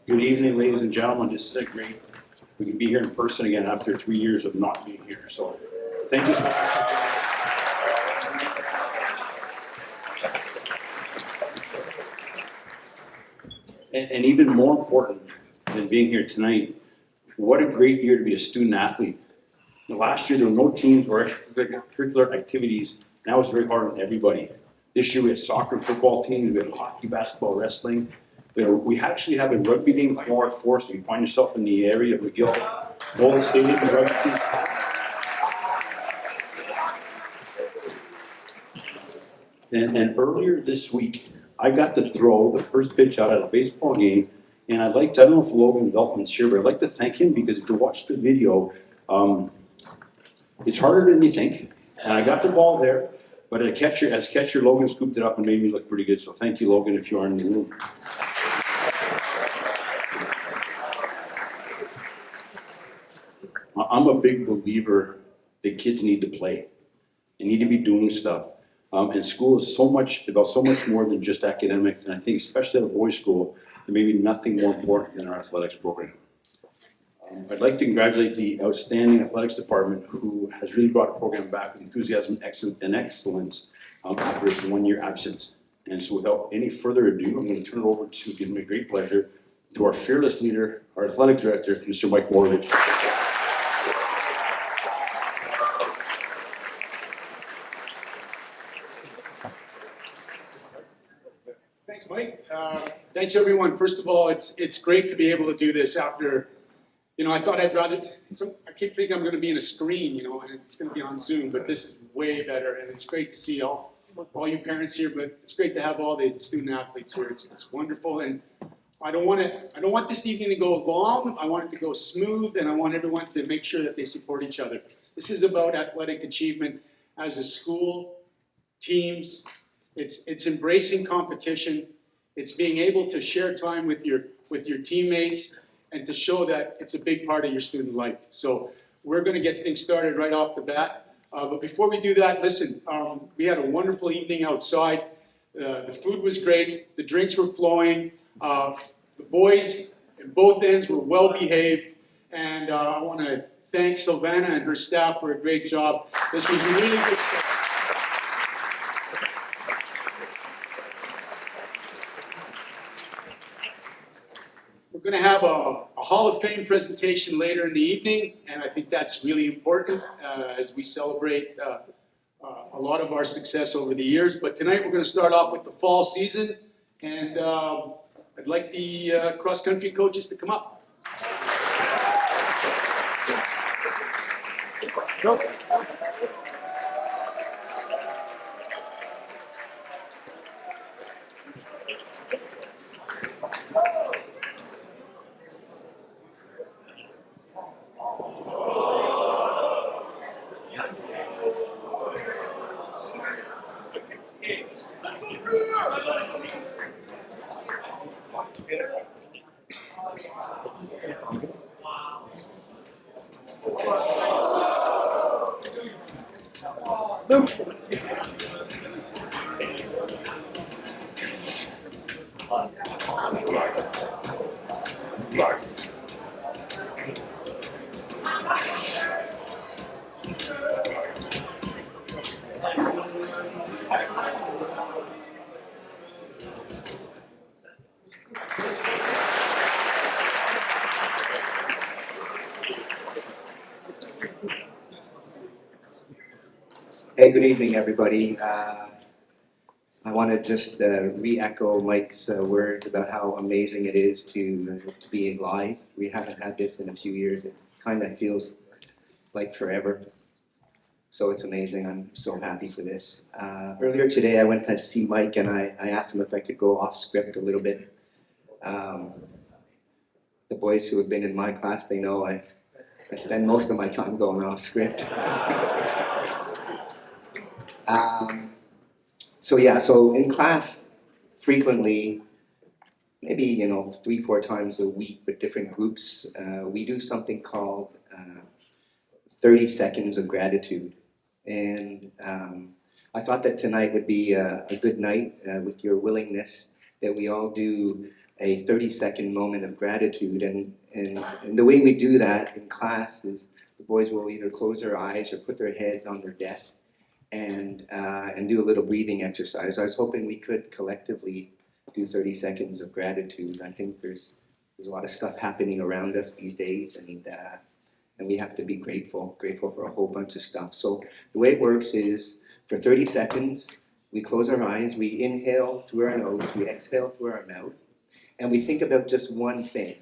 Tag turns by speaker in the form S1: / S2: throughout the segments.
S1: Good evening, ladies and gentlemen. This is great. We can be here in person again after 3 years of not being here. So thank you so much. And even more important than being here tonight, what a great year to be a student athlete. Last year there were no teams or extracurricular activities. Now it's very hard on everybody. This year we had soccer and football teams, we had hockey, basketball, wrestling. We actually have a rugby game tomorrow at 4, so if you find yourself in the area of McGill, Golden State, the rugby team. And earlier this week, I got to throw the first pitch out at a baseball game, and I don't know if Logan Veltman's here, but I'd like to thank him because if you watch the video, it's harder than you think. And I got the ball there, but as catcher, Logan scooped it up and made me look pretty good. So thank you, Logan, if you are in the room. I'm a big believer that kids need to play. They need to be doing stuff. And school is so much more than just academics. And I think especially at a boys' school, there may be nothing more important than our athletics program. I'd like to congratulate the outstanding athletics department who has really brought the program back with enthusiasm and excellence after its 1-year absence. And so without any further ado, I'm going to turn it over to, give me a great pleasure, to our fearless leader, our athletic director, Mr. Mike Morovich.
S2: Thanks, Mike. Thanks, everyone. First of all, it's great to be able to do this after, I thought I'd rather, I keep thinking I'm going to be in a screen, and it's going to be on Zoom, but this is way better, and it's great to see all you parents here, but it's great to have all the student athletes here. It's wonderful, and I don't want this evening to go long. I want it to go smooth, and I want everyone to make sure that they support each other. This is about athletic achievement as a school, teams. It's embracing competition. It's being able to share time with your teammates and to show that it's a big part of your student life. So we're going to get things started right off the bat. But before we do that, listen, we had a wonderful evening outside. The food was great. The drinks were flowing. The boys in both ends were well behaved. And I want to thank Sylvana and her staff for a great job. This was really good stuff. We're going to have a Hall of Fame presentation later in the evening, and I think that's really important as we celebrate a lot of our success over the years. But tonight we're going to start off with the fall season, and I'd like the cross-country coaches to come up. Go.
S3: Hey, good evening, everybody. I want to just re-echo Mike's words about how amazing it is to be live. We haven't had this in a few years. It kind of feels like forever. So it's amazing. I'm so happy for this. Earlier today, I went to see Mike, and I asked him if I could go off script a little bit. The boys who have been in my class, they know I spend most of my time going off script. So in class, frequently, maybe 3-4 times a week with different groups, we do something called 30 seconds of gratitude. And I thought that tonight would be a good night with your willingness that we all do a 30-second moment of gratitude. And the way we do that in class is the boys will either close their eyes or put their heads on their desk and do a little breathing exercise. I was hoping we could collectively do 30 seconds of gratitude. I think there's a lot of stuff happening around us these days, and we have to be grateful for a whole bunch of stuff. So the way it works is for 30 seconds, we close our eyes, we inhale through our nose, we exhale through our mouth, and we think about just one thing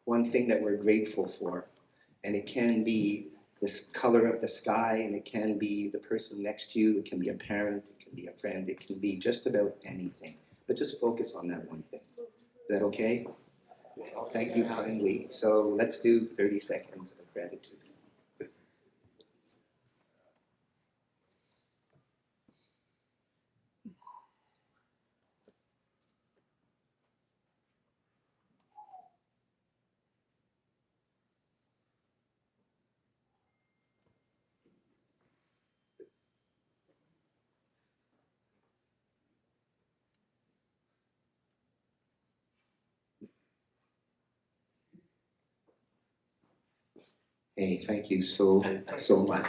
S3: that we're grateful for. And it can be this color of the sky, and it can be the person next to you, it can be a parent, it can be a friend, it can be just about anything. But just focus on that one thing. Is that okay? Thank you kindly. So let's do 30 seconds of gratitude. Hey, thank you so much.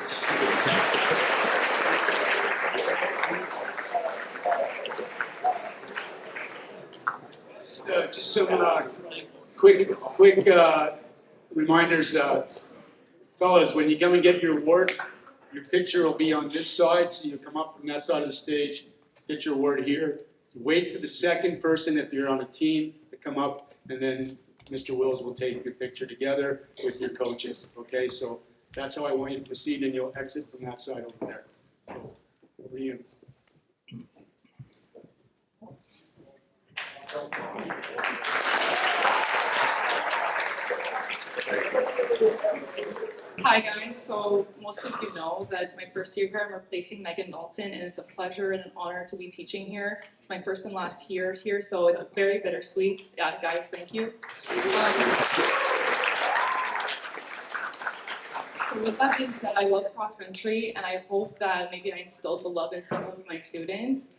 S2: Just some quick reminders, fellas. When you come and get your award, your picture will be on this side, so you come up from that side of the stage, get your award here. Wait for the second person, if you're on a team, to come up, and then Mr. Wills will take your picture together with your coaches. Okay, so that's how I want you to proceed, and you'll exit from that side over there. So, over to you.
S4: Hi guys, so most of you know that it's my first year here. I'm replacing Megan Dalton, and it's a pleasure and an honor to be teaching here. It's my first and last year here, so it's very bittersweet. Yeah, guys, thank you. So with that being said, I love cross country, and I hope that maybe I instilled the love in some of my students,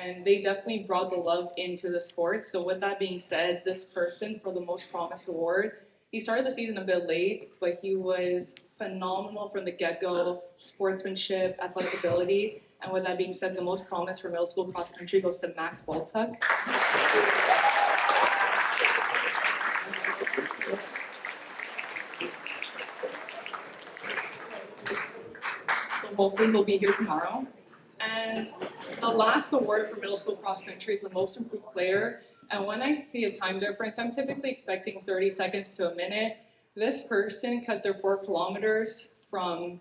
S4: and they definitely brought the love into the sport. So with that being said, this person for the Most Promised Award, he started the season a bit late, but he was phenomenal from the get-go, sportsmanship, athletic ability, and with that being said, the Most Promised for middle school cross country goes to Max Baltuck. So hopefully he'll be here tomorrow. And the last award for middle school cross country is the most improved player. And when I see a time difference, I'm typically expecting 30 seconds to a minute. This person cut their 4 kilometers from,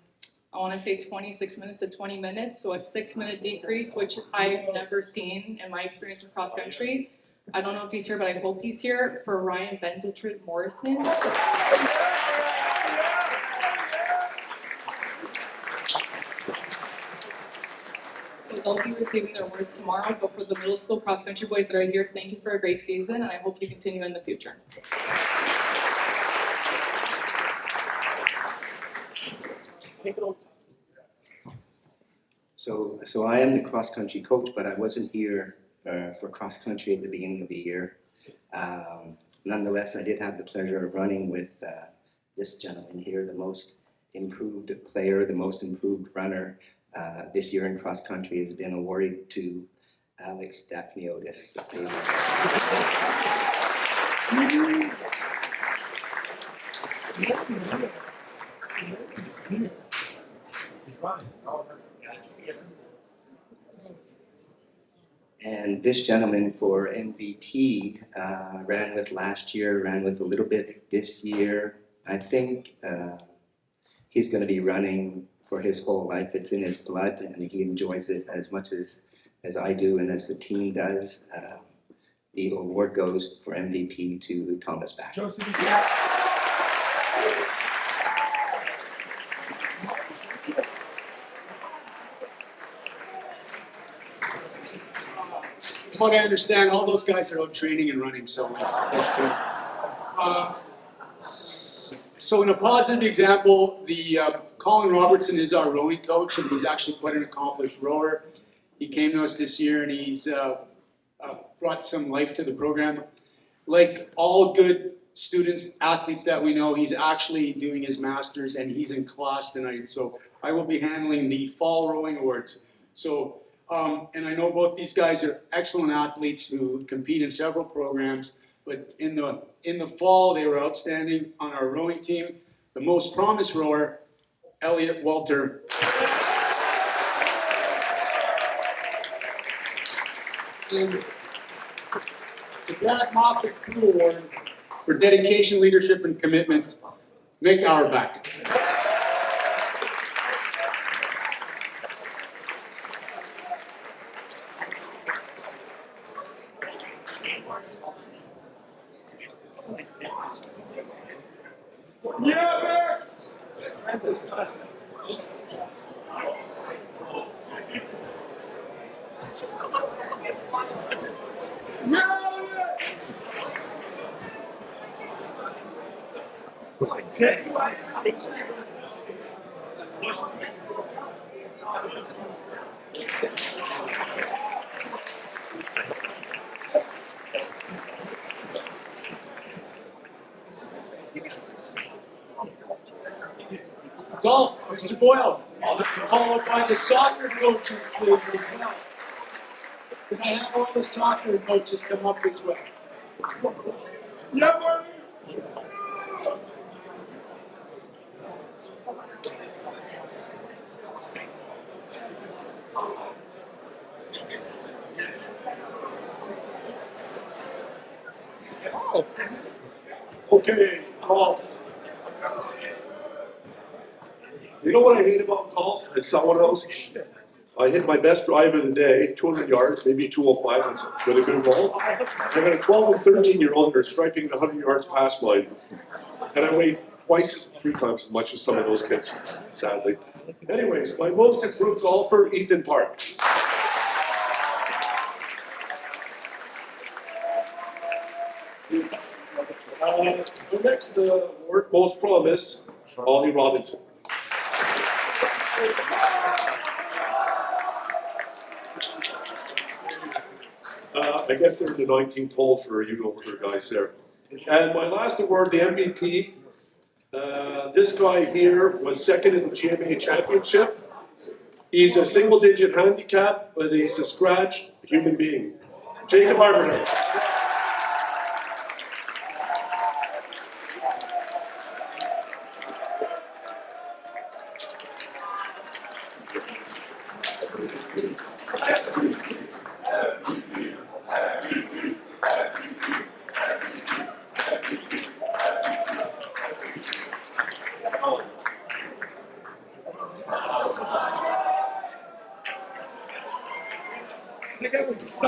S4: I want to say 26 minutes to 20 minutes. So a 6-minute decrease, which I've never seen in my experience of cross country. I don't know if he's here, but I hope he's here, for Ryan Bentitrit Morrison. So they'll be receiving their awards tomorrow, but for the middle school cross country boys that are here, thank you for a great season, and I hope you continue in the future.
S3: So I am the cross country coach, but I wasn't here for cross country at the beginning of the year. Nonetheless, I did have the pleasure of running with this gentleman here, the most improved player, the most improved runner this year in cross country has been awarded to Alex Daphniotis. And this gentleman for MVP ran with last year, ran with a little bit this year. I think he's going to be running for his whole life. It's in his blood, and he enjoys it as much as I do and as the team does. The award goes for MVP to Thomas Back.
S2: From what I understand, all those guys are out training and running, so that's good. So in a positive example, the Colin Robertson is our rowing coach, and he's actually quite an accomplished rower. He came to us this year, and he's brought some life to the program. Like all good students, athletes that we know, he's actually doing his master's, and he's in class tonight. So I will be handling the fall rowing awards. So, and I know both these guys are excellent athletes who compete in several programs. But in the fall, they were outstanding on our rowing team. The most promised rower, Elliot Walter. And the Brad Moffat Crew Award for dedication, leadership, and commitment, Mick Auerbach. Golf, Mr. Boyle, followed by the soccer coaches, please, as well. Can I have all the soccer coaches come up as well?
S5: Okay, golf. You know what I hate about golf and someone else? I hit my best drive of the day, 200 yards, maybe 205 with a good ball. I got a 12 and 13-year-old that are striking 100 yards past mine. And I weigh three times as much as some of those kids, sadly. Anyways, my most improved golfer, Ethan Park. The next award, most promised, Ollie Robinson. I guess they're the 19th hole for you older guys there. And my last award, the MVP, this guy here was second in the GMA championship. He's a single-digit handicap, but he's a scratch human being. Jacob Arbiter.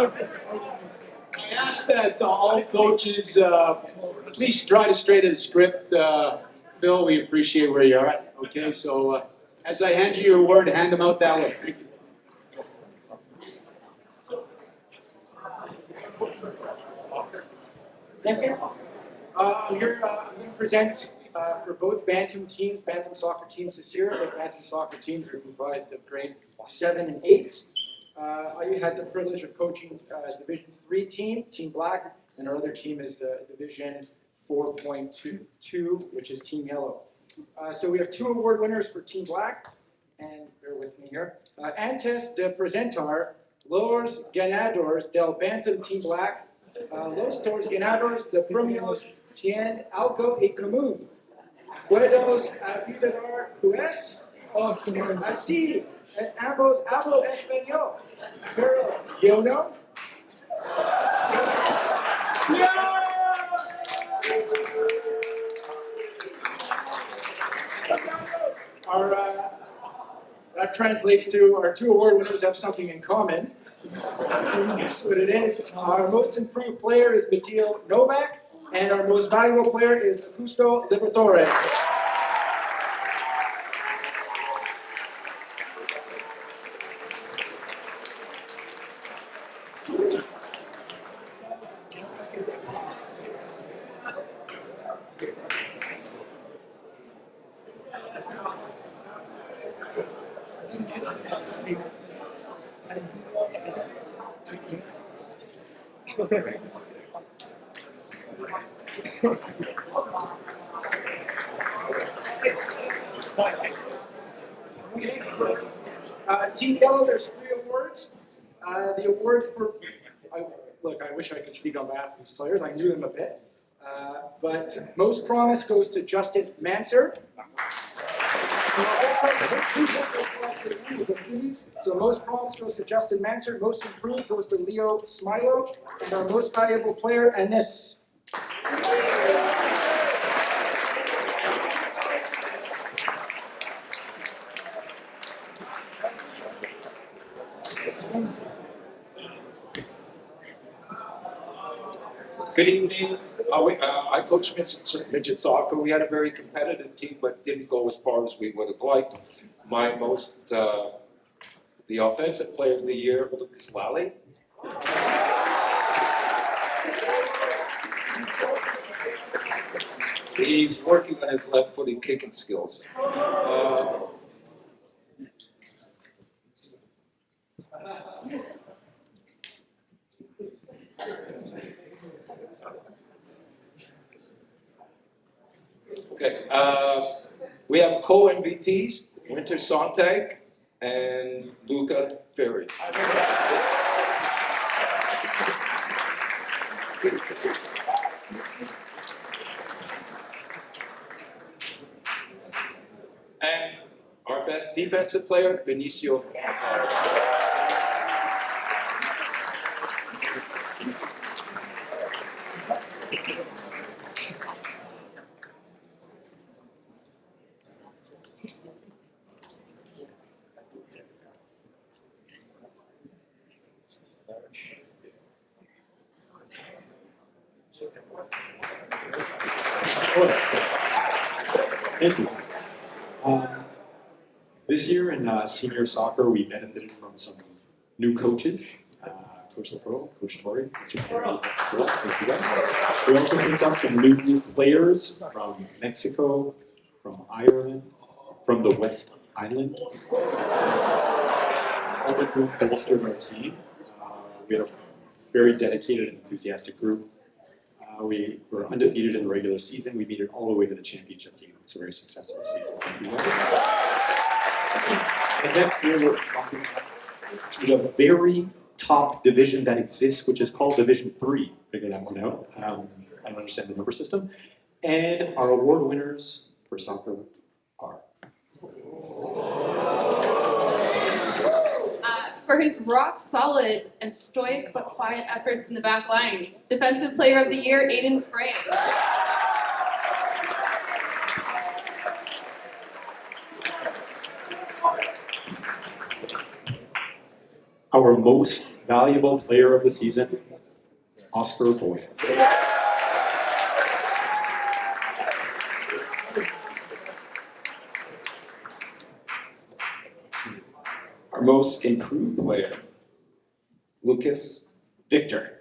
S2: I ask that all coaches please try to stray to the script. Phil, we appreciate where you're at. Okay, so as I hand you your award, hand them out that way. Thank you.
S6: Here I'm going to present for both bantam soccer teams this year. The bantam soccer teams are comprised of grade 7 and 8. I had the privilege of coaching Division 3 team, Team Black, and our other team is Division 4.2, which is Team Yellow. So we have 2 award winners for Team Black, and bear with me here. Antes de presentar los ganadores del Bantam Team Black, los ganadores de premios tienen algo en común. ¿Puedes ayudar pues? Así es, ambos hablo español, pero yo no. That translates to our 2 award winners have something in common. Guess what it is? Our most improved player is Matteo Novak, and our most valuable player is Augusto Liberatore. Team Yellow, there's 3 awards. The award for, look, I wish I could speak on behalf of these players. I knew them a bit. But most promise goes to Justin Manser. So most promise goes to Justin Manser. Most improved goes to Leo Smilo. And our most valuable player, Anis.
S7: Good evening. I coach midget soccer. We had a very competitive team, but didn't go as far as we would have liked. The offensive player of the year, Lucas Lally. He's working on his left-footed kicking skills. Okay, we have co-MVPs, Winter Sontag and Luca Ferry. And our best defensive player, Benicio.
S8: Thank you. This year in senior soccer, we benefited from some new coaches. Coach LaPro, Coach Torrey, Mr. Torrey. Thank you guys. We also picked up some new players from Mexico, from Ireland, from the West Island. All the group bolstered our team. We had a very dedicated and enthusiastic group. We were undefeated in the regular season. We made it all the way to the championship game. It was a very successful season. Thank you guys. And next year, we're talking to the very top division that exists, which is called Division 3. Figure that one out. I don't understand the number system. And our award winners for soccer are.
S9: For his rock-solid and stoic but quiet efforts in the back line, Defensive Player of the Year, Aiden Frey.
S8: Our most valuable player of the season, Oscar Boyd. Our most improved player, Lucas Victor.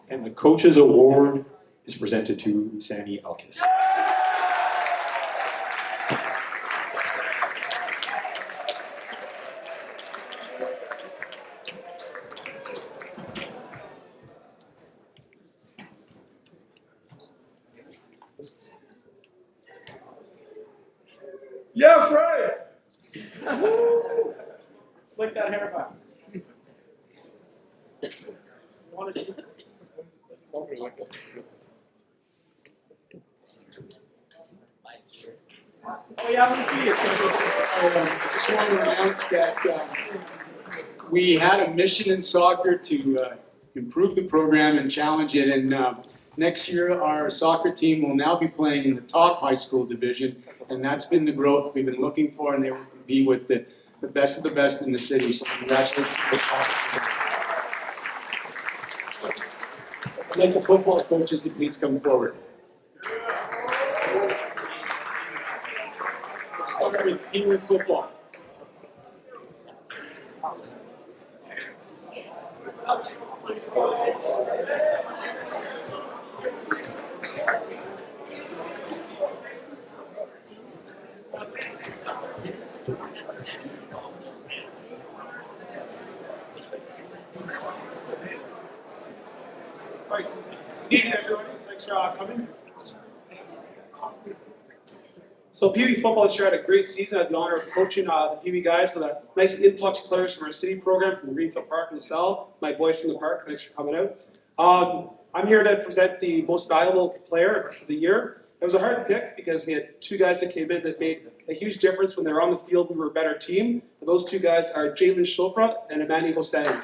S8: And the Coach's Award is presented to Sammy Altis.
S6: Yeah, Frey! Slick that hair back.
S2: Oh, yeah, I just want to announce that we had a mission in soccer to improve the program and challenge it. And next year, our soccer team will now be playing in the top high school division. And that's been the growth we've been looking for. And they will be with the best of the best in the city. So congratulations to the soccer team. I'd like the football coaches to please come forward. Let's start with Peter football.
S10: Right. Good evening, everybody. Thanks for coming. So Pee Wee football this year had a great season. I had the honor of coaching the Pee Wee guys with a nice influx of players from our city program from Greenfield Park and LaSalle. My boys from the park, thanks for coming out. I'm here to present the most valuable player of the year. It was a hard pick because we had two guys that came in that made a huge difference when they were on the field. We were a better team. And those two guys are Jalen Chopra and Amani Hossein.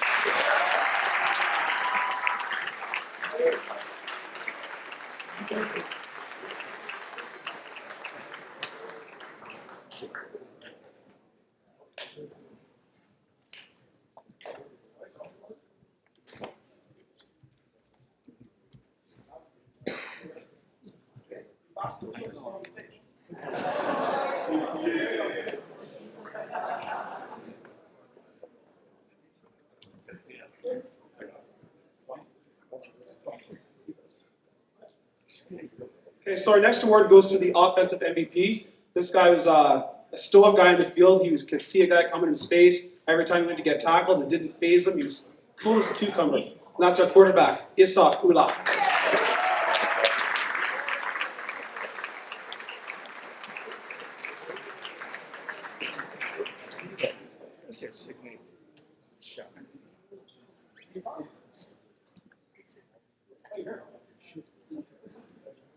S10: Okay, so our next award goes to the offensive MVP. This guy was a stoic guy in the field. He could see a guy coming in space. Every time he went to get tackles, it didn't faze him. He was cool as a cucumber. And that's our quarterback, Issa Ula.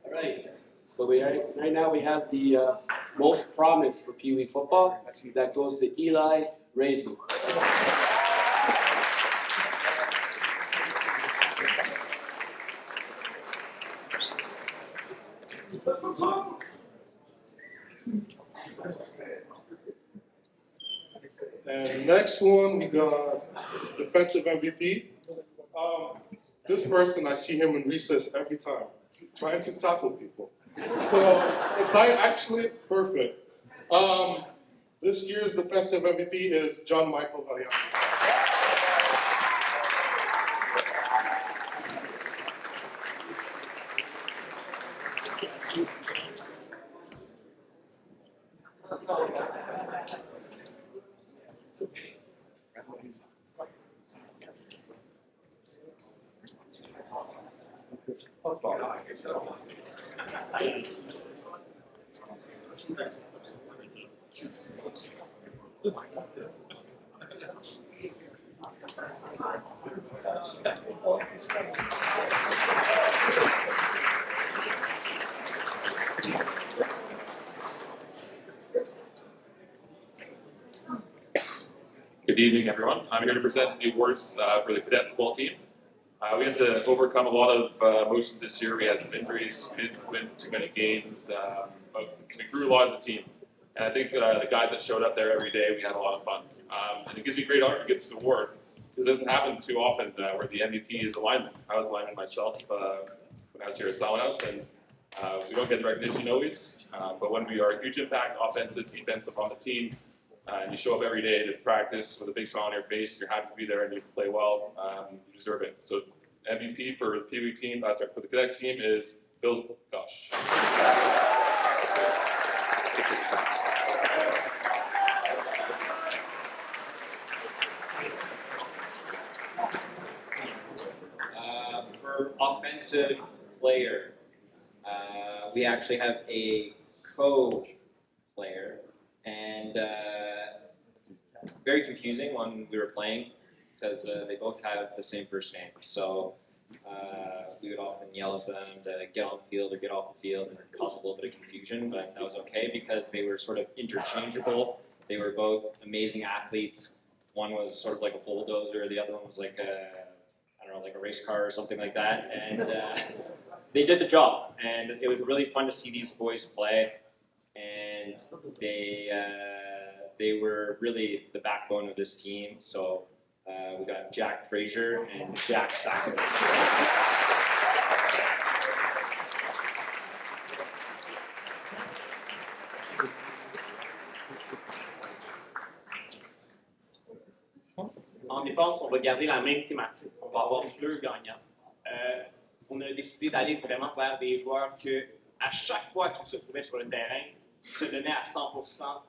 S11: All right. So right now we have the most promise for Pee Wee football. That goes to Eli Raisman.
S5: And next one, we got defensive MVP. This person, I see him in recess every time, trying to tackle people. So it's actually perfect. This year's defensive MVP is John Michael Valiante.
S12: Good evening, everyone. I'm here to present the awards for the cadet football team. We had to overcome a lot of emotions this year. We had some injuries, we didn't win too many games, but we grew a lot as a team. And I think the guys that showed up there every day, we had a lot of fun. And it gives me great honor to get this award. This doesn't happen too often where the MVP is a lineman. I was a lineman myself when I was here at Solid House, and we don't get the recognition always. But when we are a huge impact, offensive, defensive on the team, and you show up every day to practice with a big smile on your face, you're happy to be there and you play well, you deserve it. So MVP for the Pee Wee team, sorry, for the cadet team is Bill Gosh.
S13: For offensive player, we actually have a co-player, and very confusing when we were playing because they both have the same first name. So we would often yell at them to get on the field or get off the field, and it caused a little bit of confusion, but that was okay because they were sort of interchangeable. They were both amazing athletes. One was sort of like a bulldozer, the other one was like I don't know, like a race car or something like that, and they did the job, and it was really fun to see these boys play, and they were really the backbone of this team. So we got Jack Frazier and Jack Sacker.
S14: En défense, on va garder la même thématique. On va avoir deux gagnants. On a décidé d'aller vraiment vers des joueurs que, à chaque fois qu'ils se trouvaient sur le terrain, se donnaient à 100%,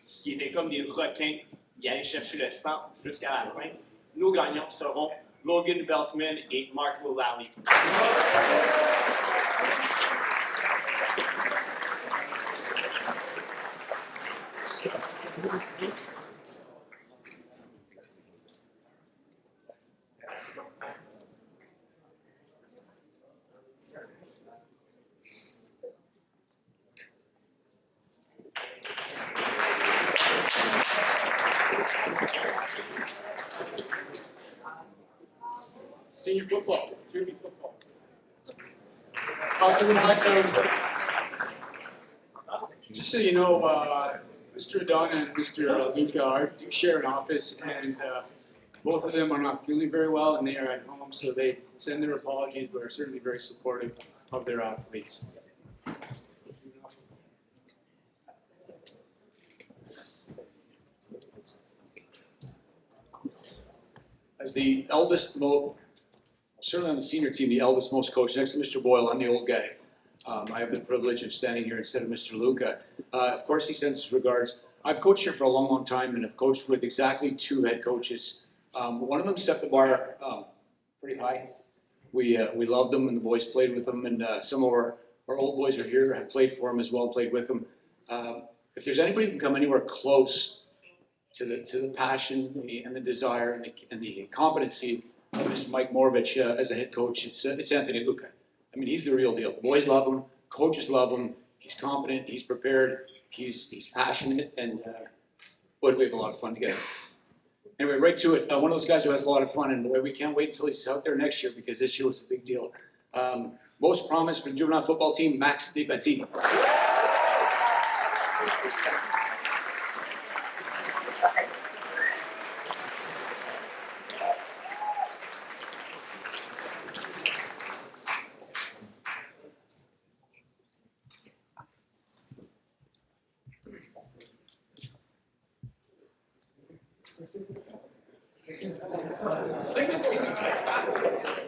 S14: qui étaient comme des requins, ils allaient chercher le sang jusqu'à la fin. Nos gagnants seront Logan Veltman et Mark Mullally.
S2: Senior football, junior football. Just so you know, Mr. Adana and Mr. Luca do share an office, and both of them are not feeling very well, and they are at home, so they send their apologies, but are certainly very supportive of their athletes. As the eldest, certainly on the senior team, the eldest most coach, next to Mr. Boyle, I'm the old guy. I have the privilege of standing here instead of Mr. Luca. Of course, he sends his regards. I've coached here for a long, long time, and have coached with exactly 2 head coaches. One of them set the bar pretty high. We loved them, and the boys played with them, and some of our old boys are here, have played for him as well, played with him. If there's anybody who can come anywhere close to the passion and the desire and the competency of Mr. Mike Morovich as a head coach, it's Anthony Luca. I mean, he's the real deal. The boys love him, coaches love him. He's competent, he's prepared, he's passionate, and boy, we have a lot of fun together. Anyway, right to it. One of those guys who has a lot of fun, and boy, we can't wait until he's out there next year because this year was a big deal. Most promised for the juvenile football team, Max DiBettini.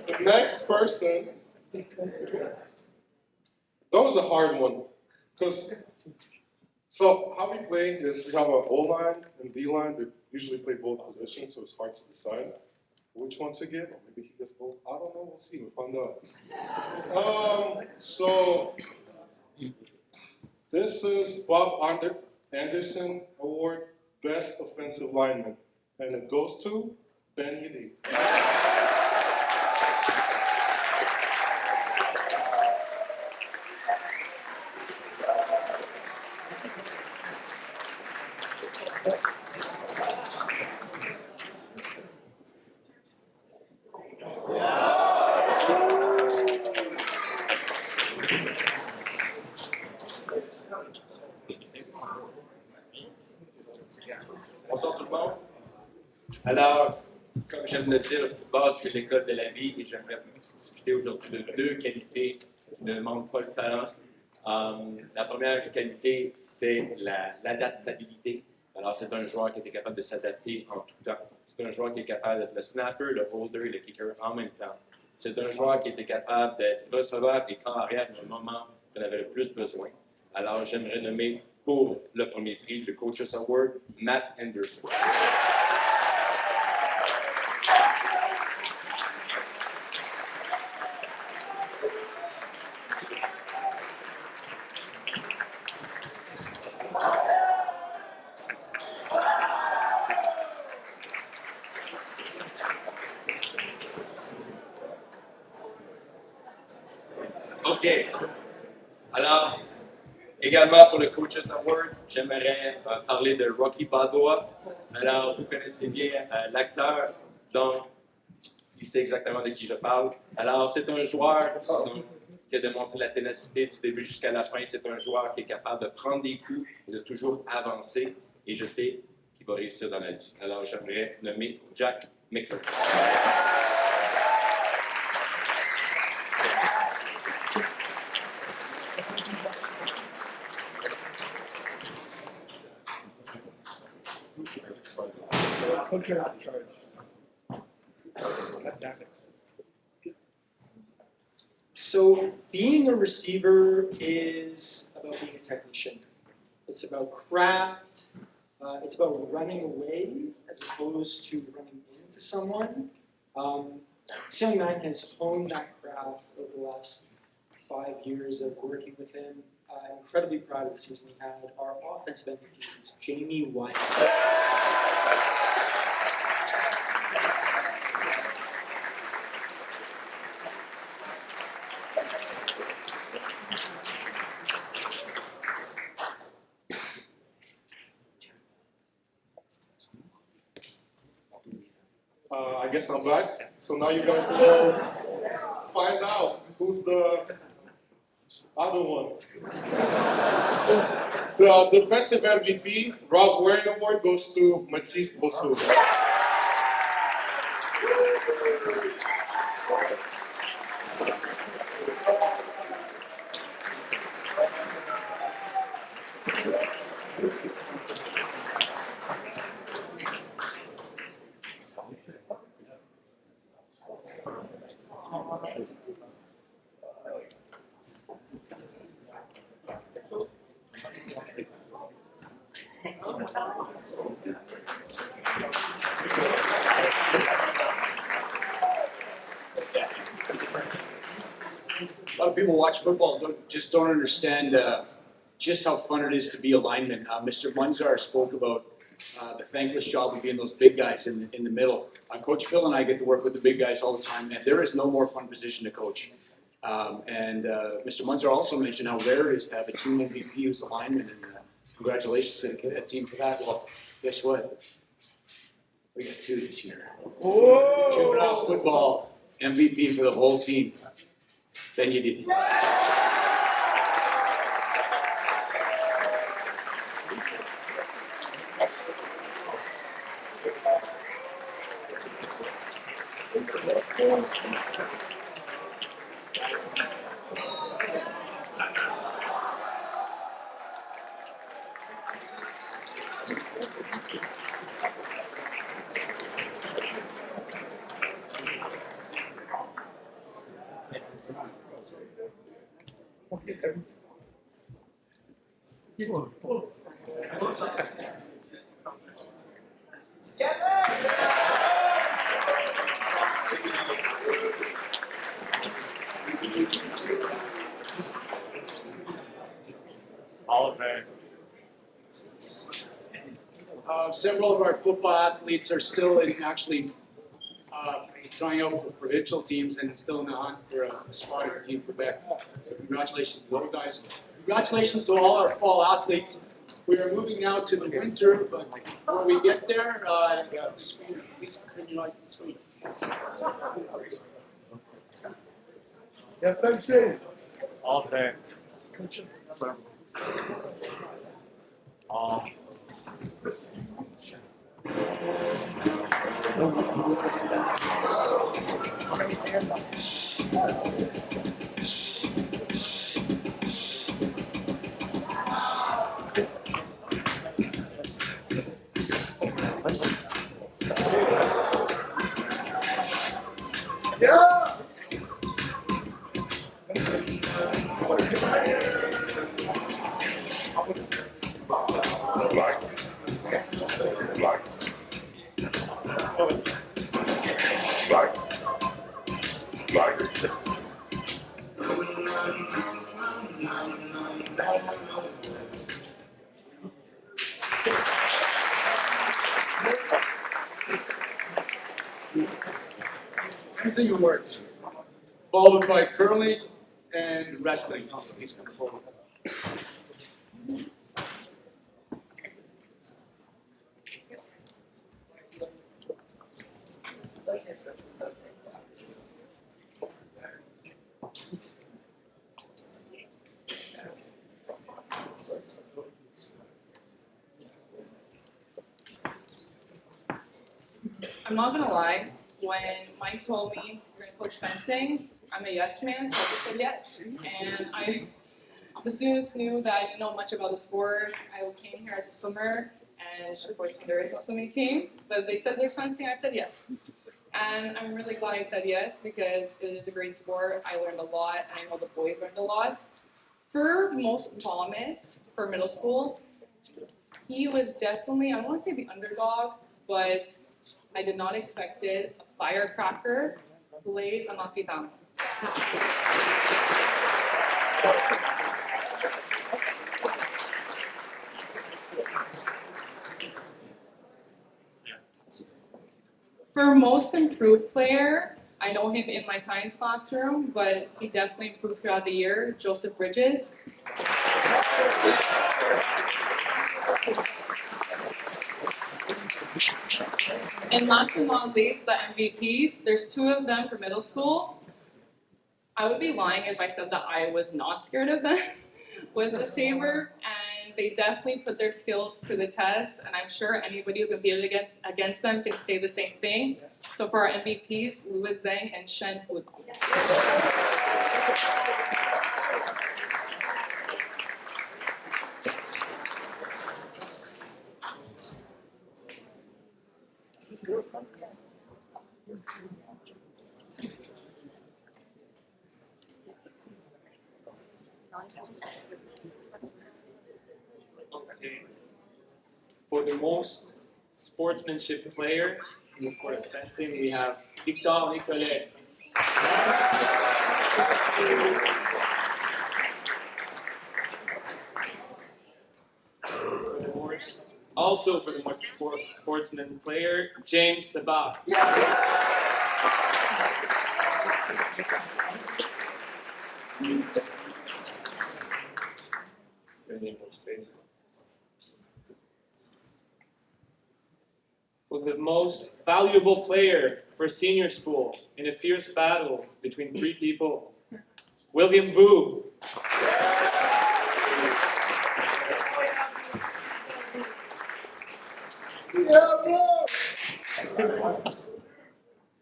S5: The next person, that was a hard one, because so how we play is we have an O-line and D-line that usually play both positions, so it's hard to decide which one to give, or maybe he gets both. I don't know, we'll see, we'll find out. So this is Bob Anderson Award Best Offensive Lineman, and it goes to Ben Yedid.
S15: Bonsoir tout le monde. Alors, comme j'aime le dire, le football, c'est l'école de la vie et j'aimerais vous discuter aujourd'hui de 2 qualités qui ne manquent pas le talent. La première qualité, c'est l'adaptabilité. Alors, c'est un joueur qui était capable de s'adapter en tout temps. C'est un joueur qui est capable d'être le snapper, le holder et le kicker en même temps. C'est un joueur qui était capable d'être receveur et camp arrière au moment qu'on avait le plus besoin. Alors, j'aimerais nommer pour le premier prix du Coaches Award, Matt Anderson. OK. Alors, également pour le Coaches Award, j'aimerais parler de Rocky Balboa. Alors, vous connaissez bien l'acteur, donc il sait exactement de qui je parle. Alors, c'est un joueur qui a démontré la ténacité du début jusqu'à la fin. C'est un joueur qui est capable de prendre des coups et de toujours avancer. Et je sais qu'il va réussir dans la vie. Alors, j'aimerais nommer Jack Mickler.
S6: So being a receiver is about being a technician. It's about craft, It's about running away as opposed to running into someone. This young man has honed that craft over the last 5 years of working with him. Incredibly proud of the season he had. Our offensive MVP is Jamie White.
S5: I guess I'm back. So now you guys will find out who's the other one. The defensive MVP, Rob Waring Award, goes to Matisse Bossou.
S2: A lot of people watch football just don't understand just how fun it is to be a lineman. Mr. Munzar spoke about the thankless job of being those big guys in the middle. Coach Phil and I get to work with the big guys all the time, and there is no more fun position to coach. Mr. Munzar also mentioned how rare it is to have a team MVP who's a lineman, and congratulations to the team for that. Well, guess what? We got 2 this year.
S5: Whoa.
S2: Juvenile football MVP for the whole team. Then you did. Several of our football athletes are still actually trying out for provincial teams and still in the hunt for a spot in Team Quebec. So congratulations to those guys. Congratulations to all our fall athletes. We are moving now to the winter, but before we get there, the screen, please continualize the screen.
S5: Yeah, thanks, Shane.
S16: All fair.
S5: Yeah.
S2: These are your words. Followed by curling and wrestling. Please come forward.
S4: I'm not gonna lie, when Mike told me you're gonna coach fencing, I'm a yes man, so I just said yes. And the students knew that I didn't know much about the sport. I came here as a swimmer, and unfortunately there is no swimming team, but they said there's fencing, I said yes. And I'm really glad I said yes because it is a great sport. I learned a lot, and I know the boys learned a lot. For most promise for middle school, he was definitely, I don't want to say the underdog, but I did not expect it. A firecracker, Blaise Amalfitano. For most improved player, I know him in my science classroom, but he definitely improved throughout the year, Joseph Bridges. And last but not least, the MVPs. There's two of them for middle school. I would be lying if I said that I was not scared of them with the saber, and they definitely put their skills to the test, and I'm sure anybody who competed against them can say the same thing. So for our MVPs, Louis Zhang and Shen Hu.
S14: Okay. For the most sportsmanship player in the sport of fencing, we have Victor Nicolet. Also for the most sportsman player, James Sabat. For the most valuable player for senior school in a fierce battle between three people, William Vu.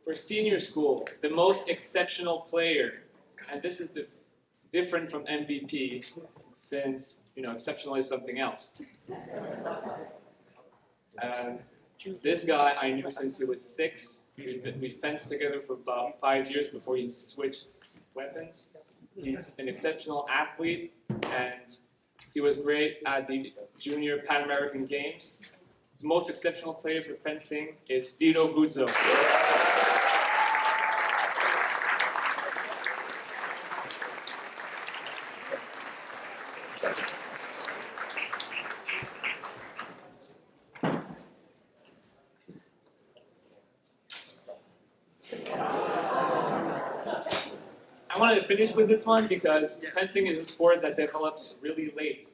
S14: For senior school, the most exceptional player, and this is different from MVP, since exceptional is something else. This guy I knew since he was 6. We fenced together for about 5 years before he switched weapons. He's an exceptional athlete, and he was great at the Junior Pan American Games. The most exceptional player for fencing is Vito Guzzo. I wanted to finish with this one because fencing is a sport that develops really late.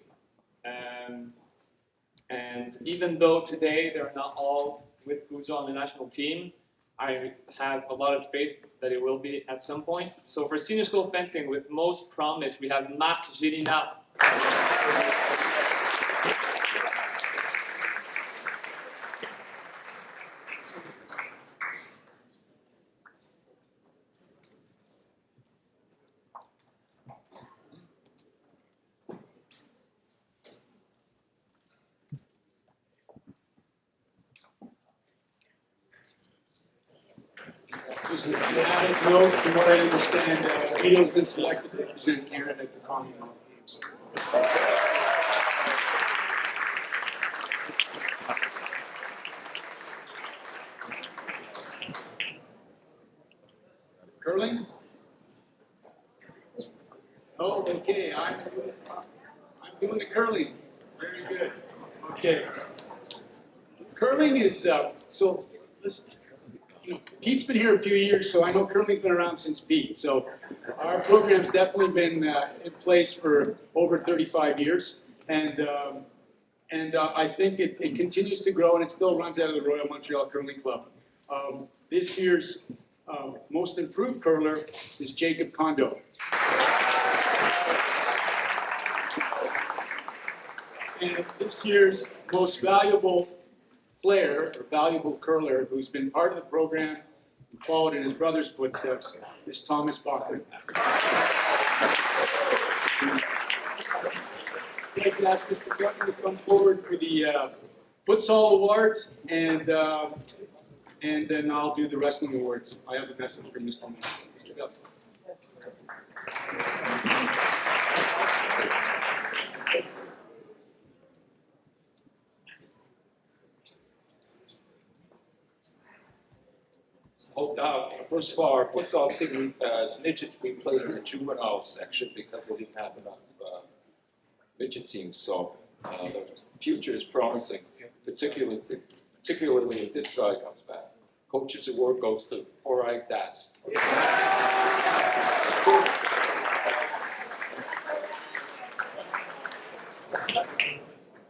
S14: And even though today they're not all with Guzzo on the national team, I have a lot of faith that it will be at some point. So for senior school fencing with most promise, we have Marc Gélina.
S2: Just an added note, from what I understand, Vito's been selected to represent Canada at the Commonwealth Games. Curling? Oh, okay, I'm doing the curling. Very good. Okay. Curling is, so, listen. Pete's been here a few years, so I know curling's been around since Pete. So our program's definitely been in place for over 35 years, and I think it continues to grow, and it still runs out of the Royal Montreal Curling Club. This year's most improved curler is Jacob Kondo. And this year's most valuable player, or valuable curler, who's been part of the program and followed in his brother's footsteps, is Thomas Bachman. I'd like to ask Mr. Button to come forward for the futsal awards, and then I'll do the wrestling awards. I have a message from Mr. Moore. Mr. Button.
S7: First of all, our futsal team, as midgets, we played in the juvenile section because we didn't have enough midget teams. So the future is promising, particularly if this guy comes back. Coach's award goes to Orag Das.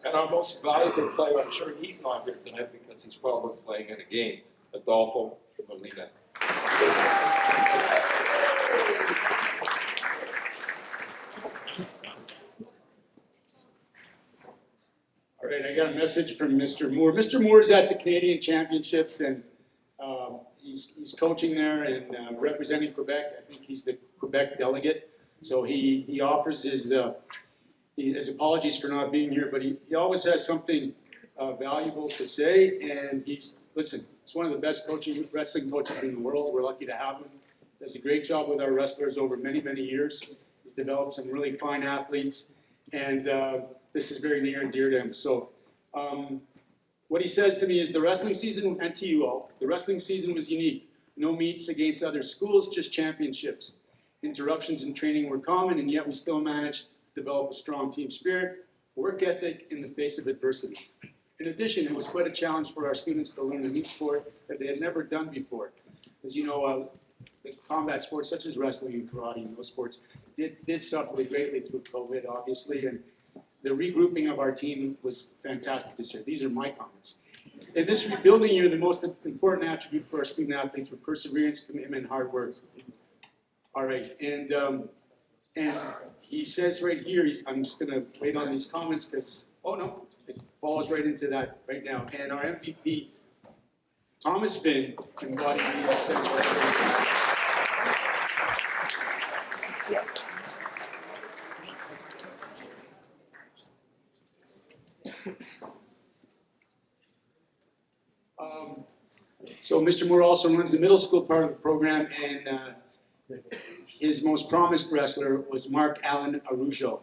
S7: And our most valuable player, I'm sure he's not here tonight because he's probably playing in a game, Adolfo Molina.
S2: All right, I got a message from Mr. Moore. Mr. Moore's at the Canadian Championships, and he's coaching there and representing Quebec. I think he's the Quebec delegate. So he offers his apologies for not being here, but he always has something valuable to say. And he's one of the best wrestling coaches in the world. We're lucky to have him. Does a great job with our wrestlers over many, many years. He's developed some really fine athletes, and this is very near and dear to him. So what he says to me is the wrestling season, and to you all, the wrestling season was unique. No meets against other schools, just championships. Interruptions in training were common, and yet we still managed to develop a strong team spirit, work ethic in the face of adversity. In addition, it was quite a challenge for our students to learn a new sport that they had never done before. As you know, the combat sports such as wrestling and karate and those sports did suffer greatly through COVID, obviously, and the regrouping of our team was fantastic this year. These are my comments. In this rebuilding year, the most important attribute for our student athletes were perseverance, commitment, and hard work. All right, and he says right here, I'm just going to wait on these comments because, oh no, it falls right into that right now. And our MVP, Thomas Finn, embodied these essential attributes. So Mr. Moore also runs the middle school part of the program, and his most promised wrestler was Mark Allen Arujo.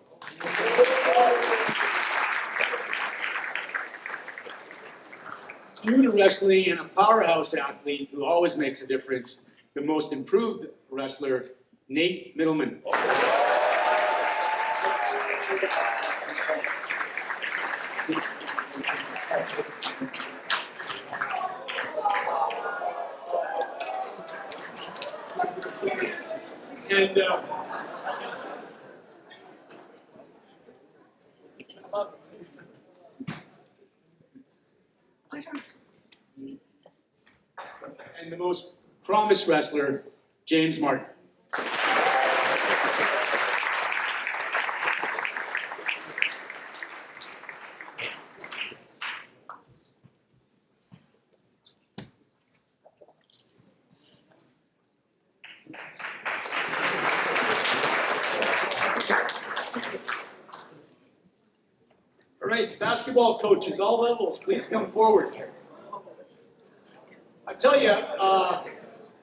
S2: New to wrestling and a powerhouse athlete who always makes a difference, the most improved wrestler, Nate Middleman. And the most promised wrestler, James Martin. All right, basketball coaches, all levels, please come forward. I tell you,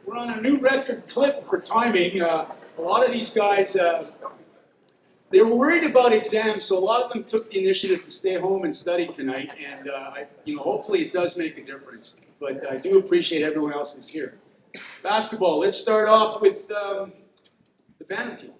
S2: we're on a new record clip for timing. A lot of these guys, they were worried about exams, so a lot of them took the initiative to stay home and study tonight, and hopefully it does make a difference. But I do appreciate everyone else who's here. Basketball, let's start off with the badminton team.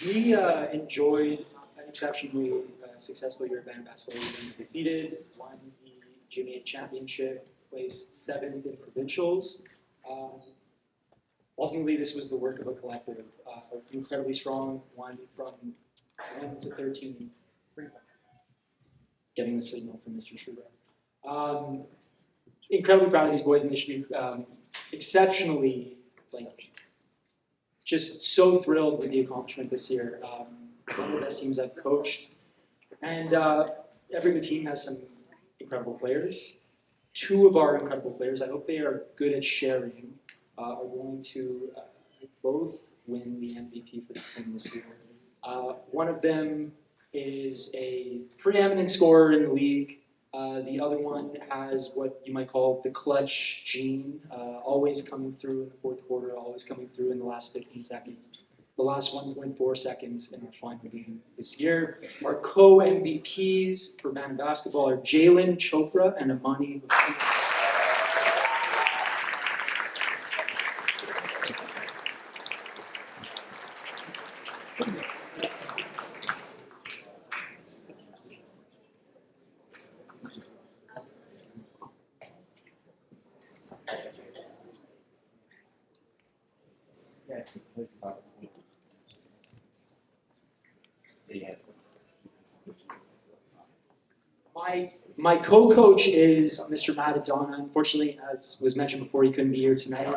S8: We enjoyed an exceptionally successful year of band basketball. We were defeated, won the Junior Championship, placed 7th in provincials. Ultimately, this was the work of a collective, incredibly strong, one from 1 to 13. Getting the signal from Mr. Schubert. Incredibly proud of these boys, and they should be exceptionally, just so thrilled with the accomplishment this year. One of the best teams I've coached. And every good team has some incredible players. 2 of our incredible players, I hope they are good at sharing, are going to both win the MVP for this team this year. One of them
S6: is a preeminent scorer in the league. The other one has what you might call the clutch gene, always coming through in the fourth quarter, always coming through in the last 15 seconds. The last 1.4 seconds in our final game this year. Our co-MVPs for man basketball are Jalen Chopra and Amani Hussein. My co-coach is Mr. Matadona. Unfortunately, as was mentioned before, he couldn't be here tonight.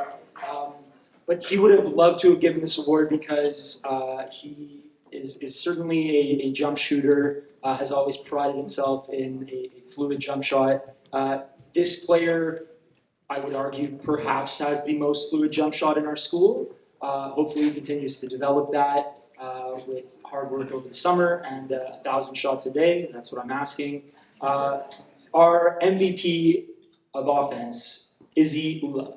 S6: But he would have loved to have given this award because he is certainly a jump shooter, has always prided himself in a fluid jump shot. This player, I would argue, perhaps has the most fluid jump shot in our school. Hopefully he continues to develop that with hard work over the summer and 1,000 shots a day. That's what I'm asking. Our MVP of offense, Izzy Ula.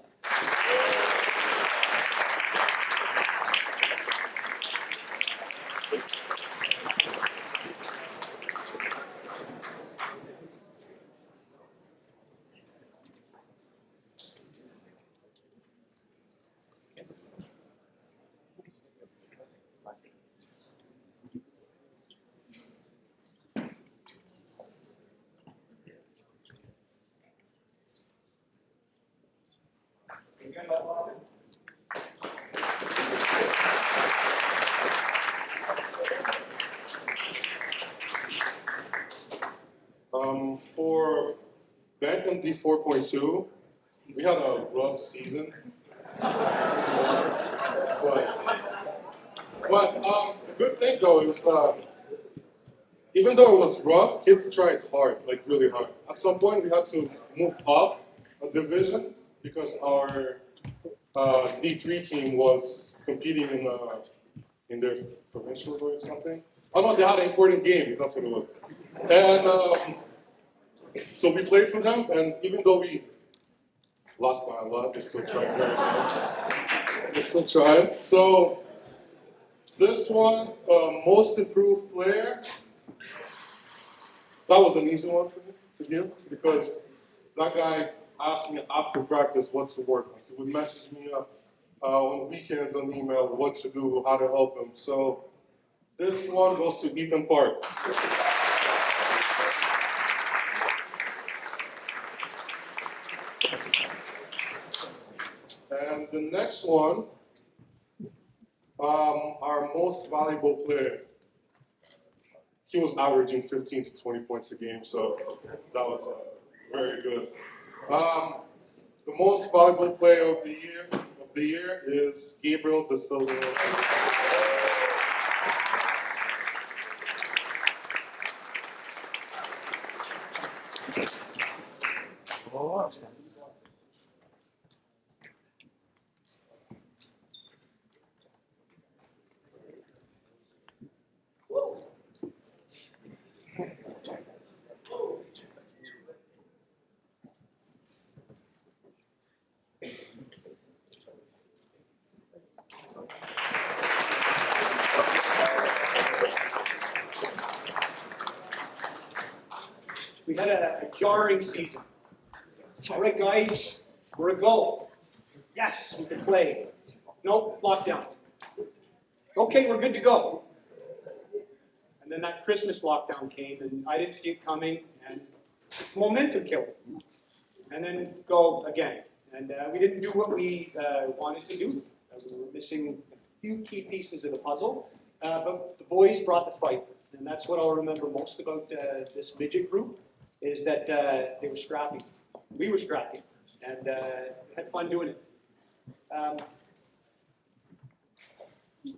S5: For Bantam D 4.2, we had a rough season. But the good thing though is even though it was rough, kids tried hard, like really hard. At some point, we had to move up a division because our D3 team was competing in their provincial or something. Oh no, they had an important game. That's what it was. And so we played for them, and even though we lost by a lot, they still tried very hard. They still tried. So this one, most improved player. That was an easy one for me to give because that guy asked me after practice what to work on. He would message me up on weekends on email what to do, how to help him. So this one goes to Ethan Park. And the next one, our most valuable player. He was averaging 15 to 20 points a game, so that was very good. The most valuable player of the year is Gabriel De Silva.
S6: We had a jarring season. It's all right, guys. We're a go. Yes, we can play. Nope, lockdown. Okay, we're good to go. And then that Christmas lockdown came, and I didn't see it coming, and it's momentum killer. And then go again. And we didn't do what we wanted to do. We were missing a few key pieces of the puzzle, but the boys brought the fight. And that's what I'll remember most about this midget group, is that they were scrappy. We were scrappy, and had fun doing it.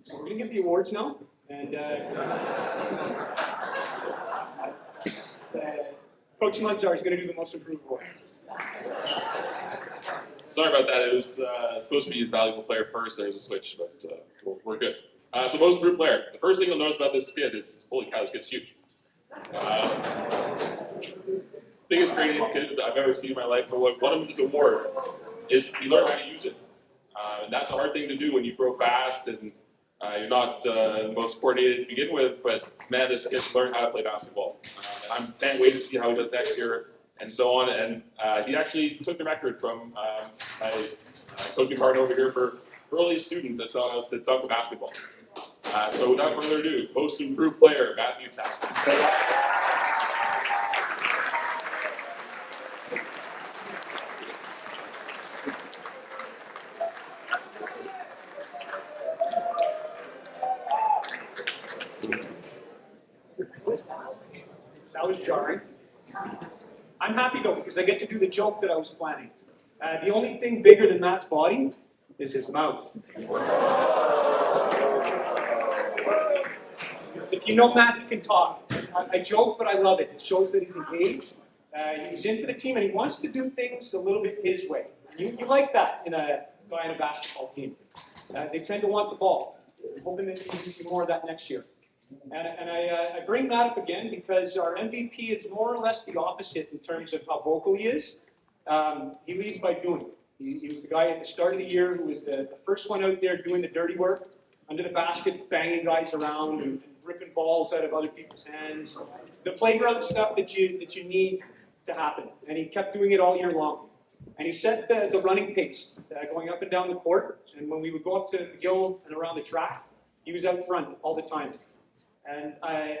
S6: So we're gonna give the awards now, and Coach Munzar is gonna do the most improved award.
S12: Sorry about that. It was supposed to be valuable player first. There's a switch, but we're good. So most improved player. The first thing you'll notice about this kid is, holy cow, this kid's huge. Biggest gradient kid I've ever seen in my life. But what won him this award is he learned how to use it. And that's a hard thing to do when you grow fast and you're not the most coordinated to begin with. But man, this kid's learned how to play basketball. And I can't wait to see how he does next year and so on. And he actually took the record from my coaching partner over here for earliest student that's on us at Dunkel basketball. So without further ado, most improved player, Matthew Tasker.
S6: That was jarring. I'm happy though, because I get to do the joke that I was planning. The only thing bigger than Matt's body is his mouth. If you know Matt, he can talk. I joke, but I love it. It shows that he's engaged. He's in for the team, and he wants to do things a little bit his way. And you like that in a guy in a basketball team. They tend to want the ball. I'm hoping that he can see more of that next year. And I bring that up again because our MVP is more or less the opposite in terms of how vocal he is. He leads by doing. He was the guy at the start of the year who was the first one out there doing the dirty work, under the basket, banging guys around and ripping balls out of other people's hands. The playground stuff that you need to happen. And he kept doing it all year long. And he set the running pace, going up and down the court. And when we would go up to the gill and around the track, he was out front all the time. And I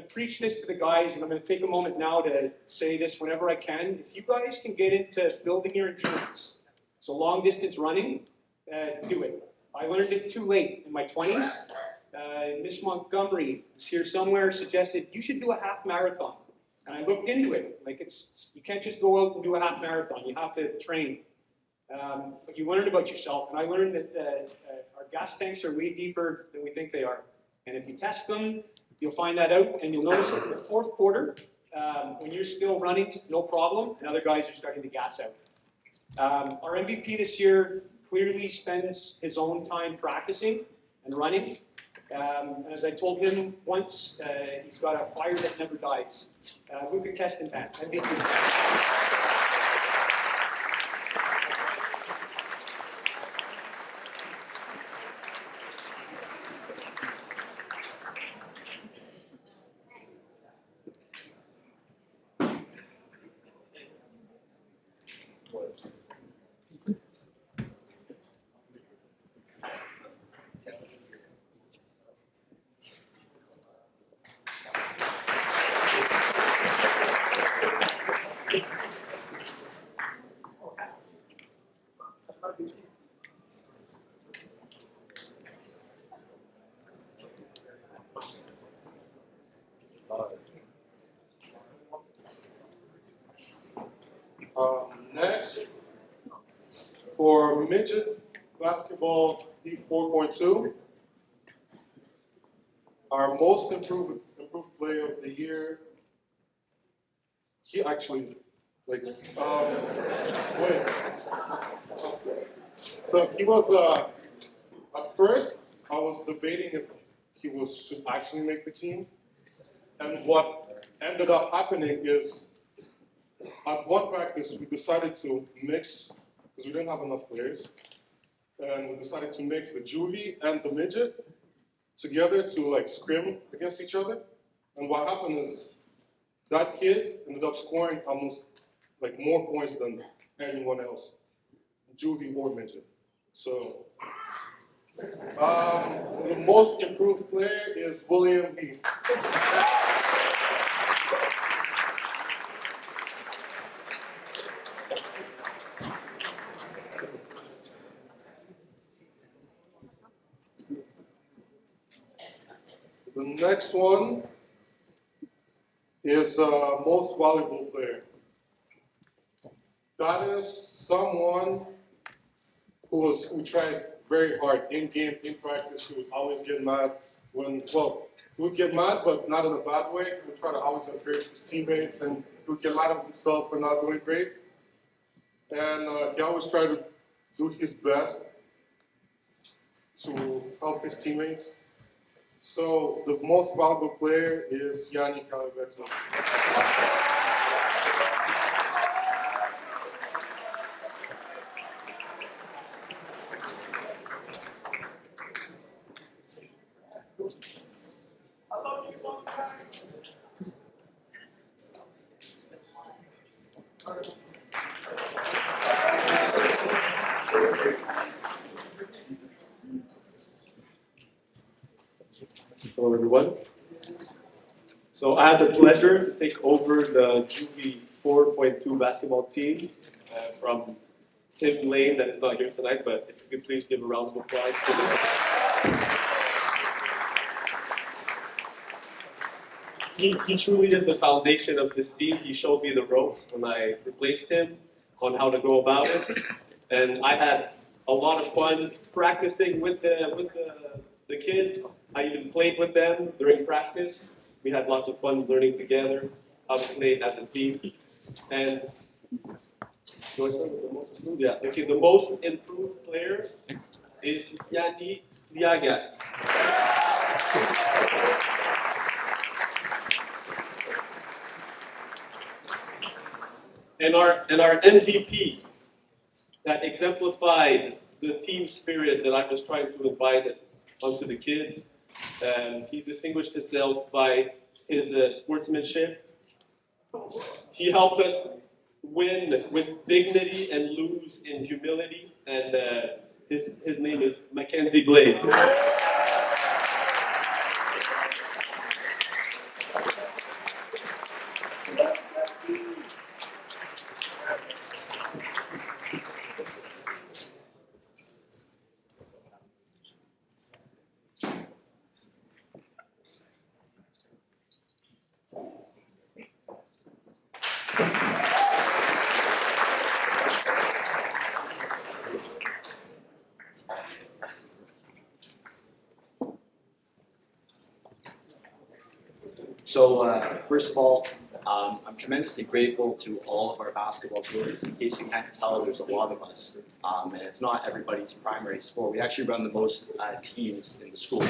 S6: preach this to the guys, and I'm going to take a moment now to say this whenever I can. If you guys can get into building your endurance, so long distance running, do it. I learned it too late in my 20s. Miss Montgomery was here somewhere, suggested you should do a half marathon. And I looked into it. Like you can't just go out and do a half marathon. You have to train. But you learned about yourself, and I learned that our gas tanks are way deeper than we think they are. And if you test them, you'll find that out, and you'll notice it in the fourth quarter, when you're still running, no problem, and other guys are starting to gas out. Our MVP this year clearly spends his own time practicing and running. And as I told him once, he's got a fire that never dies. Luka Kestenpan, MVP.
S5: Next, for midget basketball D4.2, our most improved player of the year. He actually, wait. So he was, at first, I was debating if he should actually make the team. And what ended up happening is, at one practice, we decided to mix, because we didn't have enough players, and we decided to mix the juvie and the midget together to scrim against each other. And what happened is that kid ended up scoring almost more points than anyone else, juvie or midget. So the most improved player is William Heath. The next one is most valuable player. That is someone who tried very hard in game, in practice, who would always get mad he would get mad, but not in a bad way. He would try to always encourage his teammates, and he would get mad at himself for not doing great. And he always tried to do his best
S16: to help his teammates. So the most valuable player is Yanni Kalavetsa.
S17: Hello, everyone. So I had the pleasure to take over the Juvie 4.2 basketball team from Tim Lane, that is not here tonight, but if you could please give a round of applause for He truly is the foundation of this team. He showed me the ropes when I replaced him on how to go about it. And I had a lot of fun practicing with the kids. I even played with them during practice. We had lots of fun learning together how to play as a team. And the most improved player is Yanni Liagas. And our MVP that exemplified the team spirit that I was trying to invite onto the kids. He distinguished himself by his sportsmanship. He helped us win with dignity and lose in humility. And his name is Mackenzie Blade.
S18: So first of all, I'm tremendously grateful to all of our basketball players. In case you can't tell, there's a lot of us, and it's not everybody's primary sport. We actually run the most teams in the school.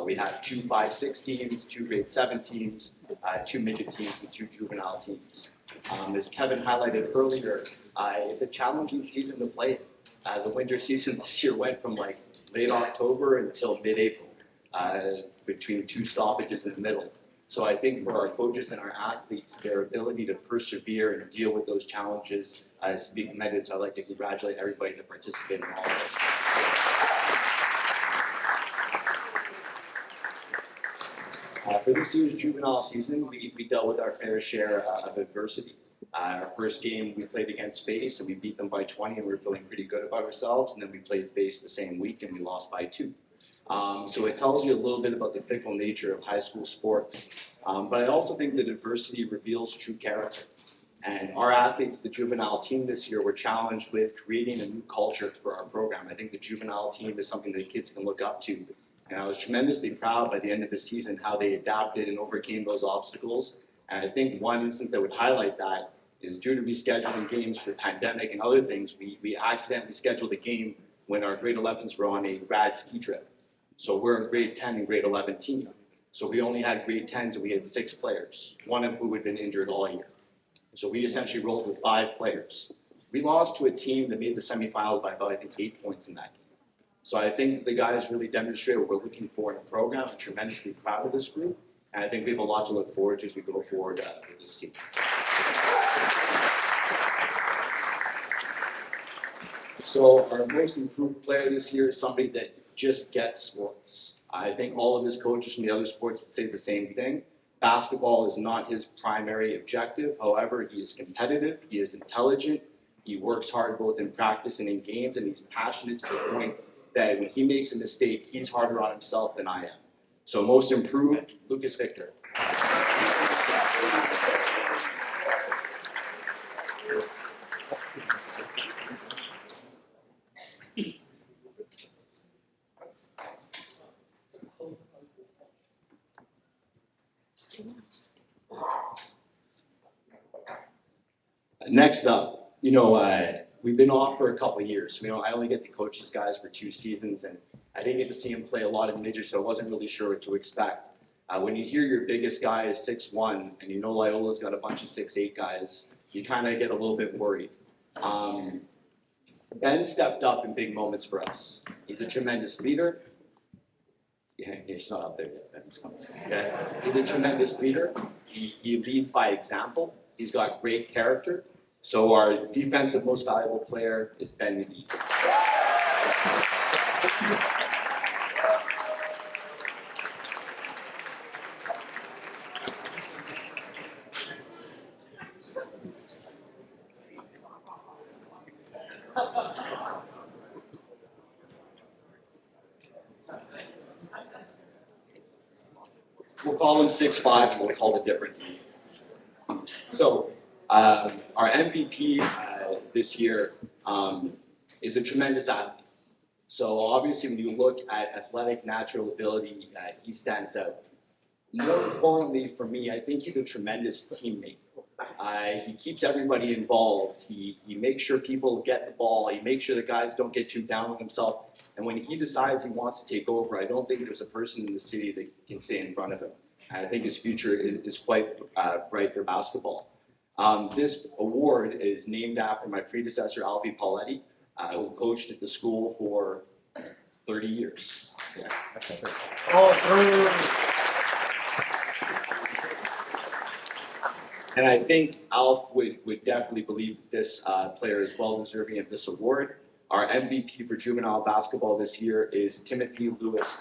S18: We have 2 5-6 teams, 2 grade 7 teams, 2 midget teams, and 2 juvenile teams. As Kevin highlighted earlier, it's a challenging season to play. The winter season this year went from like late October until mid-April, between 2 stoppages in the middle. So I think for our coaches and our athletes, their ability to persevere and deal with those challenges is to be commended. So I'd like to congratulate everybody that participated in all of it. For this year's juvenile season, we dealt with our fair share of adversity. Our first game, we played against Face, and we beat them by 20, and we were feeling pretty good about ourselves. And then we played Face the same week, and we lost by 2. So it tells you a little bit about the fickle nature of high school sports. But I also think that adversity reveals true character. And our athletes, the juvenile team this year, were challenged with creating a new culture for our program. I think the juvenile team is something that kids can look up to. And I was tremendously proud by the end of the season how they adapted and overcame those obstacles. And I think one instance that would highlight that is due to rescheduling games for the pandemic and other things, we accidentally scheduled a game when our grade 11s were on a grad ski trip. So we're in grade 10 and grade 11 team. So we only had grade 10s and we had 6 players, one of who had been injured all year. So we essentially rolled with 5 players. We lost to a team that made the semifinals by about, I think, 8 points in that game. So I think the guys really demonstrated what we're looking for in a program. I'm tremendously proud of this group. And I think we have a lot to look forward to as we go forward with this team. So our most improved player this year is somebody that just gets sports. I think all of his coaches from the other sports would say the same thing. Basketball is not his primary objective. However, he is competitive, he is intelligent, he works hard both in practice and in games, and he's passionate to the point that when he makes a mistake, he's harder on himself than I am. So most improved, Lucas Victor. Next up, we've been off for a couple of years. I only get to coach these guys for 2 seasons, and I didn't get to see him play a lot of midgets, so I wasn't really sure what to expect. When you hear your biggest guy is 6'1", and you know Loyola's got a bunch of 6'8" guys, you kind of get a little bit worried. Ben stepped up in big moments for us. He's a tremendous leader. Yeah, he's not up there yet. Ben's coming. Okay. He's a tremendous leader. He leads by example. He's got great character. So our defensive most valuable player is Ben McGee. We'll call him 6'5", and we'll call the difference. So our MVP this year is a tremendous athlete. So obviously when you look at athletic natural ability, he stands out. More importantly for me, I think he's a tremendous teammate. He keeps everybody involved. He makes sure people get the ball. He makes sure the guys don't get too down on himself. And when he decides he wants to take over, I don't think there's a person in the city that can stay in front of him. And I think his future is quite bright for basketball. This award is named after my predecessor, Alfie Pauletti, who coached at the school for 30 years. Yeah. And I think Alf would definitely believe that this player is well deserving of this award. Our MVP for juvenile basketball this year is Timothy Lewis.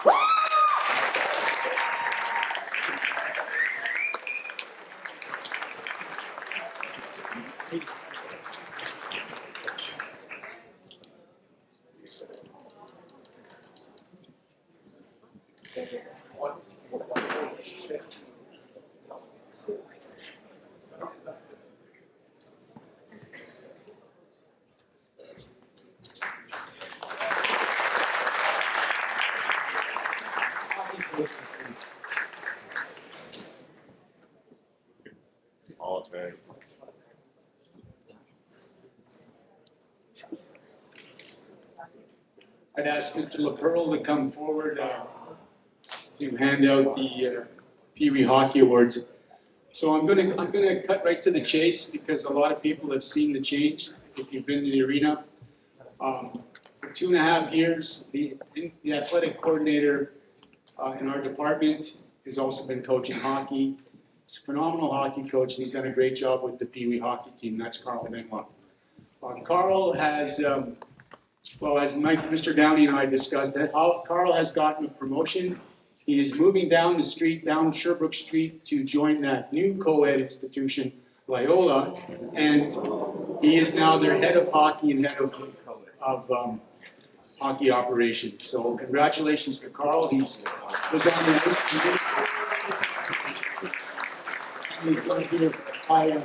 S2: I'd ask Mr. LaPearl to come forward to hand out the Pee Wee Hockey Awards. So I'm gonna cut right to the chase because a lot of people have seen the change if you've been to the arena. For 2.5 years, the athletic coordinator in our department has also been coaching hockey. He's a phenomenal hockey coach, and he's done a great job with the Pee Wee hockey team. That's Carl Benoit. Carl has, well, as Mr. Downey and I discussed, Carl has gotten a promotion. He is moving down the street, down Sherbrooke Street, to join that new co-ed institution, Loyola, and he is now their head of hockey and head of hockey operations. So congratulations to Carl. He was on the ice today. He's going to do I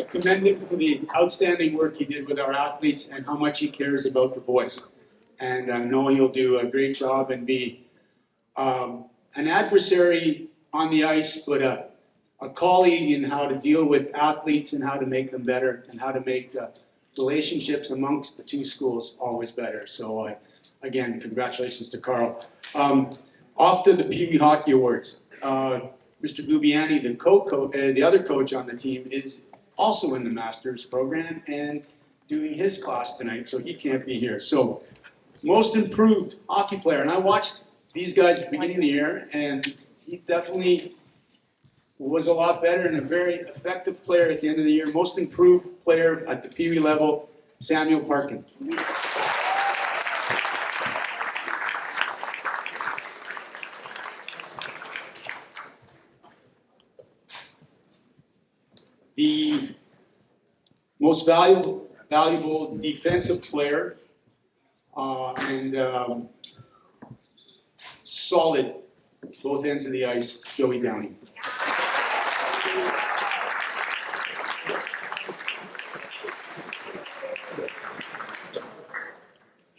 S2: commend him for the outstanding work he did with our athletes and how much he cares about the boys. And I know he'll do a great job and be an adversary on the ice, but a colleague in how to deal with athletes and how to make them better and how to make relationships amongst the two schools always better. So again, congratulations to Carl. Off to the Pee Wee Hockey Awards. Mr. Gubiani, the other coach on the team, is also in the master's program and doing his class tonight, so he can't be here. So, most improved hockey player, and I watched these guys at the beginning of the year, and he definitely was a lot better and a very effective player at the end of the year. Most improved player at the Pee Wee level, Samuel Parkin. The most valuable defensive player and solid both ends of the ice, Joey Downey.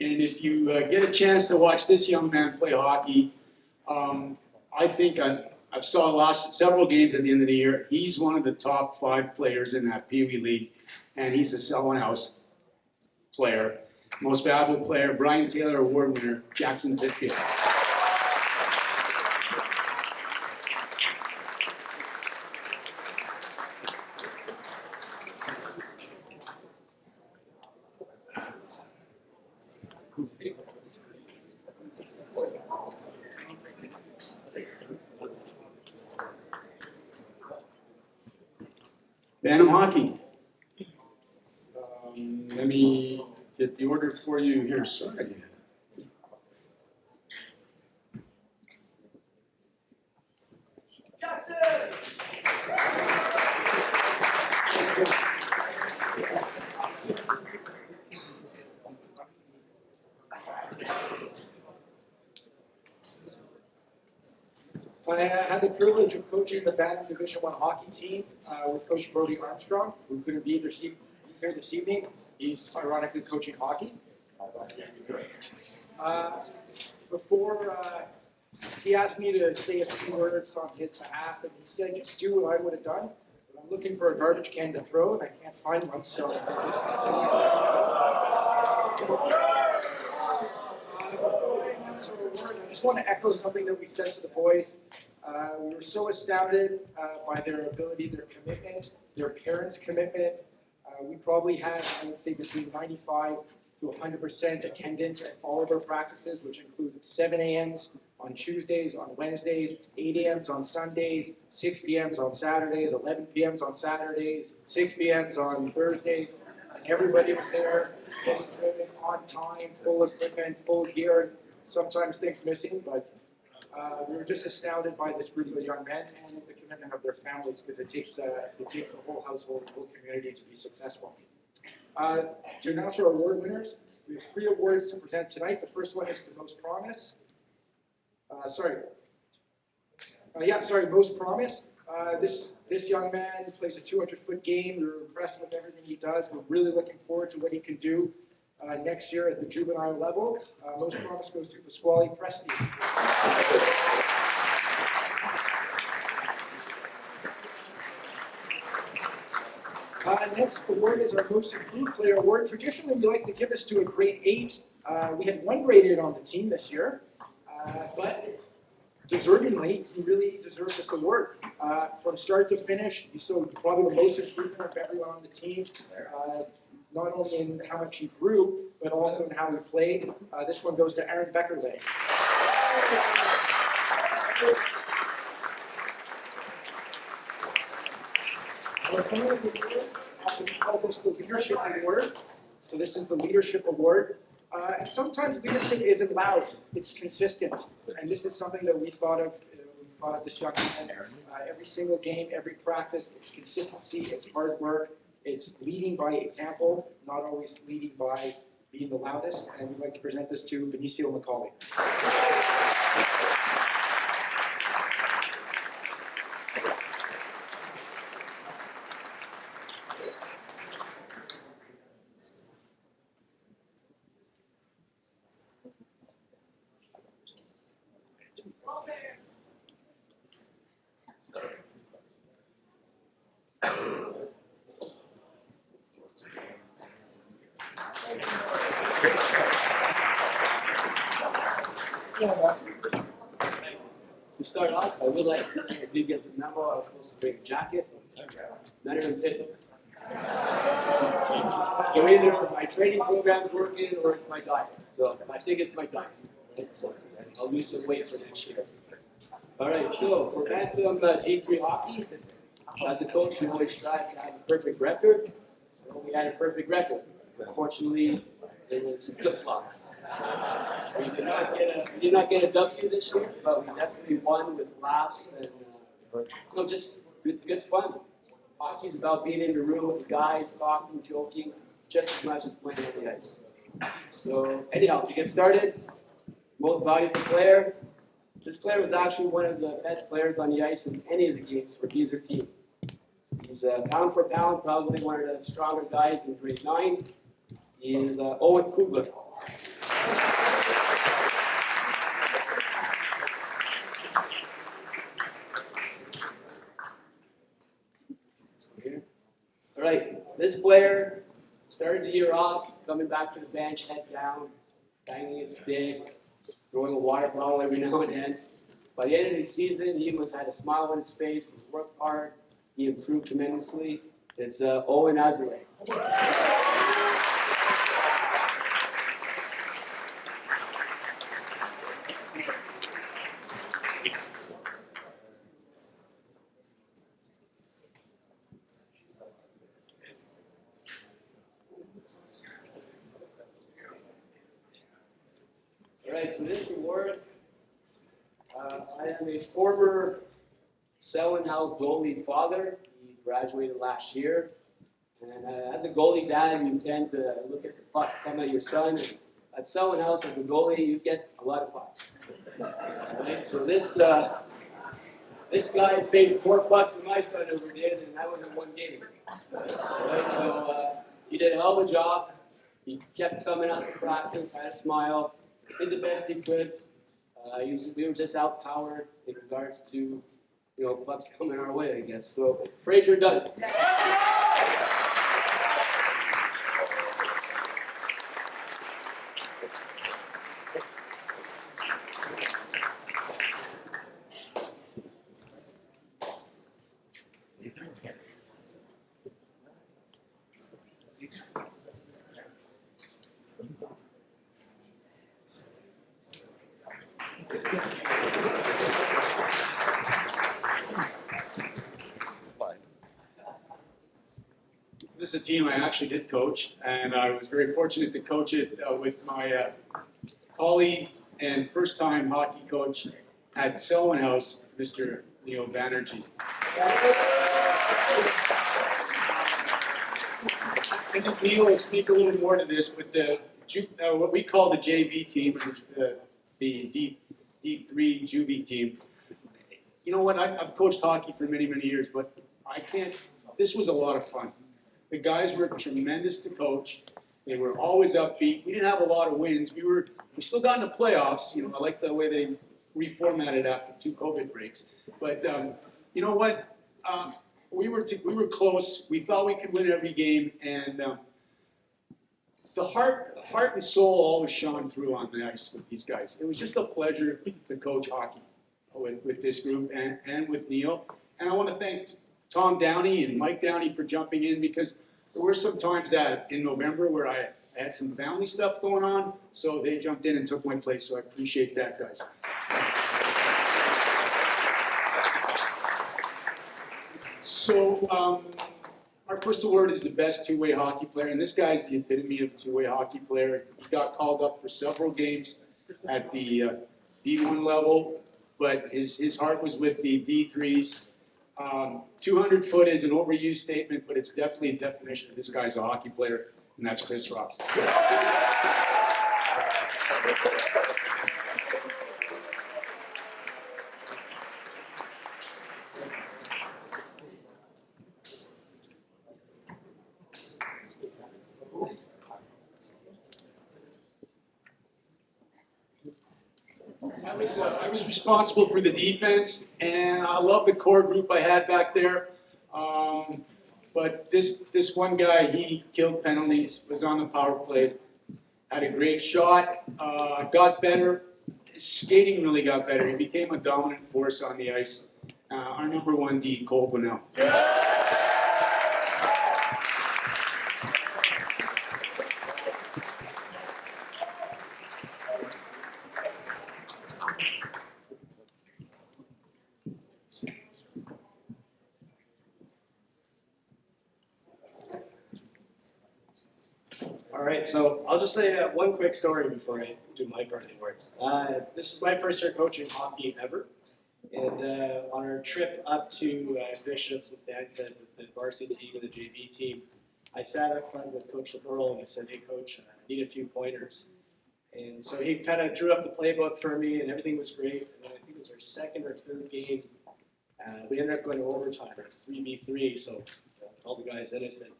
S2: And if you get a chance to watch this young man play hockey, I think I've saw several games at the end of the year. He's one of the top 5 players in that Pee Wee League, and he's a selling house player. Most Valuable Player, Brian Taylor Award winner, Jackson Pitfield. Bantam Hockey. Let me get the order for you here. Sorry.
S6: I had the privilege of coaching the Bantam Division I hockey team with Coach Brody Armstrong, who couldn't be here this evening. He's ironically coaching hockey. Before he asked me to say a few words on his behalf, and he said just do what I would have done. But I'm looking for a garbage can to throw, and I can't find one, so I just I just want to echo something that we said to the boys. We were so astounded by their ability, their commitment, their parents' commitment. We probably had, I would say, between 95 to 100% attendance at all of our practices, which include 7 a.m.s on Tuesdays, on Wednesdays, 8 a.m.s on Sundays, 6 p.m.s on Saturdays, 11 p.m.s on Saturdays, 6 p.m.s on Thursdays. And everybody was there, fully driven, on time, full equipment, full gear. Sometimes things missing, but we were just astounded by this group of young men and the commitment of their families, because it takes the whole household, the whole community to be successful. To announce our award winners, we have 3 awards to present tonight. The first one is the Most Promise. Most Promise. This young man plays a 200-foot game. We're impressed with everything he does. We're really looking forward to what he can do next year at the juvenile level. Most Promise goes to Pasquale Presti. Next award is our Most Improved Player Award. Traditionally, we like to give this to a grade 8. We had 1 grade 8 on the team this year, but deservingly, he really deserved this award. From start to finish, he showed probably the most improvement of everyone on the team, not only in how much he grew, but also in how he played. This one goes to Aaron Beckerley. Our final award, we call this the Leadership Award. So this is the Leadership Award. And sometimes leadership isn't loud, it's consistent. And this is something that we thought of this young man. Every single game, every practice, it's consistency, it's hard work, it's leading by example, not always leading by being the loudest. And we'd like to present this to Benicio McCauley.
S11: To start off, I would like to say I did get the memo. I was supposed to bring a jacket. None of them fit. So either my training program's working or it's my diet. So I think it's my diet. So I'll lose some weight for next year. All right, so for Bantam D3 hockey, as a coach, we always strive to have a perfect record. We had a perfect record. Unfortunately, it was flip-flop. We did not get a W this year, but we definitely won with laughs and just good fun. Hockey's about being in the room with the guys, talking, joking, just as much as playing on the ice. So anyhow, to get started, most valuable player. This player was actually one of the best players on the ice in any of the games for either team. He's pound for pound, probably one of the stronger guys in grade 9. He is Owen Kugler. All right, this player started the year off coming back to the bench, head down, banging his stick, throwing a water bottle every now and then. By the end of the season, he had a smile on his face, he worked hard, he improved tremendously. It's Owen Azure. All right, for this award, I am a former Selwyn House goalie father. He graduated last year. And as a goalie dad, you tend to look at the pucks come at your son. And at Selwyn House, as a goalie, you get a lot of pucks. All right, so this guy faced more pucks than my son ever did, and that was in one game. All right, so he did a hell of a job. He kept coming out to practice, had a smile, did the best he could. We were just outpowered in regards to, pucks coming our way, I guess. So, Fraser Dunn.
S2: This is a team I actually did coach, and I was very fortunate to coach it with my colleague and first-time hockey coach at Selwyn House, Mr. Neil Banerjee. I think Neil will speak a little more to this, but what we call the JV team, the D3 juvie team. You know what? I've coached hockey for many, many years, but this was a lot of fun. The guys were tremendous to coach. They were always upbeat. We didn't have a lot of wins. We still got in the playoffs. I like the way they reformatted after 2 COVID breaks. But you know what? We were close. We thought we could win every game, and the heart and soul always shone through on the ice with these guys. It was just a pleasure to coach hockey with this group and with Neil. And I want to thank Tom Downey and Mike Downey for jumping in, because there were some times in November where I had some family stuff going on, so they jumped in and took my place, so I appreciate that, guys. So our first award is the best two-way hockey player, and this guy's the epitome of a two-way hockey player. He got called up for several games at the D1 level, but his heart was with the D3s. 200 foot is an overused statement, but it's definitely a definition of this guy's a hockey player, and that's Chris Ross. I was responsible for the defense, and I love the core group I had back there. But this one guy, he killed penalties, was on the power play, had a great shot, got better. His skating really got better. He became a dominant force on the ice. Our number 1 D, Cole Bunnell.
S19: All right, so I'll just say one quick story before I do my part of the awards. This is my first year coaching hockey ever, and on our trip up to Bishops, as Dan said, with the varsity team and the JV team, I sat up front with Coach LeBeau and I said, "Hey, Coach, I need a few pointers." And so he kind of drew up the playbook for me, and everything was great. And then I think it was our second or third game, we ended up going to overtime. It was 3v3, so all the guys in it said,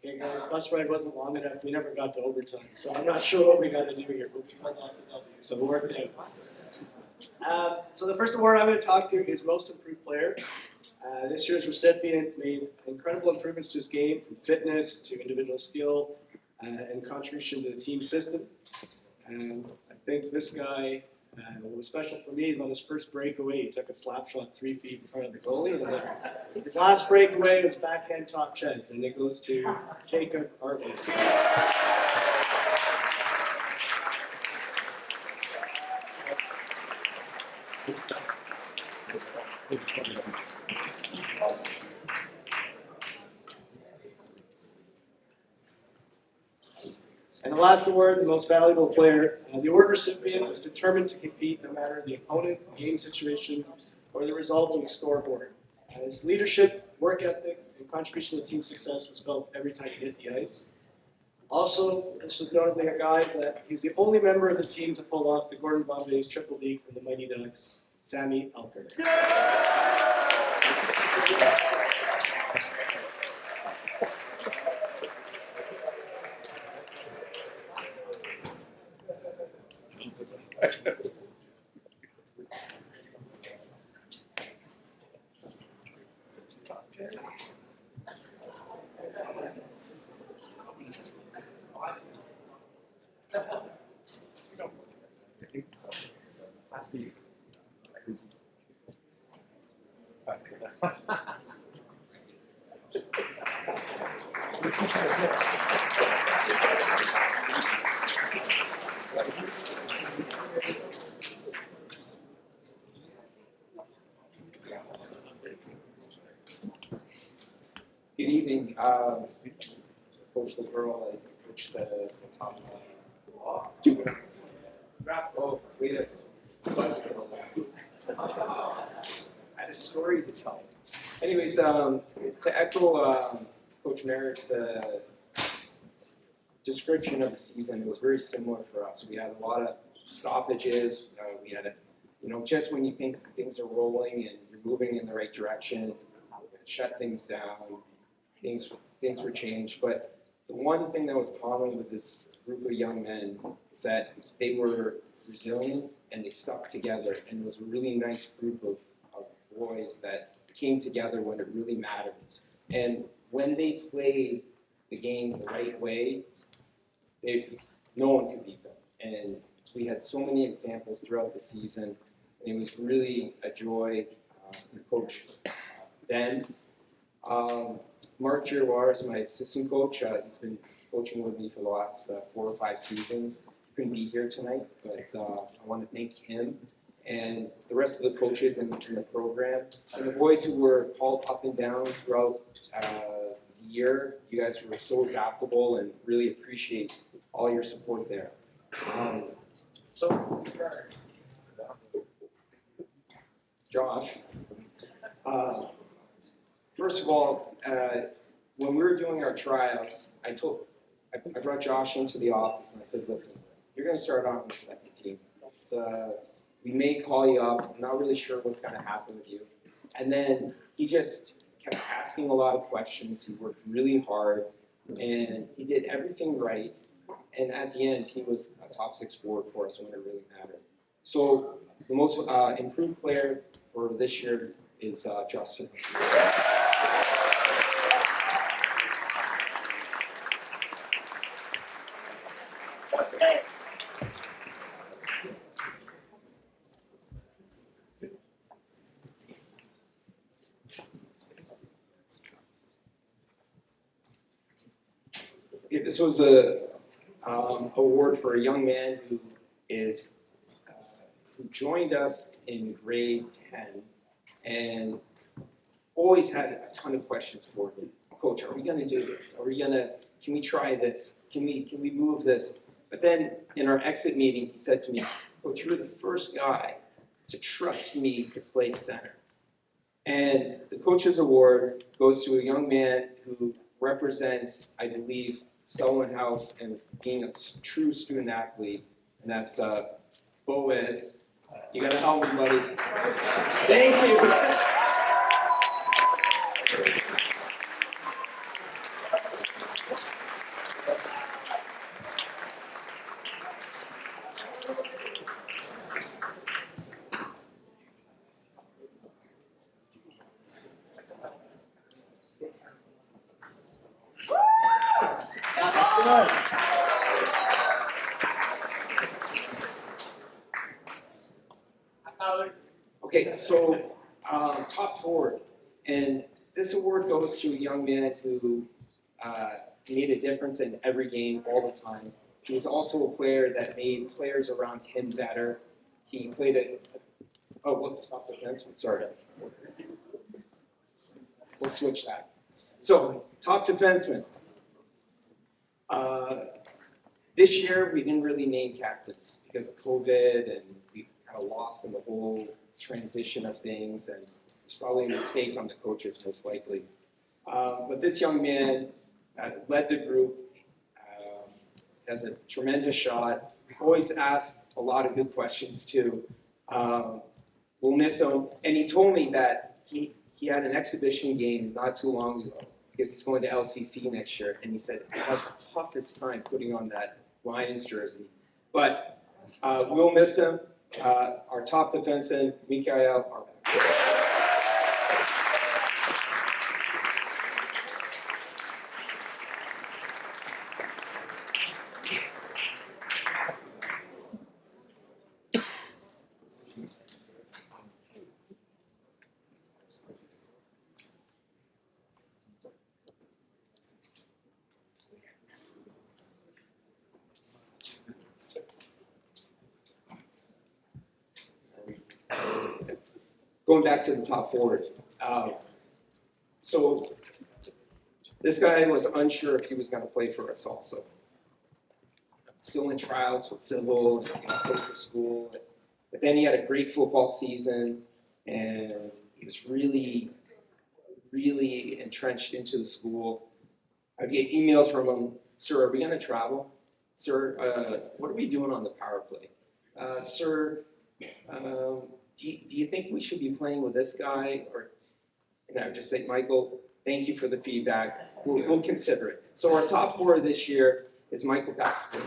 S19: "Okay, guys, bus ride wasn't long enough. We never got to overtime, so I'm not sure what we got to do here, but we pulled off the W, so we worked it out." So the first award I'm going to talk to is Most Improved Player. This year's recipient made incredible improvements to his game, from fitness to individual skill, and contribution to the team system. And I think this guy, what was special for me is on his first breakaway, he took a slap shot 3 feet in front of the goalie. And then his last breakaway was backhand top chance, and it goes to Jacob Hartman. And the last award, the most valuable player. The award recipient was determined to compete no matter the opponent, game situation, or the resulting scoreboard. His leadership, work ethic, and contribution to team success was felt every time he hit the ice. Also, this was notably a guy that he's the only member of the team to pull off the Gordon Bombay's triple D from the Mighty Ducks, Sammy Elker.
S13: Good evening, Coach LeBeau. I coached the top juvenile. Oh, wait a I had a story to tell. Anyways, to echo Coach Merritt's description of the season, it was very similar for us. We had a lot of stoppages. We had, just when you think things are rolling and you're moving in the right direction, shut things down. Things were changed. But the one thing that was common with this group of young men is that they were resilient and they stuck together. And it was a really nice group of boys that came together when it really mattered. And when they played the game the right way, no one could beat them. And we had so many examples throughout the season. And it was really a joy to coach them. Mark Giroir is my assistant coach. He's been coaching with me for the last 4 or 5 seasons. He couldn't be here tonight, but I want to thank him and the rest of the coaches in the program. And the boys who were called up and down throughout the year, you guys were so adaptable and really appreciate all your support there. Josh. First of all, when we were doing our tryouts, I brought Josh into the office and I said, listen, you're going to start on the second team. We may call you up. I'm not really sure what's going to happen with you. And then he just kept asking a lot of questions. He worked really hard and he did everything right. And at the end, he was a top 6 forward for us when it really mattered. So the most improved player for this year is Justin. This was a award for a young man who joined us in grade 10 and always had a ton of questions for him. Coach, are we going to do this? Can we try this? Can we move this? But then in our exit meeting, he said to me, Coach, you're the first guy to trust me to play center. And the Coach's Award goes to a young man who represents, I believe, Selwyn House and being a true student athlete, and that's Boaz. You gotta help me, buddy. Thank you.
S6: Okay, so top forward, and this award goes to a young man who made a difference in every game all the time. He was also a player that made players around him better. He played top defenseman, sorry. We'll switch that. So, top defenseman. This year, we didn't really name captains because of COVID, and we kind of lost in the whole transition of things, and it's probably a mistake on the coaches, most likely. But this young man led the group, has a tremendous shot, always asked a lot of good questions too. We'll miss him. And he told me that he had an exhibition game not too long ago because he's going to LCC next year. And he said, I had the toughest time putting on that Lions jersey. But we'll miss him. Our top defenseman, Mikael Arbak. Going back to the top forward. So this guy was unsure if he was going to play for us also. Still in tryouts with Civil, played for school. But then he had a great football season, and he was really, really entrenched into the school. I get emails from him, sir, are we going to travel? Sir, what are we doing on the power play? Sir, do you think we should be playing with this guy? And I would just say, Michael, thank you for the feedback. We'll consider it. So our top forward this year is Michael Paxton.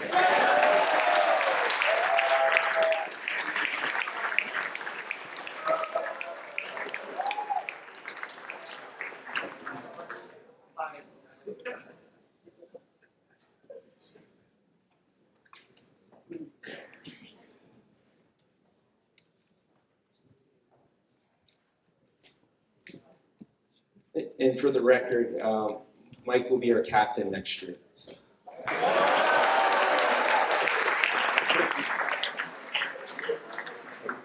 S6: And for the record, Mike will be our captain next year. So.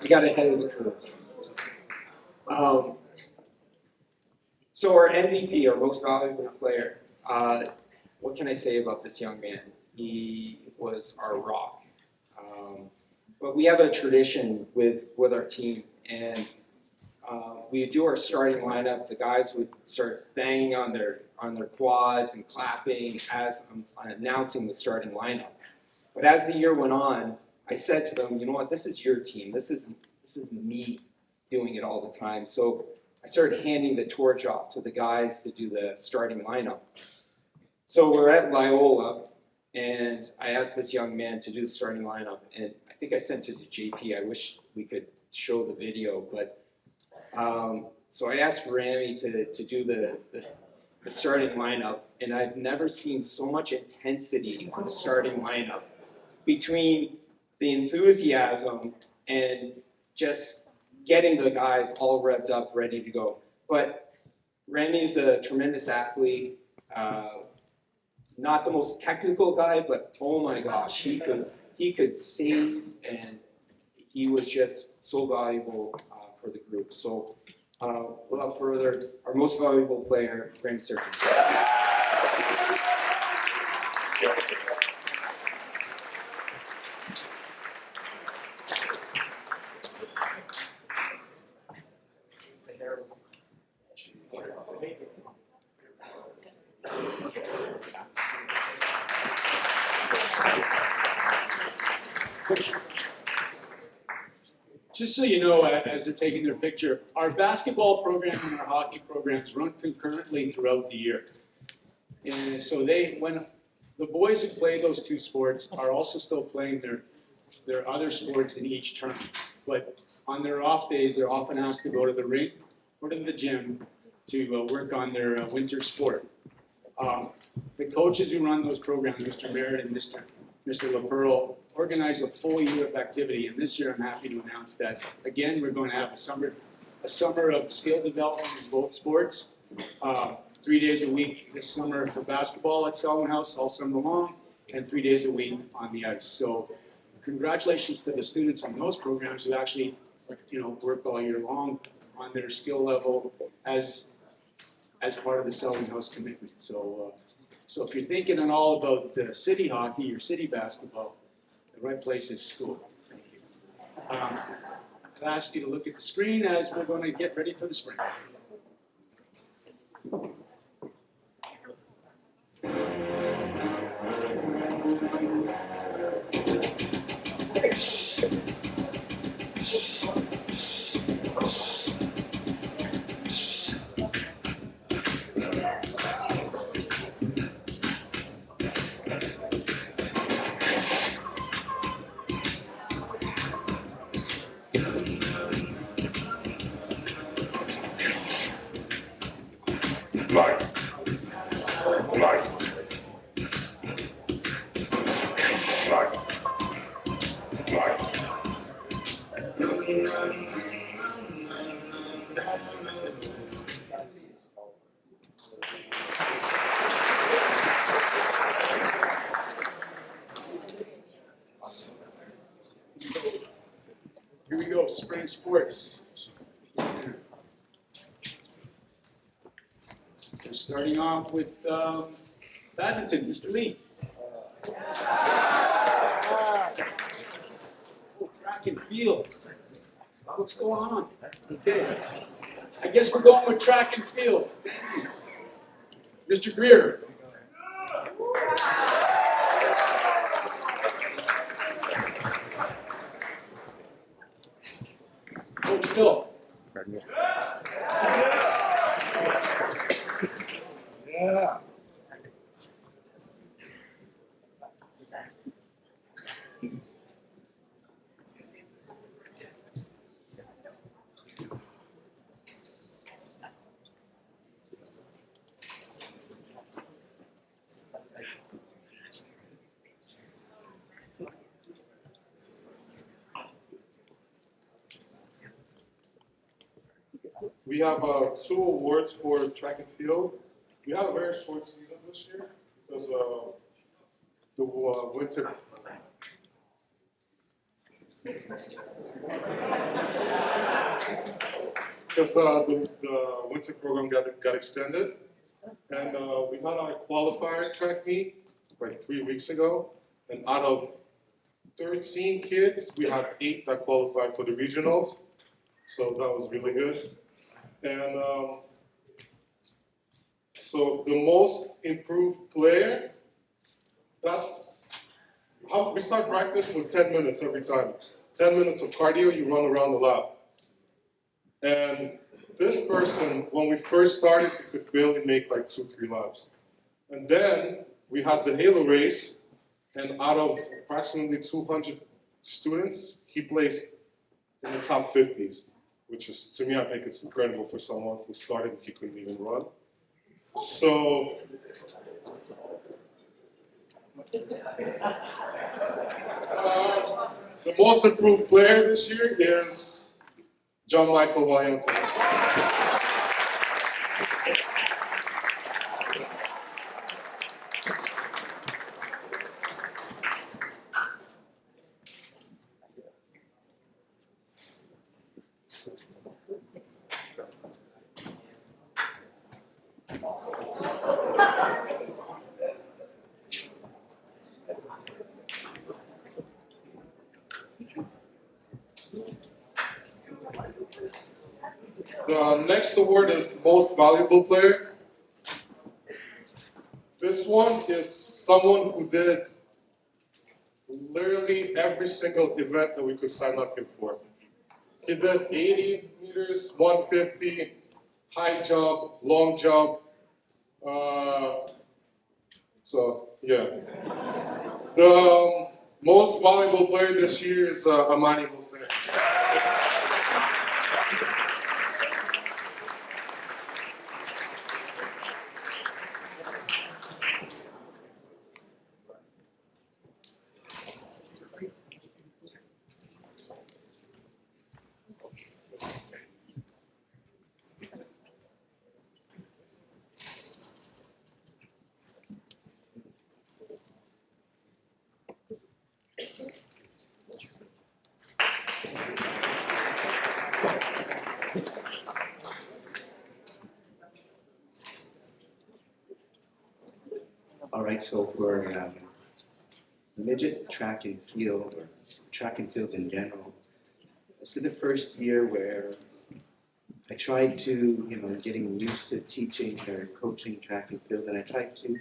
S6: You got ahead of the curve. So our MVP, our most valuable player, what can I say about this young man? He was our rock. But we have a tradition with our team, and we would do our starting lineup. The guys would start banging on their quads and clapping as I'm announcing the starting lineup. But as the year went on, I said to them, you know what, this is your team. This is me doing it all the time. So I started handing the torch off to the guys to do the starting lineup. So we're at Loyola, and I asked this young man to do the starting lineup, and I think I sent it to JP. I wish we could show the video, but so I asked Rami to do the starting lineup, and I've never seen so much intensity on the starting lineup between the enthusiasm and just getting the guys all revved up, ready to go. But Rami is a tremendous athlete, not the most technical guy, but oh my gosh, he could save, and he was just so valuable for the group. So without further, our most valuable player, Graham Serkin.
S2: Just so you know, as they're taking their picture, our basketball program and our hockey programs run concurrently throughout the year. And so when the boys who play those two sports are also still playing their other sports in each term. But on their off days, they're often asked to go to the rink or to the gym to work on their winter sport. The coaches who run those programs, Mr. Merritt and Mr. LaPearl, organize a full year of activity. And this year, I'm happy to announce that, again, we're going to have a summer of skill development in both sports. 3 days a week this summer for basketball at Selwyn House all summer long, and 3 days a week on the ice. So congratulations to the students on those programs who actually, work all year long on their skill level as part of the Selwyn House commitment. So if you're thinking at all about city hockey or city basketball, the right place is school. Thank you. I'll ask you to look at the screen as we're going to get ready for the spring. Here we go, spring sports. We're starting off with badminton, Mr. Lee. Track and field. What's going on? Okay. I guess we're going with track and field. Mr. Greer. Coach Still.
S16: Yeah. We have 2 awards for track and field. We had a very short season this year because the winter. Because the winter program got extended, and we had our qualifier track meet like 3 weeks ago, and out of 13 kids, we had 8 that qualified for the regionals, so that was really good. And so the most improved player, that's how we start practice with 10 minutes every time. 10 minutes of cardio, you run around the lab. And this person, when we first started, he could barely make like 2-3 laps. And then we had the halo race, and out of approximately 200 students, he placed in the top 50s, which is, to me, I think it's incredible for someone who started and he couldn't even run. So, the most improved player this year is John Michael Valiente. The next award is Most Valuable Player. This one is someone who did literally every single event that we could sign up him for. He did 80 meters, 150, high jump, long jump. So, yeah. The most valuable player this year is Amani Hossein.
S3: All right, so for midget track and field, or track and field in general, this is the first year where I tried to, getting used to teaching or coaching track and field, and I tried to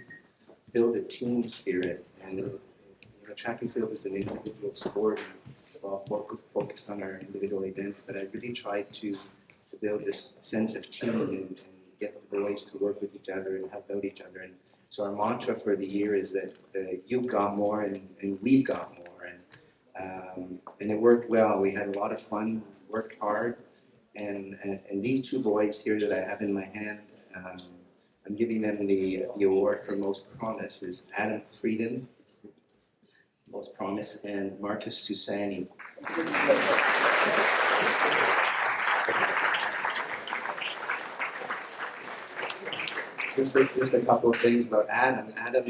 S3: build a team spirit. And track and field is an individual sport, and we're all focused on our individual events, but I really tried to build this sense of team and get the boys to work with each other and help out each other. And so our mantra for the year is that you've got more and we've got more. And it worked well. We had a lot of fun, worked hard. And these two boys here that I have in my hand, I'm giving them the award for most promise, is Adam Frieden, most promise, and Marcus Susani. Just a couple of things about Adam. Adam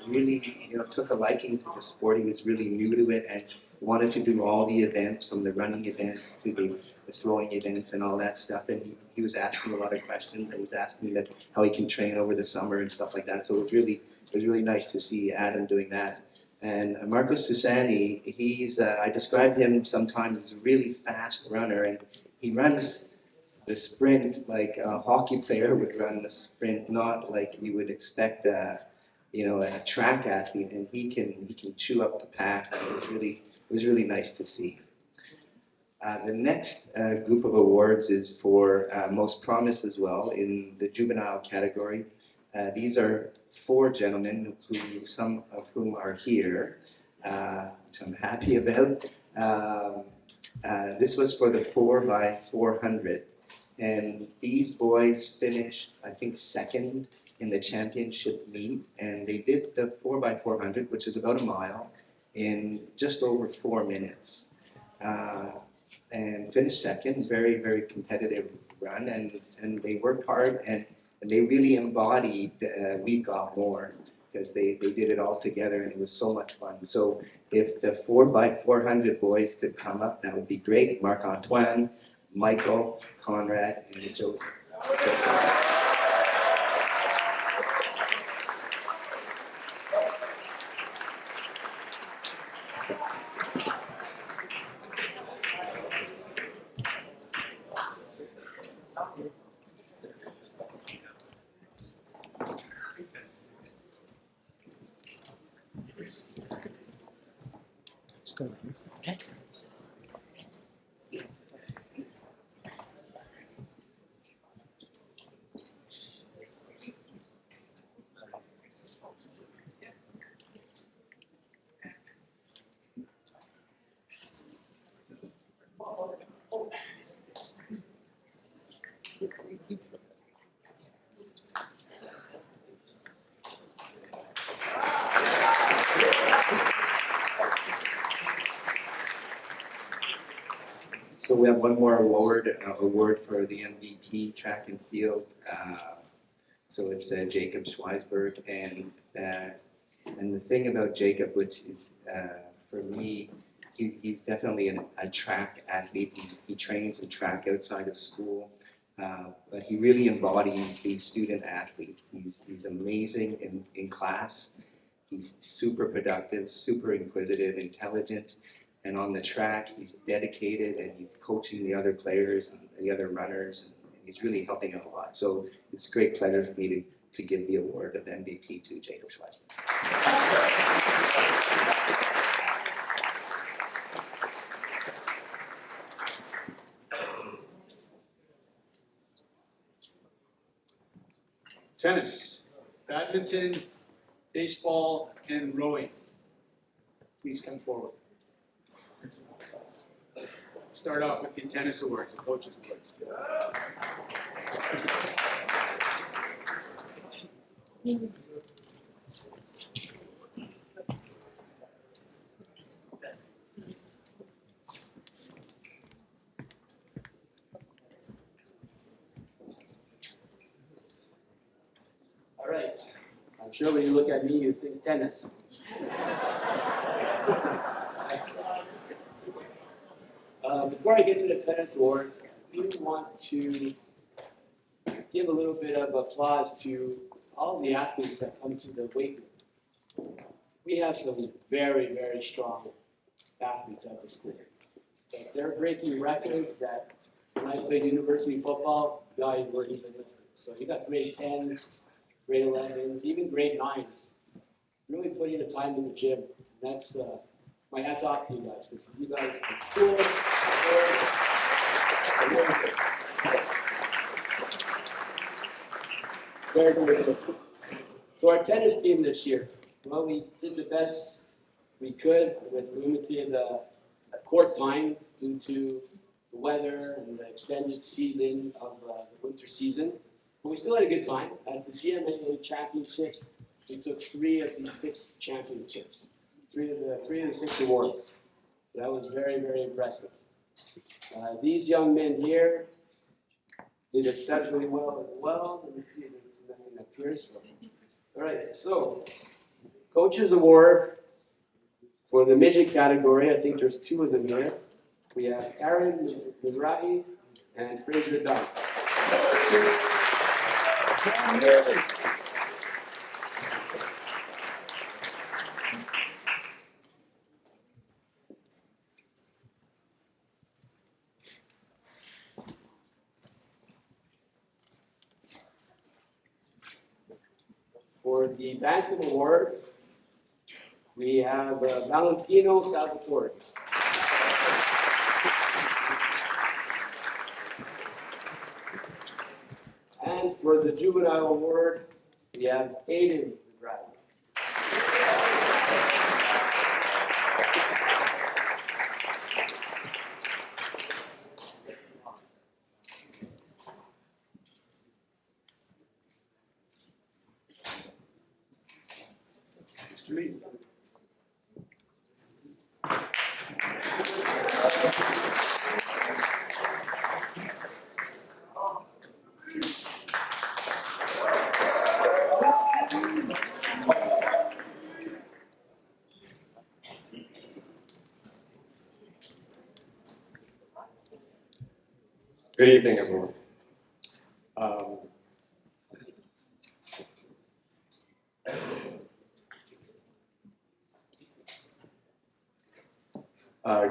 S3: really took a liking to the sport. He was really new to it and wanted to do all the events, from the running events to the throwing events and all that stuff. And he was asking a lot of questions. He was asking that how he can train over the summer and stuff like that. So it was really nice to see Adam doing that. And Marcus Susani, I describe him sometimes as a really fast runner, and he runs the sprint like a hockey player would run the sprint, not like you would expect a track athlete. And he can chew up the pack. It was really nice to see. The next group of awards is for most promise as well in the juvenile category. These are 4 gentlemen, some of whom are here, which I'm happy about. This was for the 4x400. And these boys finished, I think, second in the championship meet. And they did the 4x400, which is about a mile, in just over 4 minutes. And finished second, very, very competitive run. And they worked hard, and they really embodied We've Got More, because they did it all together, and it was so much fun. So if the 4x400 boys could come up, that would be great. Marc-Antoine, Michael, Conrad, and Joseph. So we have one more award for the MVP track and field. So it's Jacob Schweisberg, and the thing about Jacob, which is for me, he's definitely a track athlete. He trains in track outside of school, but he really embodies the student athlete. He's amazing in class. He's super productive, super inquisitive, intelligent. And on the track, he's dedicated, and he's coaching the other players and the other runners, and he's really helping out a lot. So it's a great pleasure for me to give the award of MVP to Jacob Schweisberg.
S2: Tennis, badminton, baseball, and rowing. Please come forward. Start off with the tennis awards, the coaches awards.
S11: All right. I'm sure when you look at me, you think tennis. Before I get to the tennis awards, if you want to give a little bit of applause to all the athletes that come to the weight room. We have some very, very strong athletes at the school. Like they're breaking records that when I played university football, guys weren't even with me. So you got grade 10s, grade 11s, even grade 9s, really putting the time in the gym. That's my hats off to you guys, because you guys in school, sports, are really good. Very, very good. So our tennis team this year, well, we did the best we could with limited court time due to the weather and the extended season of the winter season. But we still had a good time. At the GMAA championships, we took 3 of the 6 championships, three of the 6 awards. So that was very, very impressive. These young men here did exceptionally well as well. Let me see if there's nothing up here. All right, so Coach's Award for the midget category, I think there's 2 of them here. We have Taryn Mizrahi and Fraser Dunn. For the Bantam Award, we have Valentino Salvatore. And for the Juvenile Award, we have Aiden Mizrahi.
S5: Mr. Lee.
S8: Good evening, everyone.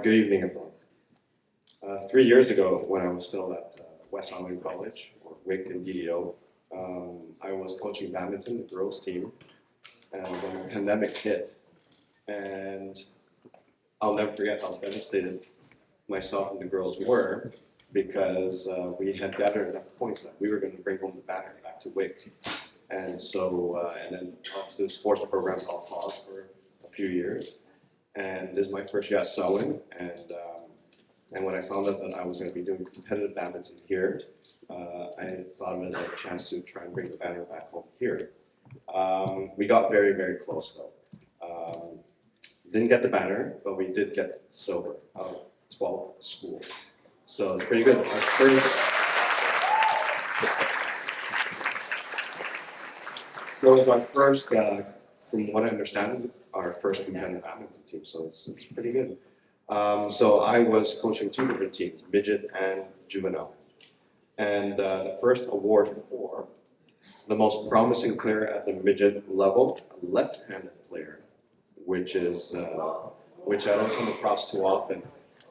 S8: Good evening, everyone. 3 years ago, when I was still at West Island College, or WIC and DDO, I was coaching badminton, the girls' team, and when the pandemic hit, and I'll never forget how devastated myself and the girls were, because we had gathered enough points that we were going to bring home the banner back to WIC. And so, and then obviously the sports programs all paused for a few years. And this is my first year at Selwyn, and when I found out that I was going to be doing competitive badminton here, I thought of it as a chance to try and bring the banner back home here. We got very, very close though. Didn't get the banner, but we did get silver out of 12 schools. So it's pretty good. Our first, so it was our first, from what I understand, our first competitive badminton team. So it's pretty good. So I was coaching 2 different teams, midget and juvenile. And the first award for the most promising player at the midget level, a left-handed player, which I don't come across too often.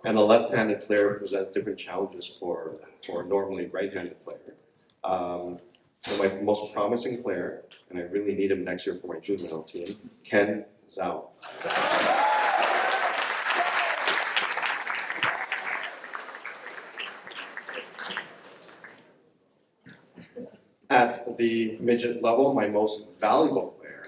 S8: And a left-handed player presents different challenges for a normally right-handed player. So my most promising player, and I really need him next year for my juvenile team, Ken Zhao. At the midget level, my most valuable player.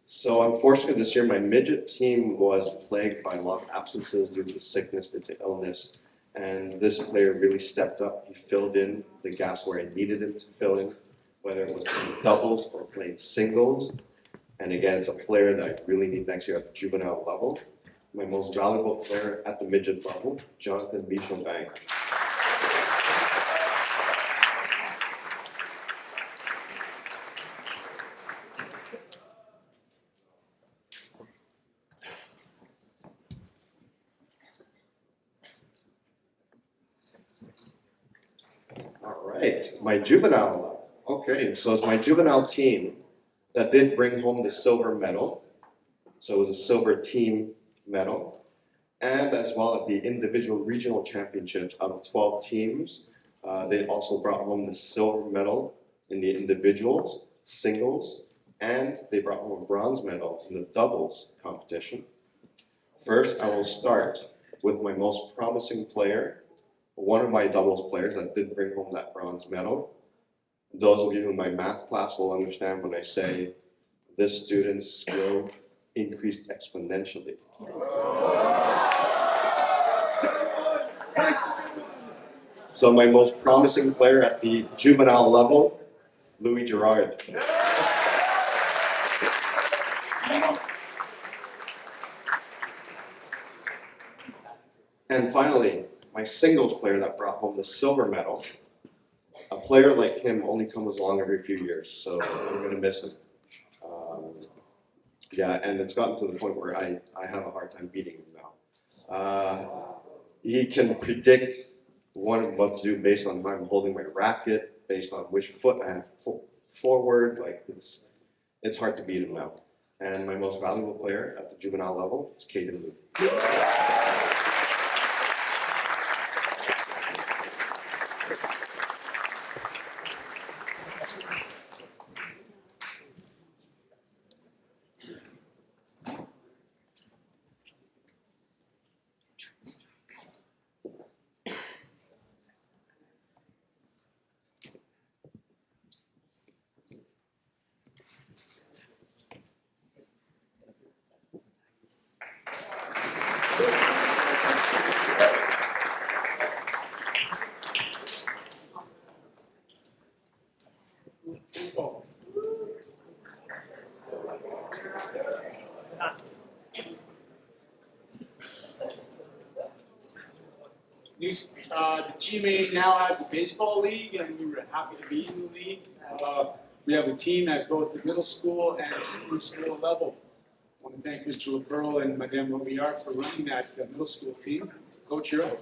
S8: So unfortunately this year my midget team was plagued by a lot of absences due to sickness, due to illness. And this player really stepped up. He filled in the gaps where I needed him to fill in, whether it was playing doubles or playing singles. And again, it's a player that I really need next year at the juvenile level. My most valuable player at the midget level, Jonathan Michel-Bang.
S5: All right, my juvenile. Okay, so it's my juvenile team that did bring home the silver medal. So it was a silver team medal. And as well as the individual regional championships out of 12 teams, they also brought home the silver medal in the individuals, singles, and they brought home a bronze medal in the doubles competition. First, I will start with my most promising player, one of my doubles players that did bring home that bronze medal. Those of you in my math class will understand when I say this student's skill increased exponentially. So my most promising player at the juvenile level, Louis Girard. And finally, my singles player that brought home the silver medal. A player like him only comes along every few years, so I'm going to miss him. Yeah, and it's gotten to the point where I have a hard time beating him now. He can predict what I'm about to do based on how I'm holding my racket, based on which foot I have forward. Like it's hard to beat him now. And my most valuable player at the juvenile level is Caden Lou.
S2: The GMA now has a baseball league, and we were happy to be in the league. We have a team at both the middle school and senior school level. I want to thank Mr. LaPearl and Madame Robillard for running that middle school team. Coach, you're up.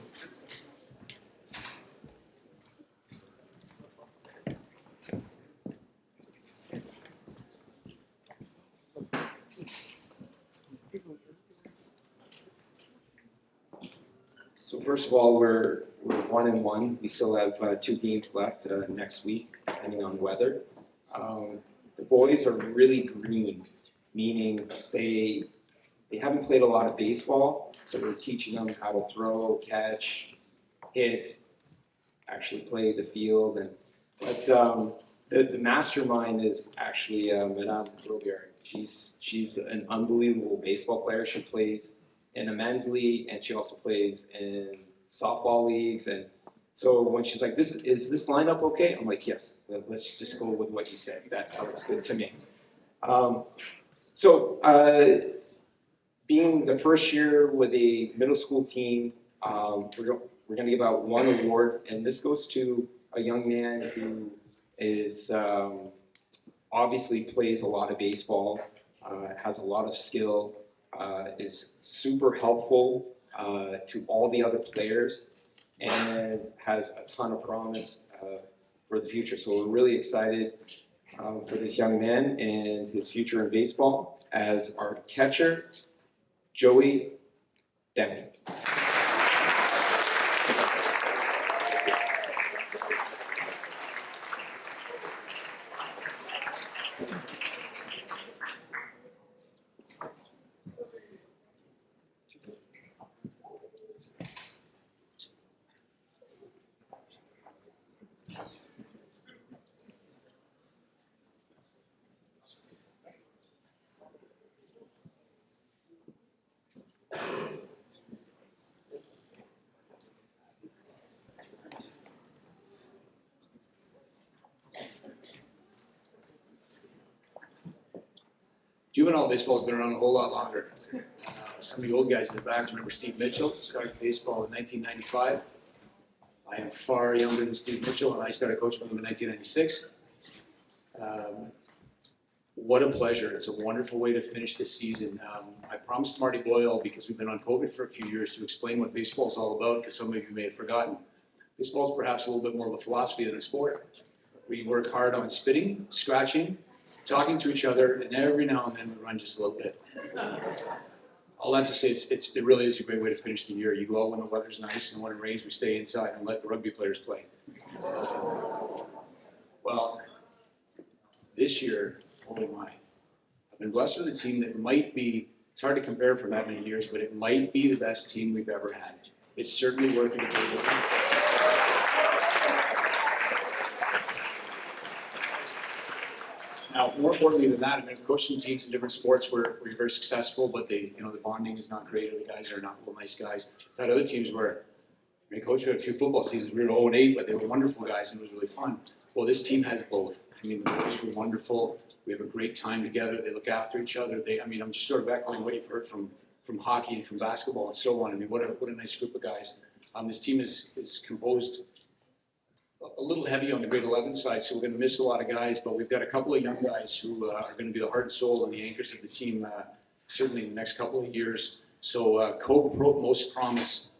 S20: So first of all, we're 1-1. We still have 2 games left next week, depending on weather. The boys are really green, meaning they haven't played a lot of baseball, so we're teaching them how to throw, catch, hit, actually play the field. But the mastermind is actually Madame Robillard. She's an unbelievable baseball player. She plays in a men's league, and she also plays in softball leagues. And so when she's like, is this lineup okay? I'm like, yes, let's just go with what you said. That looks good to me. Being the first year with a middle school team, we're going to give out one award, and this goes to a young man who is obviously plays a lot of baseball, has a lot of skill, is super helpful to all the other players, and has a ton of promise for the future. So we're really excited for this young man and his future in baseball. As our catcher, Joey Deming.
S2: Juvenile baseball's been around a whole lot longer. Some of the old guys in the back remember Steve Mitchell, started baseball in 1995. I am far younger than Steve Mitchell, and I started coaching with him in 1996. What a pleasure. It's a wonderful way to finish the season. I promised Marty Boyle, because we've been on COVID for a few years, to explain what baseball is all about, because some of you may have forgotten. Baseball's perhaps a little bit more of a philosophy than a sport. We work hard on spitting, scratching, talking to each other, and every now and then we run just a little bit. All that to say, it really is a great way to finish the year. You go out when the weather's nice, and when it rains, we stay inside and let the rugby players play. Well, this year, oh my, I've been blessed with a team that might be, it's hard to compare for that many years, but it might be the best team we've ever had. It's certainly worth a debate. Now, more importantly than that, I mean, I've coached some teams in different sports where you're very successful, but the bonding is not great, or the guys are not real nice guys. I've had other teams where, I mean, coach, we had a few football seasons, we were 0-8, but they were wonderful guys, and it was really fun. Well, this team has both. I mean, the boys were wonderful. We have a great time together. They look after each other. I'm just sort of echoing what you've heard from hockey and from basketball and so on. I mean, what a nice group of guys. This team is composed a little heavy on the grade 11 side, so we're going to miss a lot of guys, but we've got a couple of young guys who are going to be the heart and soul and the anchors of the team, certainly in the next couple of years. So most promise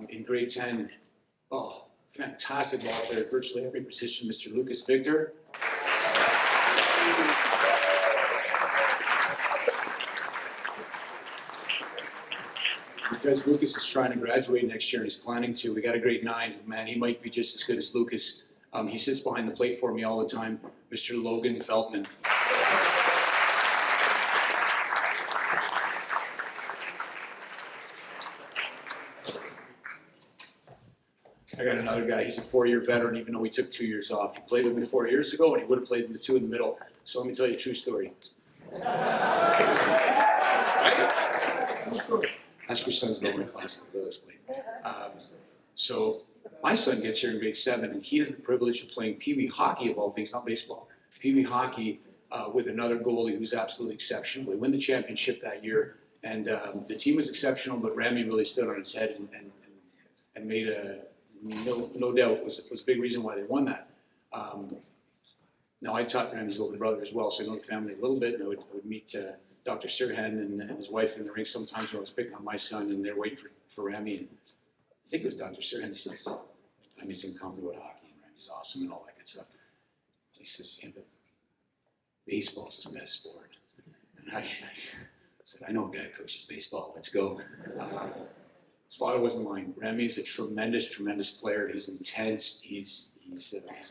S2: in grade 10, fantastic ball player at virtually every position, Mr. Lucas Victor. Because Lucas is trying to graduate next year and he's planning to. We got a grade 9. Man, he might be just as good as Lucas. He sits behind the plate for me all the time, Mr. Logan Feldman. I got another guy, he's a 4-year veteran, even though he took 2 years off. He played with me 4 years ago, and he would have played in the 2 in the middle. So let me tell you a true story. Ask your sons about my class. So my son gets here in grade 7, and he has the privilege of playing Pee Wee hockey, of all things, not baseball. Pee Wee hockey with another goalie who's absolutely exceptional. They win the championship that year, and the team was exceptional, but Rami really stood on its head and made no doubt was a big reason why they won that. Now I taught Rami's older brother as well, so I know the family a little bit, and I would meet Dr. Sirhan and his wife in the ring sometimes when I was picking on my son, and they're waiting for Rami. And I think it was Dr. Sirhan. He says, I made some comment about hockey, and Rami's awesome and all that good stuff. And he says, yeah, but baseball's his best sport. And I said, I know a guy who coaches baseball. Let's go. His father wasn't lying. Rami is a tremendous, tremendous player. He's intense. He's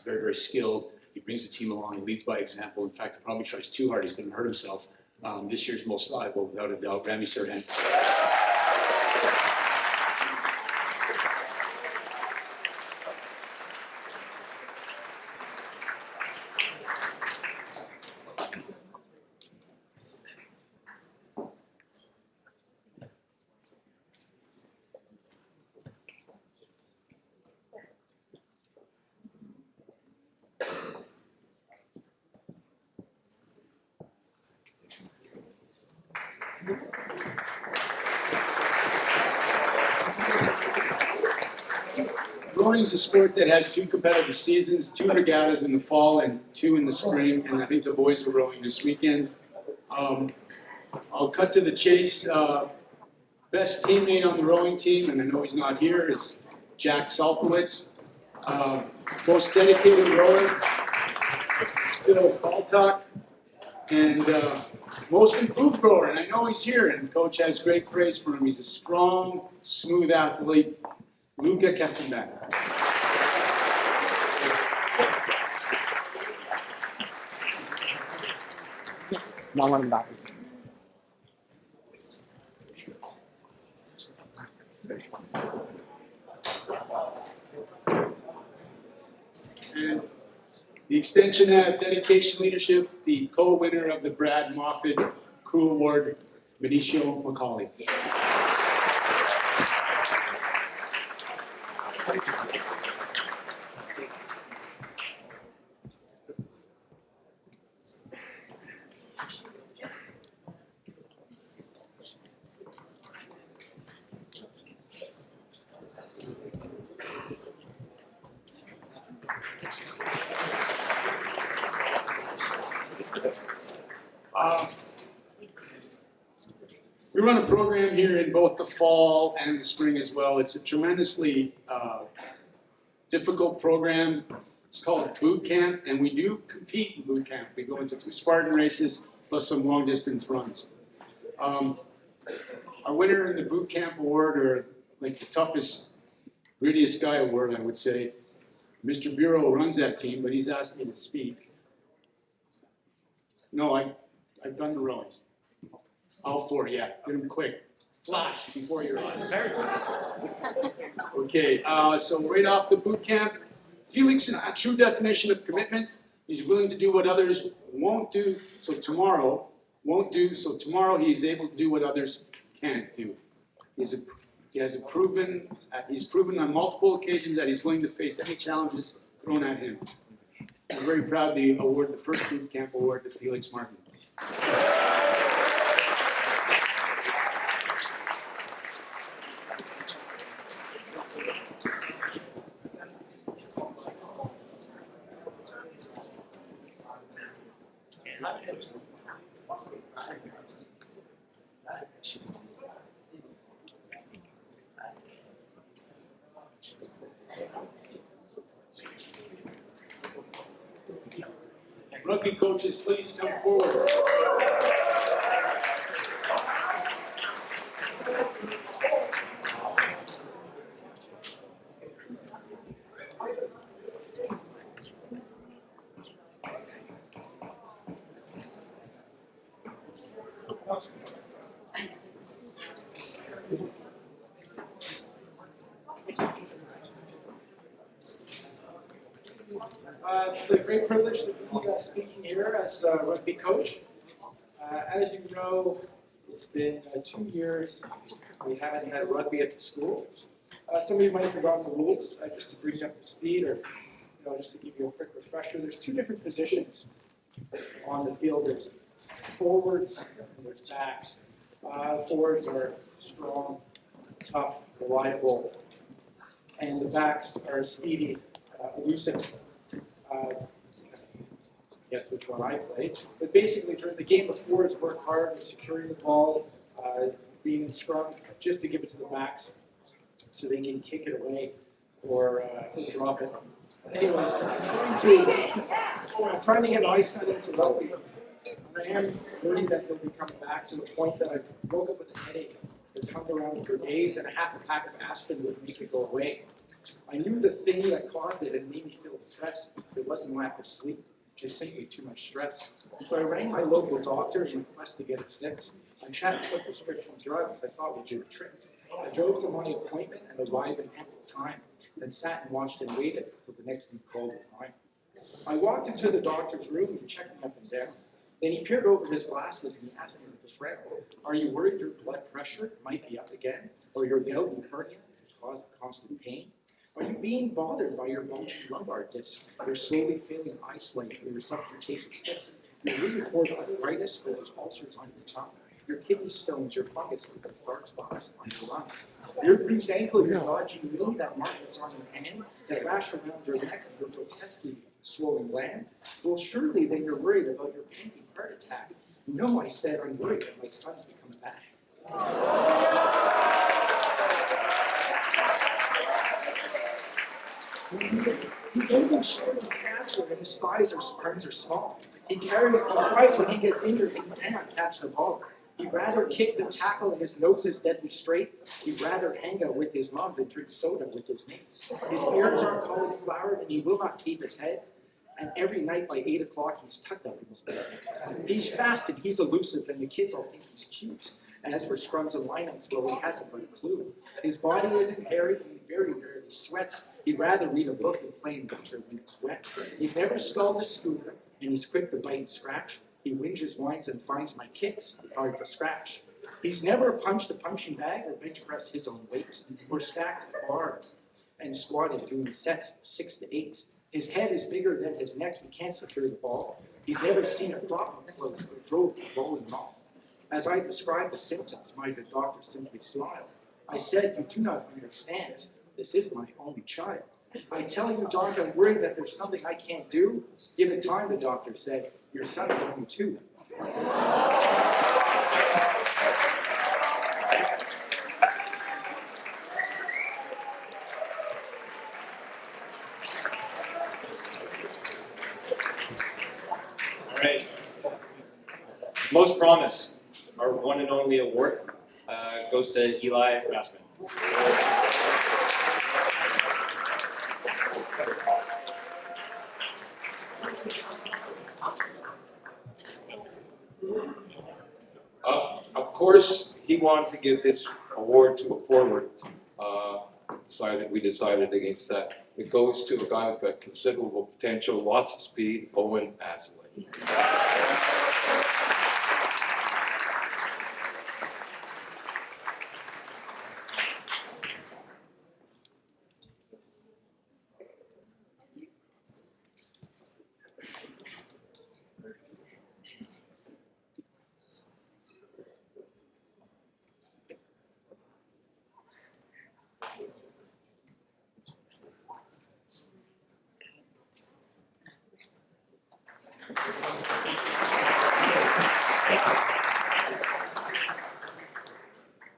S2: very, very skilled. He brings the team along. He leads by example. In fact, he probably tries too hard. He's going to hurt himself. This year's most valuable, without a doubt, Rami Sirhan. Rowing is a sport that has 2 competitive seasons, 2 regattas in the fall and 2 in the spring, and I think the boys are rowing this weekend. I'll cut to the chase. Best teammate on the rowing team, and I know he's not here, is Jack Salkowitz. Most dedicated rower is Phil Kaltak. And most improved rower, and I know he's here, and Coach has great praise for him. He's a strong, smooth athlete, Luca Kestenbeck.
S6: Not running backwards.
S2: And the extension of dedication leadership, the co-winner of the Brad Moffat Crew Award, Benicio McCauley. We run a program here in both the fall and the spring as well. It's a tremendously difficult program. It's called boot camp, and we do compete in boot camp. We go into 2 Spartan races plus some long distance runs. Our winner in the boot camp award, or like the toughest, grittiest guy award, I would say, Mr. Bureau runs that team, but he's asked me to speak. No, I've done the rowings. All 4, yeah. Get them quick. Flash before your eyes. Okay, so right off the boot camp, Felix is a true definition of commitment. He's willing to do what others won't do, so tomorrow he's able to do what others can't do. He's proven on multiple occasions that he's willing to face any challenges thrown at him. I'm very proud to award the first boot camp award to Felix Martin. Rugby coaches, please come forward.
S6: It's a great privilege to be speaking here as a rugby coach. As you know, it's been 2 years we haven't had rugby at the school. Some of you might have forgotten the rules. Just to bring you up to speed, or just to give you a quick refresher, there's 2 different positions on the field. There's forwards and there's backs. Forwards are strong, tough, reliable, and the backs are speedy, elusive. Guess which one I played. But basically, during the game, the forwards work hard in securing the ball, being in scrums, just to give it to the backs so they can kick it away or drop it. Anyways, I'm trying to get my son into rugby. I am worried that he'll be coming back to the point that I woke up with a headache that's hung around for days, and a half a pack of aspirin would make it go away. I knew the thing that caused it and made me feel depressed. It wasn't lack of sleep, just simply too much stress. So I rang my local doctor in quest to get it fixed. I chatted for prescription drugs. I thought we'd do a trip. I drove to my appointment and arrived in ample time, then sat and watched and waited until the next thing called at 9. I walked into the doctor's room and he checked me up and down. Then he peered over his glasses and he asked me with a friend, "Are you worried your blood pressure might be up again, or your gout and hernia is a cause of constant pain? Are you being bothered by your bulging lumbar disc, your slowly failing eyesight, or your subcutaneous cysts, your rheumatoid arthritis, or those ulcers on your tongue, your kidney stones, your fungus, or your dark spots on your lungs, your bruised ankle, your dodgy knee, that mark that's on your hand, that rash around your neck, your grotesquely swollen gland? Well, surely then you're worried about your pending heart attack." "No," I said, "I'm worried that my son's be coming back." He's only short in stature and his arms are small. He cries when he gets injured and he cannot catch the ball. He'd rather kick than tackle and his nose is deadly straight. He'd rather hang out with his mom than drink soda with his mates. His ears aren't cauliflowered and he will not keep his head. And every night by 8 o'clock he's tucked up in his bed. He's fast and he's elusive and the kids all think he's cute. And as for scrums and lineups, well, he hasn't got a clue. His body isn't hairy and he very rarely sweats. He'd rather read a book than play in winter when it's wet. He's never sculled a scooter, and he's quick to bite and scratch. He whinges, whines, and finds my kicks hard to scratch. He's never punched a punching bag or bench pressed his own weight, or stacked a bar and squatted doing sets 6 to 8. His head is bigger than his neck. He can't secure the ball. He's never seen a crop of clothes or drove a bowling ball. As I described the symptoms, my good doctor simply smiled. I said, "You do not understand. This is my only child." "I tell you, Doc, I'm worried that there's something I can't do." "Give it time," the doctor said. "Your son is only 2.
S13: Most promise, our one and only award, goes to Eli Rassman.
S7: Of course, he wanted to give this award to a forward. We decided against that. It goes to a guy who's got considerable potential, lots of speed, Owen Asley.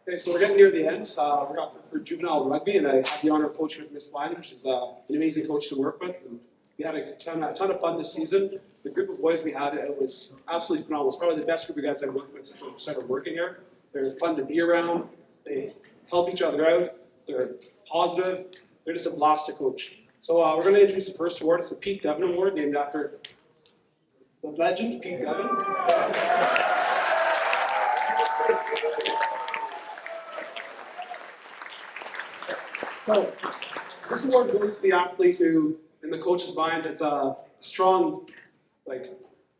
S10: Okay, so we're getting near the end. We're out for juvenile rugby, and I have the honor of coaching with Miss Lyman. She's an amazing coach to work with. And we had a ton of fun this season. The group of boys we had, it was absolutely phenomenal. It's probably the best group of guys I've worked with since I started working here. They're fun to be around. They help each other out. They're positive. They're just a blast to coach. So we're going to introduce the first award. It's the Pete Govin Award, named after the legend, Pete Govin. So this award goes to the athlete who, in the coach's mind, has a strong,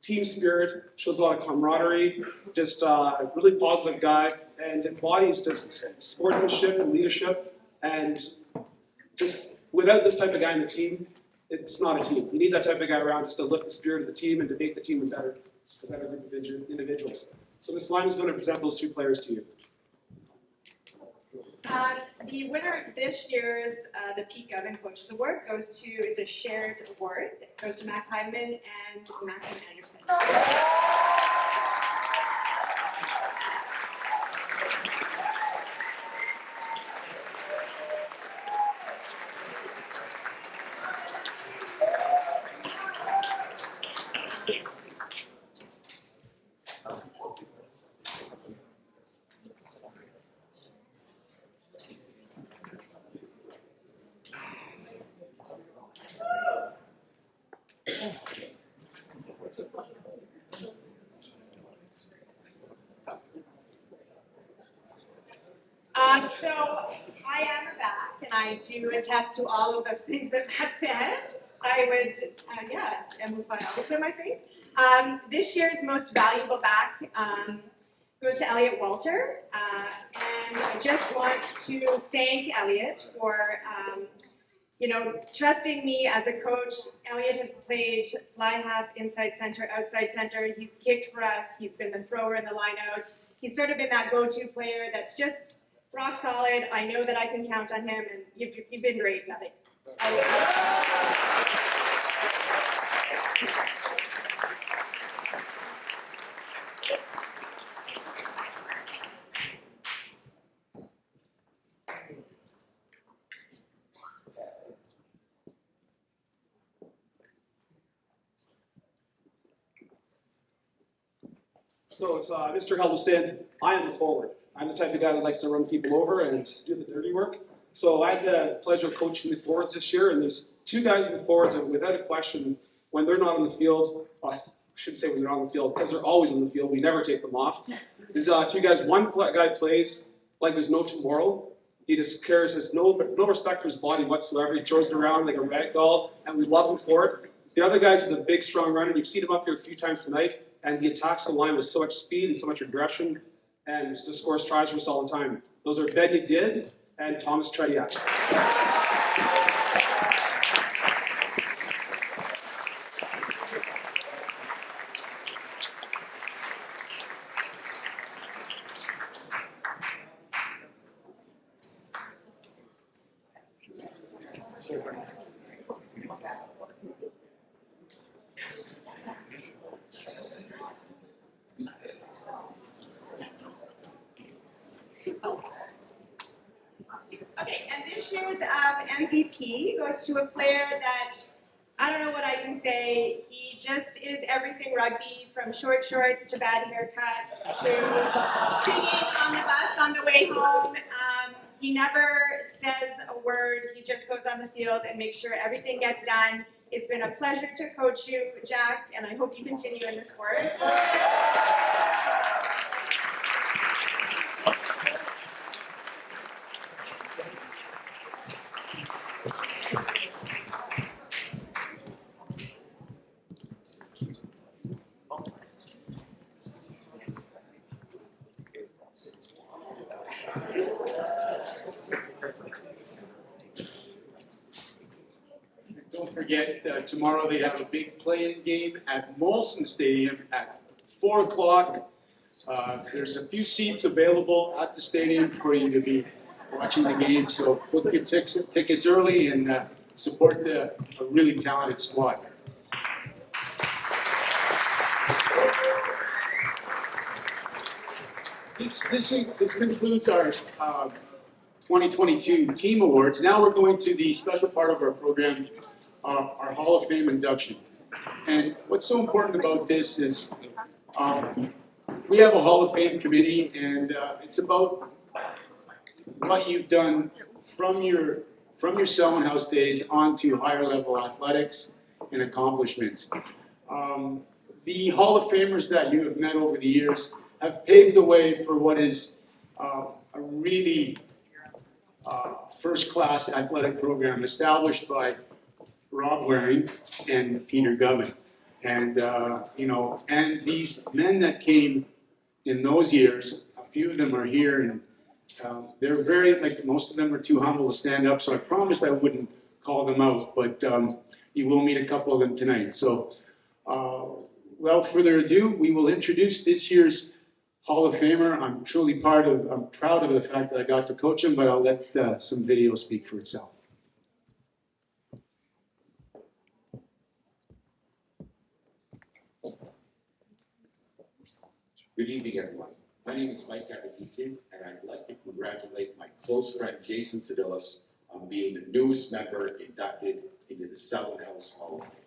S10: team spirit, shows a lot of camaraderie, just a really positive guy, and embodies just sportsmanship and leadership. And just without this type of guy in the team, it's not a team. You need that type of guy around just to lift the spirit of the team and to make the team a better group of individuals. So Ms. Lyman is going to present those two players to you.
S21: The winner of this year's the Pete Govin Coaches Award goes to, it's a shared award, it goes to Max Heidemann and Matthew Anderson. So I am a back, and I do attest to all of those things that Matt said. I would, amplify all of them, I think. This year's most valuable back goes to Elliot Walter, and I just want to thank Elliot for, trusting me as a coach. Elliot has played fly half, inside center, outside center. He's kicked for us. He's been the thrower in the lineouts. He's sort of been that go-to player that's just rock solid. I know that I can count on him, and you've been great, Elliot.
S10: So it's Mr. Helderson. I am the forward. I'm the type of guy that likes to run people over and do the dirty work. So I had the pleasure of coaching the forwards this year, and there's two guys in the forwards that, without a question, when they're not on the field, I shouldn't say when they're on the field, because they're always on the field. We never take them off. There's two guys. One guy plays like there's no tomorrow. He just has no respect for his body whatsoever. He throws it around like a rag doll, and we love him for it. The other guy is a big, strong runner. You've seen him up here a few times tonight, and he attacks the line with so much speed and so much aggression, and just scores tries for us all the time. Those are Ben Yedid and Thomas Trediak.
S21: Okay, and this year's MVP goes to a player that, I don't know what I can say. He He just is everything rugby, from short shorts to bad haircuts to singing on the bus on the way home. He never says a word. He just goes on the field and makes sure everything gets done. It's been a pleasure to coach you, Jack, and I hope you continue in this sport.
S2: Don't forget, tomorrow they have a big play-in game at Molson Stadium at 4 o'clock. There's a few seats available at the stadium for you to be watching the game, so book your tickets early and support a really talented squad. This concludes our 2022 Team Awards. Now we're going to the special part of our program, our Hall of Fame induction. And what's so important about this is we have a Hall of Fame committee, and it's about what you've done from your Selwyn House days onto higher level athletics and accomplishments. The Hall of Famers that you have met over the years have paved the way for what is a really first-class athletic program established by Rob Waring and Peter Gubbin. And, and these men that came in those years, a few of them are here, and they're very, most of them are too humble to stand up, so I promised I wouldn't call them out, but you will meet a couple of them tonight. So, without further ado, we will introduce this year's Hall of Famer. I'm proud of the fact that I got to coach him, but I'll let some video speak for itself.
S1: Good evening, everyone. My name is Mike Capodisi, and I'd like to congratulate my close friend Jason Sedillis on being the newest member inducted into the Selwyn House Hall of Fame.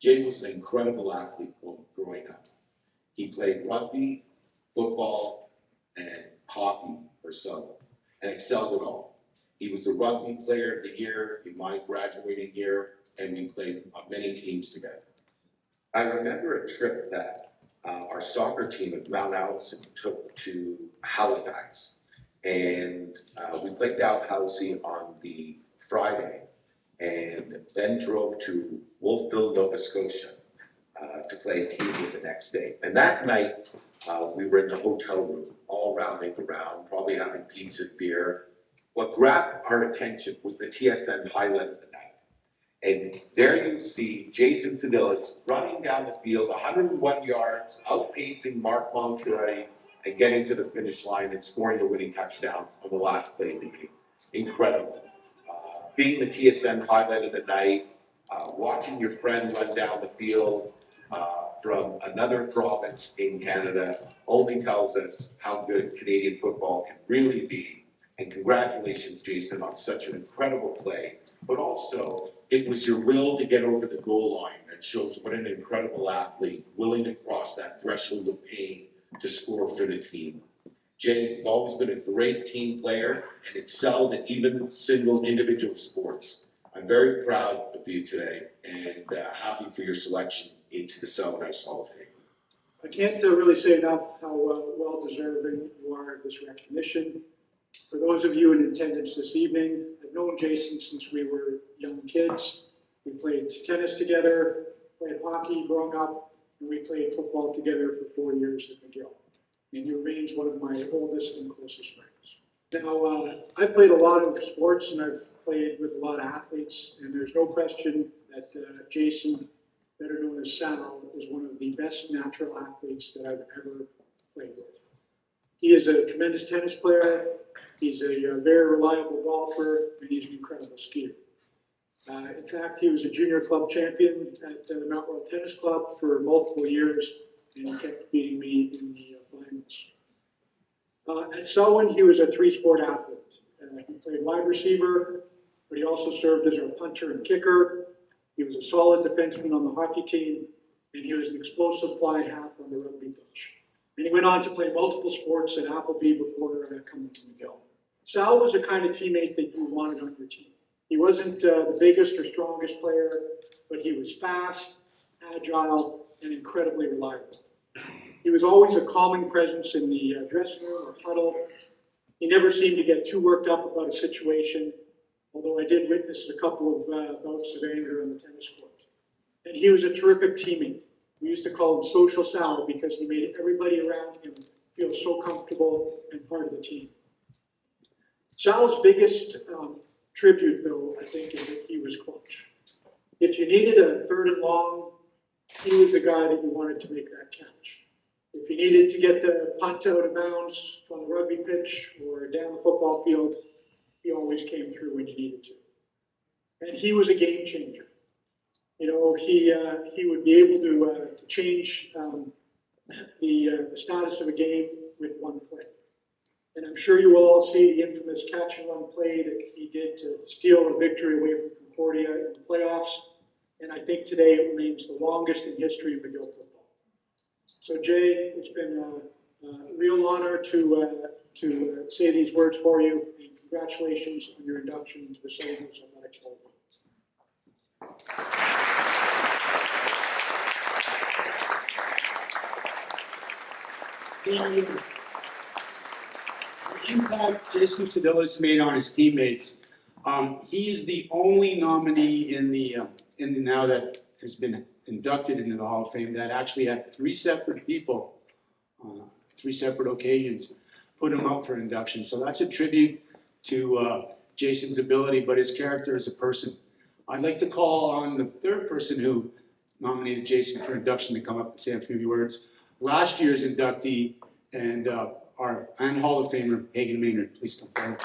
S1: Jay was an incredible athlete growing up. He played rugby, football, and hockey for Selwyn, and excelled at all. He was the rugby player of the year in my graduating year, and we played on many teams together. I remember a trip that our soccer team at Mount Allison took to Halifax, and we played Dalhousie on the Friday, and then drove to Wolfville, Nova Scotia to play Canadian the next day. And that night, we were in the hotel room, all rallying around, probably having pizza and beer. What grabbed our attention was the TSN highlight of the night. And there you see Jason Sedillis running down the field, 101 yards, outpacing Mark Montoya and getting to the finish line and scoring the winning touchdown on the last play of the game. Incredible. Being the TSN highlight of the night, watching your friend run down the field from another province in Canada only tells us how good Canadian football can really be. And congratulations, Jason, on such an incredible play. But also, it was your will to get over the goal line that shows what an incredible athlete, willing to cross that threshold of pain to score for the team. Jay, you've always been a great team player and excelled at even single individual sports. I'm very proud of you today and happy for your selection into the Selwyn House Hall of Fame.
S22: I can't really say enough how well-deserving you are of this recognition. For those of you in attendance this evening, I've known Jason since we were young kids. We played tennis together, played hockey growing up, and we played football together for 4 years at McGill. And he remains one of my oldest and closest friends. Now, I've played a lot of sports and I've played with a lot of athletes, and there's no question that Jason, better known as Sal, is one of the best natural athletes that I've ever played with. He is a tremendous tennis player. He's a very reliable golfer, and he's an incredible skier. In fact, he was a junior club champion at the Mount Royal Tennis Club for multiple years, and he kept beating me in the finals. At Selwyn, he was a three-sport athlete. He played wide receiver, but he also served as our punter and kicker. He was a solid defenseman on the hockey team, and he was an explosive fly half on the rugby pitch. And he went on to play multiple sports at Appleby before coming to McGill. Sal was the kind of teammate that you wanted on your team. He wasn't the biggest or strongest player, but he was fast, agile, and incredibly reliable. He was always a calming presence in the dressing room or huddle. He never seemed to get too worked up about a situation, although I did witness a couple of bouts of anger on the tennis court. And he was a terrific teammate. We used to call him Social Sal because he made everybody around him feel so comfortable and part of the team. Sal's biggest tribute, though, I think, is that he was clutch. If you needed a third and long, he was the guy that you wanted to make that catch. If you needed to get the punt out of bounds on the rugby pitch or down the football field, he always came through when you needed to. And he was a game changer. You know, he would be able to change the status of a game with one play. And I'm sure you will all see the infamous catch and run play that he did to steal a victory away from Concordia in the playoffs. And I think today it remains the longest in history of McGill football. So Jay, it's been a real honor to say these words for you, and congratulations on your induction into the Southern Hills Athletics Hall of Fame.
S2: The impact Jason Sedillas made on his teammates. He's the only nominee in the now that has been inducted into the Hall of Fame that actually had three separate people, three separate occasions, put him up for induction. So that's a tribute to Jason's ability, but his character as a person. I'd like to call on the third person who nominated Jason for induction to come up and say a few words. Last year's inductee and Hall of Famer, Hagen Maynard. Please come forward.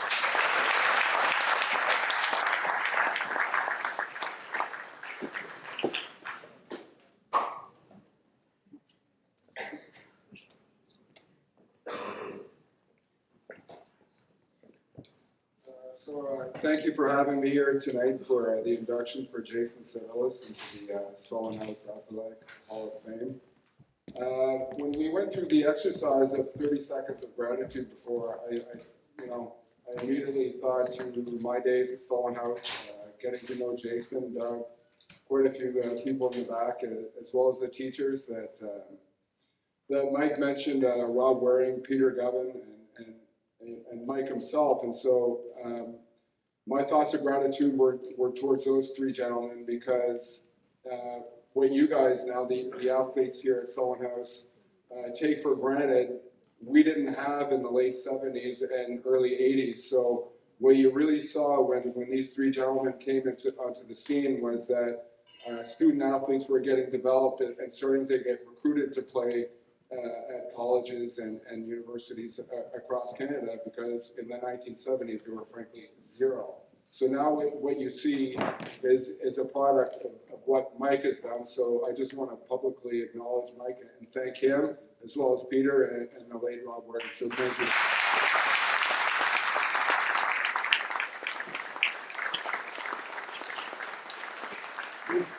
S9: Thank you for having me here tonight for the induction for Jason Sedillas into the Sullivan House Athletic Hall of Fame. When we went through the exercise of 30 seconds of gratitude before, I immediately thought to my days at Sullivan House, getting to know Jason, Doug, quite a few people in the back, as well as the teachers that Mike mentioned, Rob Waring, Peter Govin, and Mike himself. And so my thoughts of gratitude were towards those three gentlemen, because what you guys now, the athletes here at Sullivan House, take for granted, we didn't have in the late 70s and early 80s. So what you really saw when these three gentlemen came onto the scene was that student athletes were getting developed and starting to get recruited to play at colleges and universities across Canada, because in the 1970s there were frankly zero. So now what you see is a product of what Mike has done. So I just want to publicly acknowledge Mike and thank him, as well as Peter and the late Rob Waring. So thank you.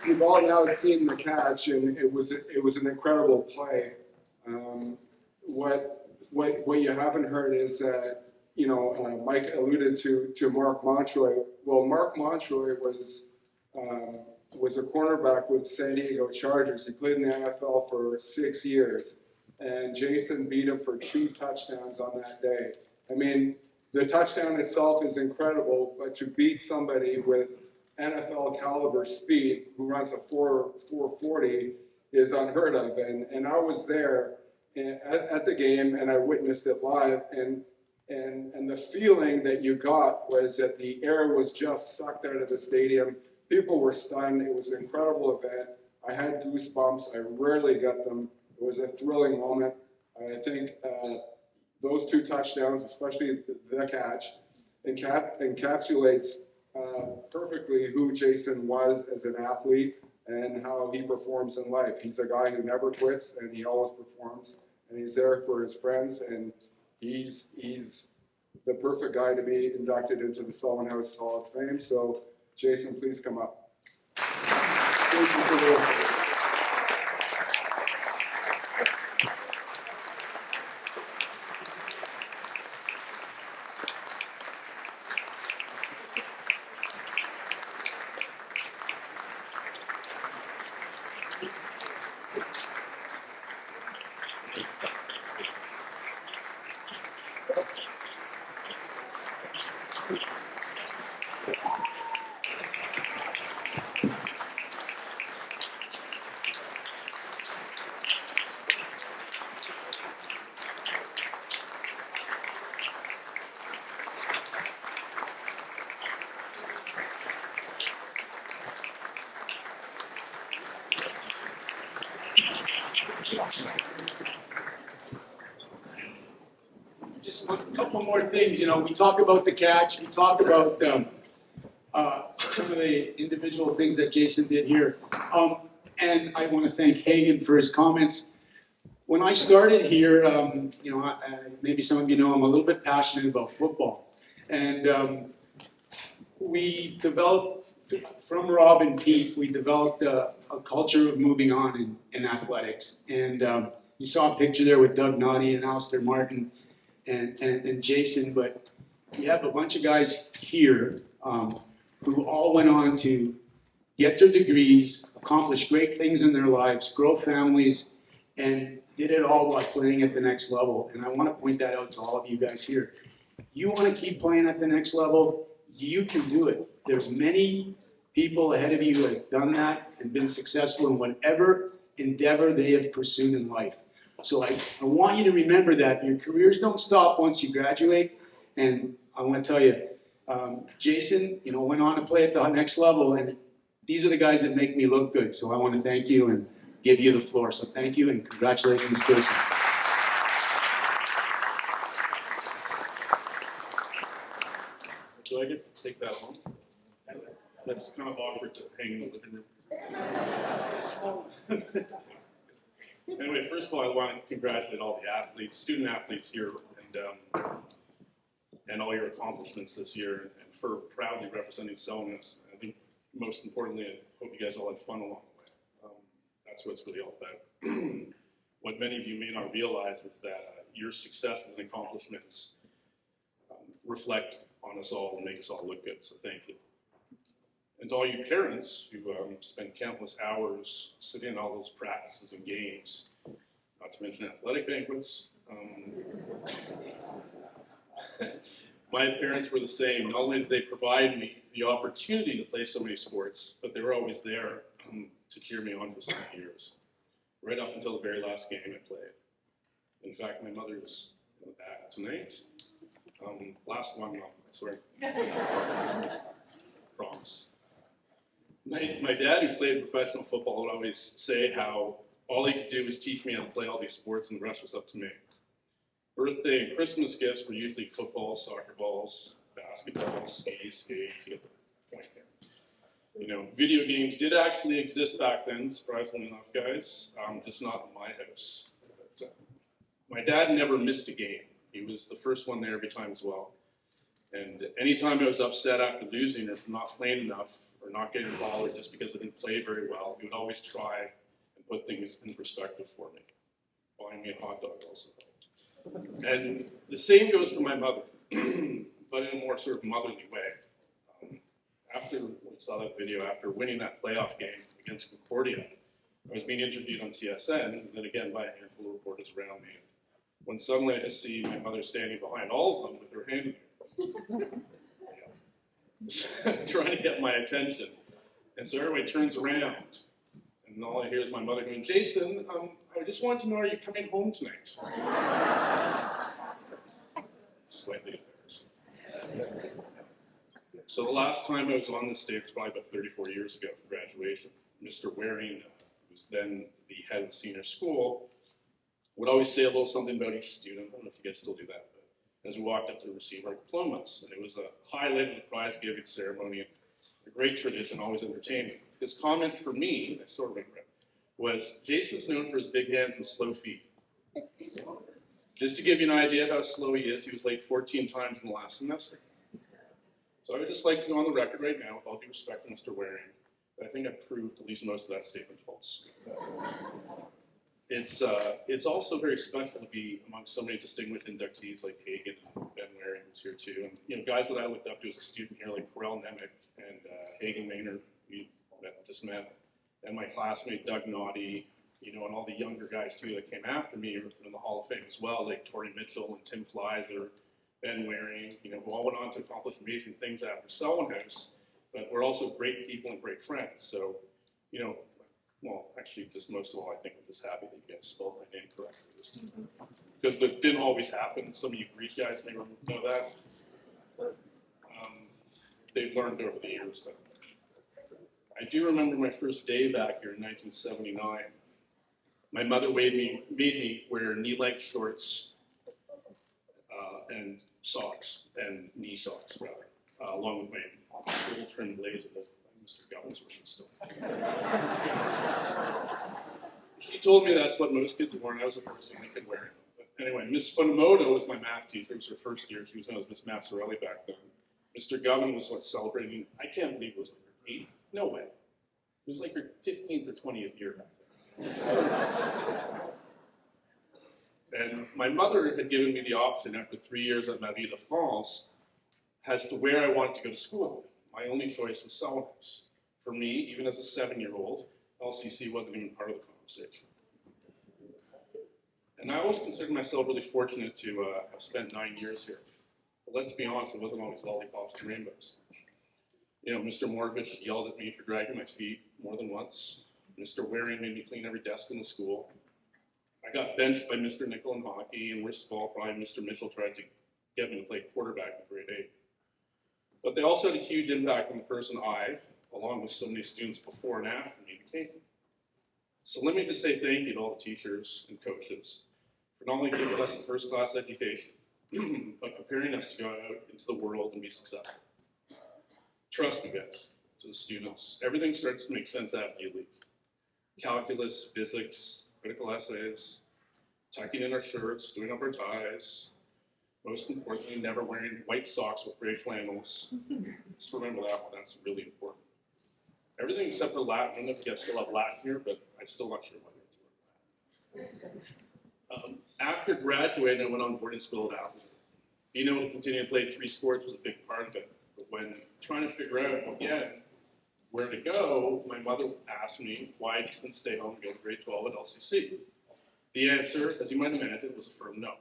S9: We've all now seen the catch, and it was an incredible play. What you haven't heard is that, Mike alluded to Mark Montroy. Well, Mark Montroy was a cornerback with San Diego Chargers. He played in the NFL for 6 years, and Jason beat him for 2 touchdowns on that day. I mean, the touchdown itself is incredible, but to beat somebody with NFL caliber speed who runs a 4.40 is unheard of. And I was there at the game, and I witnessed it live, and the feeling that you got was that the air was just sucked out of the stadium. People were stunned. It was an incredible event. I had goosebumps. I rarely get them. It was a thrilling moment. I think those 2 touchdowns, especially the catch, encapsulates perfectly who Jason was as an athlete and how he performs in life. He's a guy who never quits, and he always performs, and he's there for his friends, and he's the perfect guy to be inducted into the Sullivan House Hall of Fame. So Jason, please come up.
S2: Congratulations to the just a couple more things. You know, we talk about the catch. We talk about some of the individual things that Jason did here. And I want to thank Hagen for his comments. When I started here, you know, maybe some of you know I'm a little bit passionate about football. And we developed, from Rob and Pete, we developed a culture of moving on in athletics. And you saw a picture there with Doug Noddy and Alistair Martin and Jason, but we have a bunch of guys here who all went on to get their degrees, accomplish great things in their lives, grow families, and did it all while playing at the next level. And I want to point that out to all of you guys here. You want to keep playing at the next level, you can do it. There's many people ahead of you who have done that and been successful in whatever endeavor they have pursued in life. So I want you to remember that your careers don't stop once you graduate. And I want to tell you, Jason, you know, went on to play at the next level, and these are the guys that make me look good. So I want to thank you and give you the floor. So thank you and congratulations, Jason.
S4: Do I get to take that home? That's kind of awkward to hang in the living room. Anyway, first of all, I want to congratulate all the athletes, student athletes here, and all your accomplishments this year, and for proudly representing Selmas. I think most importantly, I hope you guys all had fun along the way. That's what it's really all about. What many of you may not realize is that your successes and accomplishments reflect on us all and make us all look good, so thank you. And to all you parents who spend countless hours sitting in all those practices and games, not to mention athletic banquets. My parents were the same. Not only did they provide me the opportunity to play so many sports, but they were always there to cheer me on for so many years, right up until the very last game I played. In fact, my mother's in the back tonight. Last one, no, I swear. Promise. My dad, who played professional football, would always say how all he could do was teach me how to play all these sports and the rest was up to me. Birthday and Christmas gifts were usually football, soccer balls, basketball, skates, you get the point there. You know, video games did actually exist back then, surprisingly enough, guys, just not in my house. But, my dad never missed a game. He was the first one there every time as well. And anytime I was upset after losing or from not playing enough or not getting the ball or just because I didn't play very well, he would always try and put things in perspective for me. Buying me a hot dog also helped. And the same goes for my mother, but in a more sort of motherly way. After we saw that video, after winning that playoff game against Concordia, I was being interviewed on TSN, and then again by a handful of reporters around me. When suddenly I just see my mother standing behind all of them with her hand in the air. Trying to get my attention. And so everybody turns around, and all I hear is my mother going, "Jason, I just want to know, are you coming home tonight?" Slightly embarrassing. So the last time I was on this stage was probably about 34 years ago for graduation. Mr. Waring, who was then the head of the senior school, would always say a little something about each student. I don't know if you guys still do that, but as we walked up to receive our diplomas, and it was a highlight of the prize giving ceremony, a great tradition, always entertaining. His comment for me, I sort of regret, was, "Jason's known for his big hands and slow feet." Just to give you an idea of how slow he was late 14 times in the last semester. So I would just like to go on the record right now, with all due respect to Mr. Waring, but I think I've proved at least most of that statement false. It's also very special to be among so many distinguished inductees like Hagen and Ben Waring, who's here too, and guys that I looked up to as a student here, like Corell Nemec and Hagen Maynard, we just met, and my classmate Doug Naughty, and all the younger guys too that came after me are in the Hall of Fame as well, like Torrey Mitchell and Tim Fleiser, Ben Waring, who all went on to accomplish amazing things after Selwyn House, but we're also great people and great friends. So, well, actually, just most of all, I think I'm just happy that you guys spelled my name correctly this time. Because that didn't always happen. Some of you Greek guys may know that. They've learned over the years that. I do remember my first day back here in 1979. My mother made me wear knee-length shorts and socks, and knee socks, rather, along with my little trim blazer that Mr. Govern's wearing still. She told me that's what most kids wore, and I was the first thing they could wear. But anyway, Miss Funamoto was my math teacher. It was her first year. She was known as Miss Mazzarelli back then. Mr. Govern was celebrating, I can't believe it was like her 8th. No way. It was like her 15th or 20th year back then. And my mother had given me the option after 3 years at Marie de France as to where I wanted to go to school. My only choice was Selwyn House. For me, even as a 7-year-old, LCC wasn't even part of the conversation. And I always considered myself really fortunate to have spent 9 years here. But let's be honest, it wasn't always lollipops and rainbows. Mr. Morvich yelled at me for dragging my feet more than once. Mr. Waring made me clean every desk in the school. I got benched by Mr. Nickel in hockey, and worst of all, probably Mr. Mitchell tried to get me to play quarterback in grade 8. But they also had a huge impact on the person I, along with so many students before and after me, became. So let me just say thank you to all the teachers and coaches for not only giving us a first-class education, but preparing us to go out into the world and be successful. Trust me, guys, to the students, everything starts to make sense after you leave. Calculus, physics, critical essays, tucking in our shirts, doing up our ties, most importantly, never wearing white socks with gray flannels. Just remember that one, that's really important. Everything except for Latin. I don't know if you guys still have Latin here, but I'm still not sure whether it's after graduating, I went on boarding school at Appleton. Being able to continue to play 3 sports was a big part of it. But when trying to figure out, again, where to go, my mother asked me why I just didn't stay home and go to grade 12 at LCC. The answer, as you might imagine, was a firm no.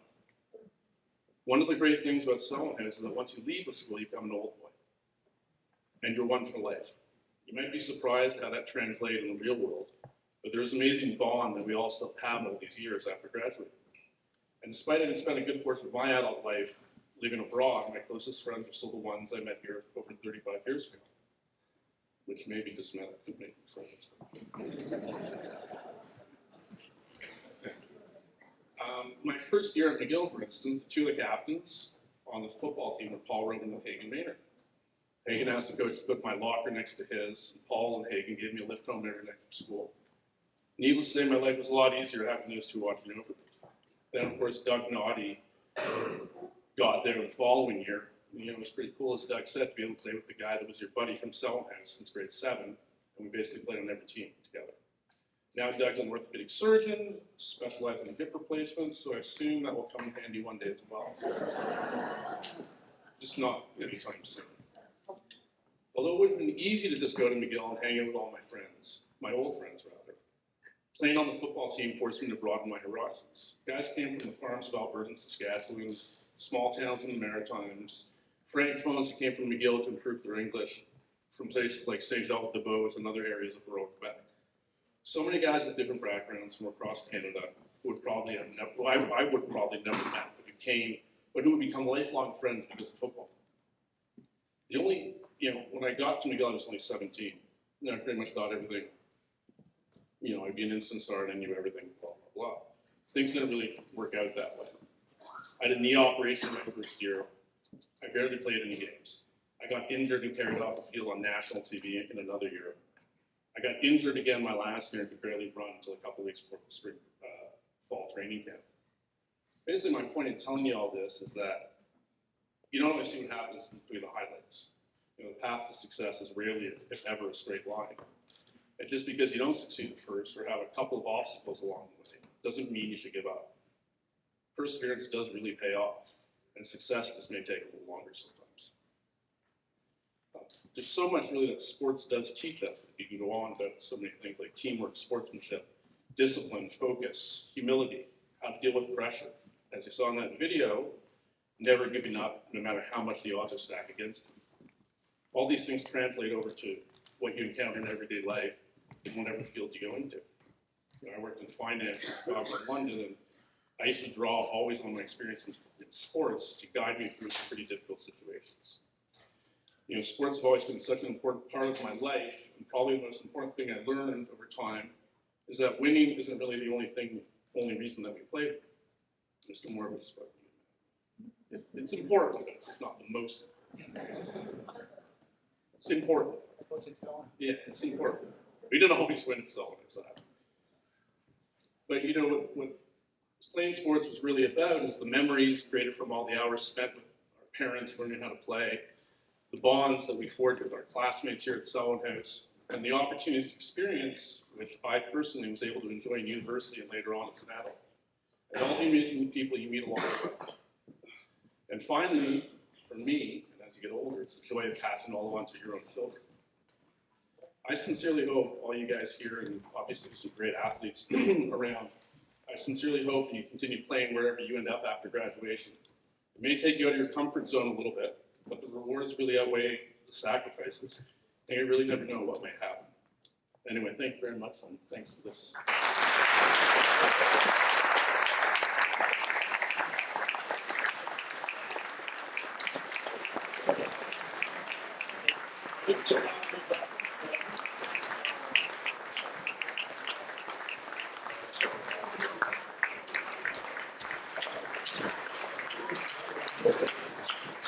S4: One of the great things about Selwyn House is that once you leave the school, you become an old boy. And you're one for life. You might be surprised how that translates in the real world, but there's an amazing bond that we all still have all these years after graduating. And despite having spent a good portion of my adult life living abroad, my closest friends are still the ones I met here over 35 years ago, which maybe just meant I could make friends. My first year at McGill, for instance, the 2 of the captains on the football team were Paul Roman and Hagen Maynard. Hagen asked the coach to put my locker next to his, and Paul and Hagen gave me a lift home every night from school. Needless to say, my life was a lot easier having those 2 watching over me. Then, of course, Doug Naughty got there the following year. It was pretty cool, as Doug said, to be able to play with the guy that was your buddy from Selwyn House since grade 7, and we basically played on every team together. Now Doug's an orthopedic surgeon, specializing in hip replacements, so I assume that will come in handy one day as well. Just not anytime soon. Although it would have been easy to just go to McGill and hang out with all my friends, my old friends rather. Playing on the football team forced me to broaden my horizons. Guys came from the farms of Alberta and Saskatchewan, small towns in the Maritimes, francophones who came from McGill to improve their English, from places like Saint-Jacques-de-Beauce and other areas of rural Quebec. So many guys with different backgrounds from across Canada who would probably have never, I would probably never met, but who came, but who would become lifelong friends because of football. The only, when I got to McGill, I was only 17. I pretty much thought everything, I'd be an instant star and I knew everything, blah, blah, blah. Things didn't really work out that way. I had a knee operation my first year. I barely played any games. I got injured and carried off the field on national TV in another year. I got injured again my last year and could barely run until a couple weeks before fall training camp. Basically, my point in telling you all this is that you don't always see what happens between the highlights. The path to success is rarely, if ever, a straight line. And just because you don't succeed at first or have a couple of obstacles along the way doesn't mean you should give up. Perseverance does really pay off, and success just may take a little longer sometimes. There's so much really that sports does teach us that you can go on about so many things like teamwork, sportsmanship, discipline, focus, humility, how to deal with pressure. As you saw in that video, never giving up no matter how much the odds are stacked against you. All these things translate over to what you encounter in everyday life in whatever field you go into. I worked in finance in London, and I used to draw always on my experience in sports to guide me through some pretty difficult situations. Sports have always been such an important part of my life, and probably the most important thing I learned over time is that winning isn't really the only reason that we play. Mr. Moore just spoke. It's important, but it's not the most important. It's important. Yeah, it's important. We don't always win at Sullivan, exactly. But what playing sports was really about is the memories created from all the hours spent with our parents learning how to play, the bonds that we forged with our classmates here at Sullivan House, and the opportunities to experience, which I personally was able to enjoy in university and later on as an adult, and all the amazing people you meet along the way. And finally, for me, and as you get older, it's the joy of passing all on to your own children. I sincerely hope all you guys here, and obviously some great athletes around, I sincerely hope you continue playing wherever you end up after graduation. It may take you out of your comfort zone a little bit, but the rewards really outweigh the sacrifices, and you really never know what might happen. Anyway, thank you very much, and thanks for this.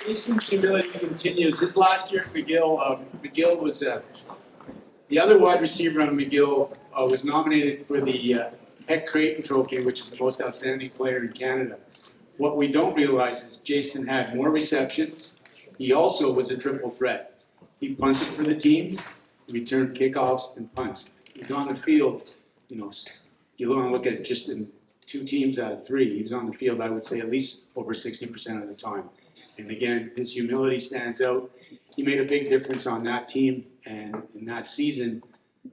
S2: Jason's humility continues. His last year at McGill, McGill was the other wide receiver on McGill was nominated for the Heck Creighton Trophy, which is the most outstanding player in Canada. What we don't realize is Jason had more receptions. He also was a triple threat. He punted for the team, returned kickoffs, and punts. He's on the field, you want to look at just in 2 teams out of 3. He was on the field, I would say, at least over 60% of the time. And again, his humility stands out. He made a big difference on that team and in that season.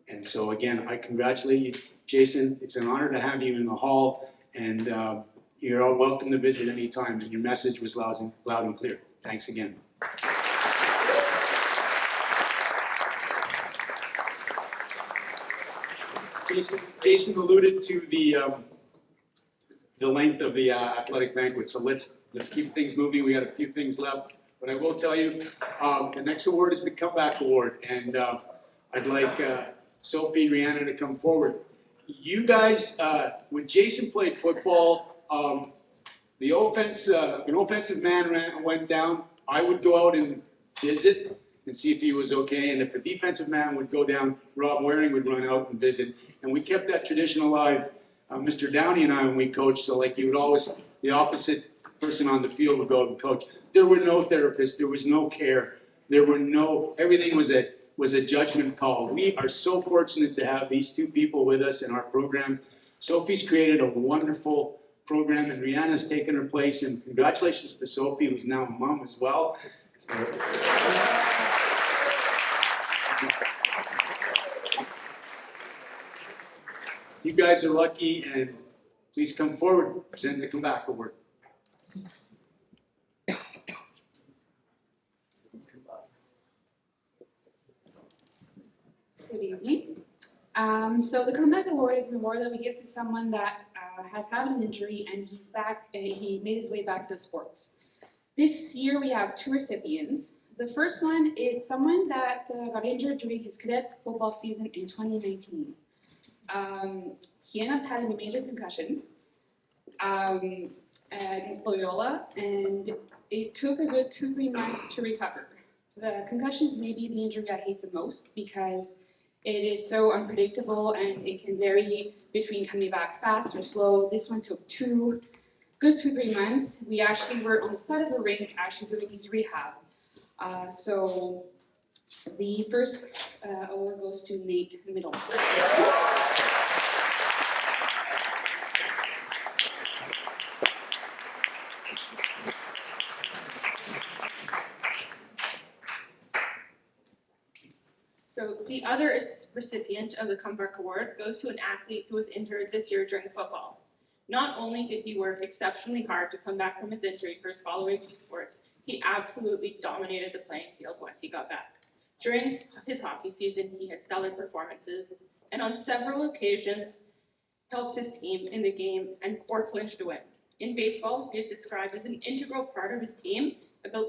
S2: And so again, I congratulate you, Jason. It's an honor to have you in the hall, and you're all welcome to visit anytime. And your message was loud and clear. Thanks again. Jason alluded to the length of the athletic banquet, so let's keep things moving. We got a few things left, but I will tell you, the next award is the Comeback Award, and I'd like Sophie and Rihanna to come forward. You guys, when Jason played football, the offense, if an offensive man went down, I would go out and visit and see if he was okay, and if a defensive man would go down, Rob Waring would run out and visit, and we kept that tradition alive. Mr. Downey and I, when we coached, so like you would always, the opposite person on the field would go and coach. There were no therapists, there was no care, everything was a judgment call. We are so fortunate to have these 2 people with us in our program. Sophie's created a wonderful program, and Rihanna's taken her place, and congratulations to Sophie, who's now a mom as well. You guys are lucky, and please come forward, present the Comeback Award.
S14: Good evening. So the Comeback Award is an award that we give to someone that has had an injury and he's back. He made his way back to sports. This year we have 2 recipients. The first one is someone that got injured during his cadet football season in 2019. He ended up having a major concussion against Loyola, and it took a good 2-3 months to recover. The concussions may be the injury I hate the most because it is so unpredictable and it can vary between coming back fast or slow. This one took 2-3 months. We actually were on the side of the rink actually doing his rehab. So The first award goes to Nate Middle.
S12: So the other recipient of the Comeback Award goes to an athlete who was injured this year during football. Not only did he work exceptionally hard to come back from his injury for his following few sports, he absolutely dominated the playing field once he got back. During his hockey season, he had stellar performances, and on several occasions helped his team in the game or clinched a win. In baseball, he is described as an integral part of his team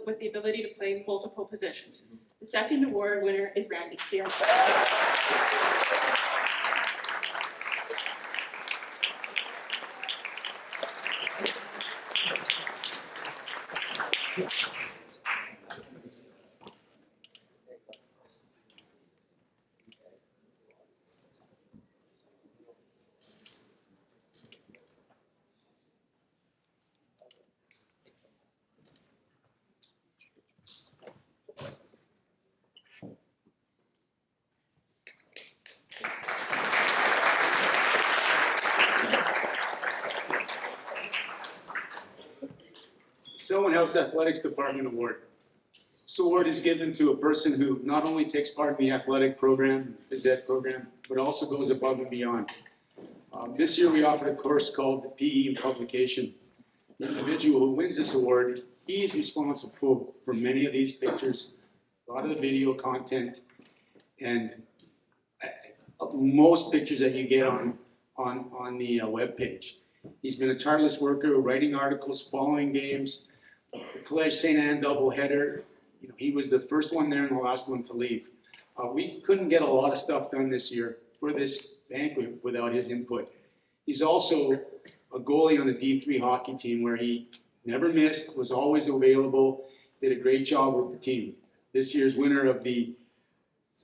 S12: with the ability to play multiple positions. The second award winner is Randy Sear.
S2: Selwyn House Athletics Department Award. This award is given to a person who not only takes part in the athletic program, phys ed program, but also goes above and beyond. This year we offered a course called PE and Publication. The individual who wins this award, he is responsible for many of these pictures, a lot of the video content, and most pictures that you get on the web page. He's been a tireless worker, writing articles, following games, the College St. Anne doubleheader. You know, he was the first one there and the last one to leave. We couldn't get a lot of stuff done this year for this banquet without his input. He's also a goalie on the D3 hockey team where he never missed, was always available, did a great job with the team. This year's winner of the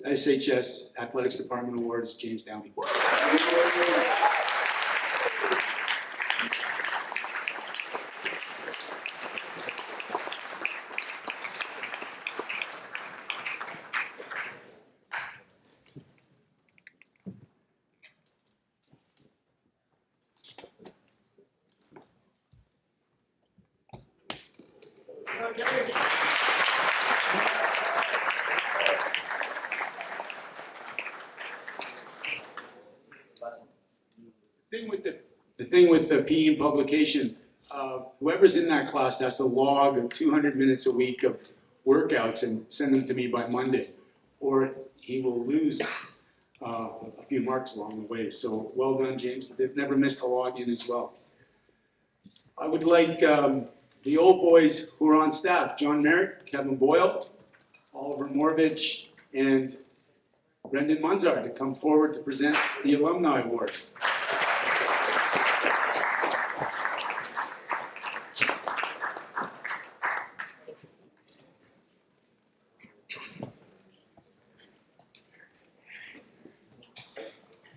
S2: SHS Athletics Department Award is James Downey. The thing with the PE and publication, whoever's in that class has to log 200 minutes a week of workouts and send them to me by Monday, or he will lose a few marks along the way. So well done, James. They've never missed a login as well. I would like the old boys who are on staff, John Merritt, Kevin Boyle, Oliver Morvich, and Brendan Munzard to come forward to present the Alumni Award.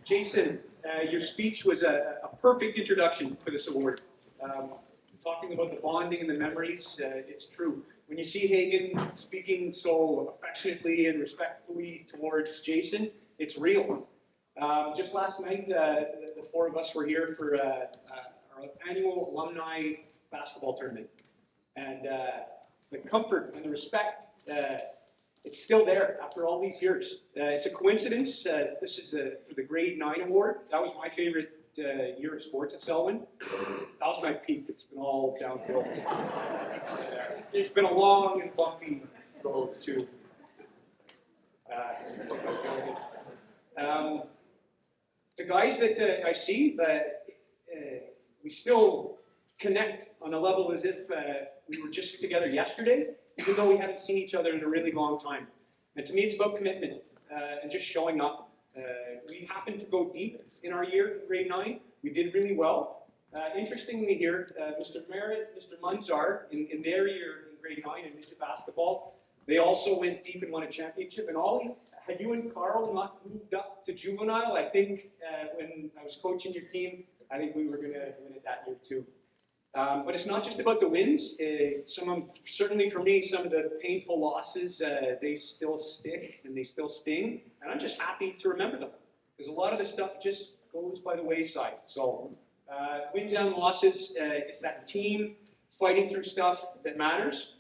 S10: Jason, your speech was a perfect introduction for this award. Talking about the bonding and the memories, it's true. When you see Hagen speaking so affectionately and respectfully towards Jason, it's real. Just last night, the four of us were here for our annual alumni basketball tournament. And the comfort and the respect, it's still there after all these years. It's a coincidence. This is for the grade 9 award. That was my favorite year of sports at Selwyn. That was my peak. It's been all downhill. It's been a long and bumpy road too. The guys that I see, we still connect on a level as if we were just together yesterday, even though we haven't seen each other in a really long time. And to me, it's about commitment and just showing up. We happened to go deep in our year, grade 9. We did really well. Interestingly here, Mr. Merritt, Mr. Munzar, in their year in grade 9 in midget basketball, they also went deep and won a championship. And Ollie, had you and Carl not moved up to juvenile, I think when I was coaching your team, I think we were going to win it that year too.
S2: But it's not just about the wins. Certainly for me, some of the painful losses, they still stick and they still sting. And I'm just happy to remember them because a lot of the stuff just goes by the wayside. So wins and losses, it's that team fighting through stuff that matters.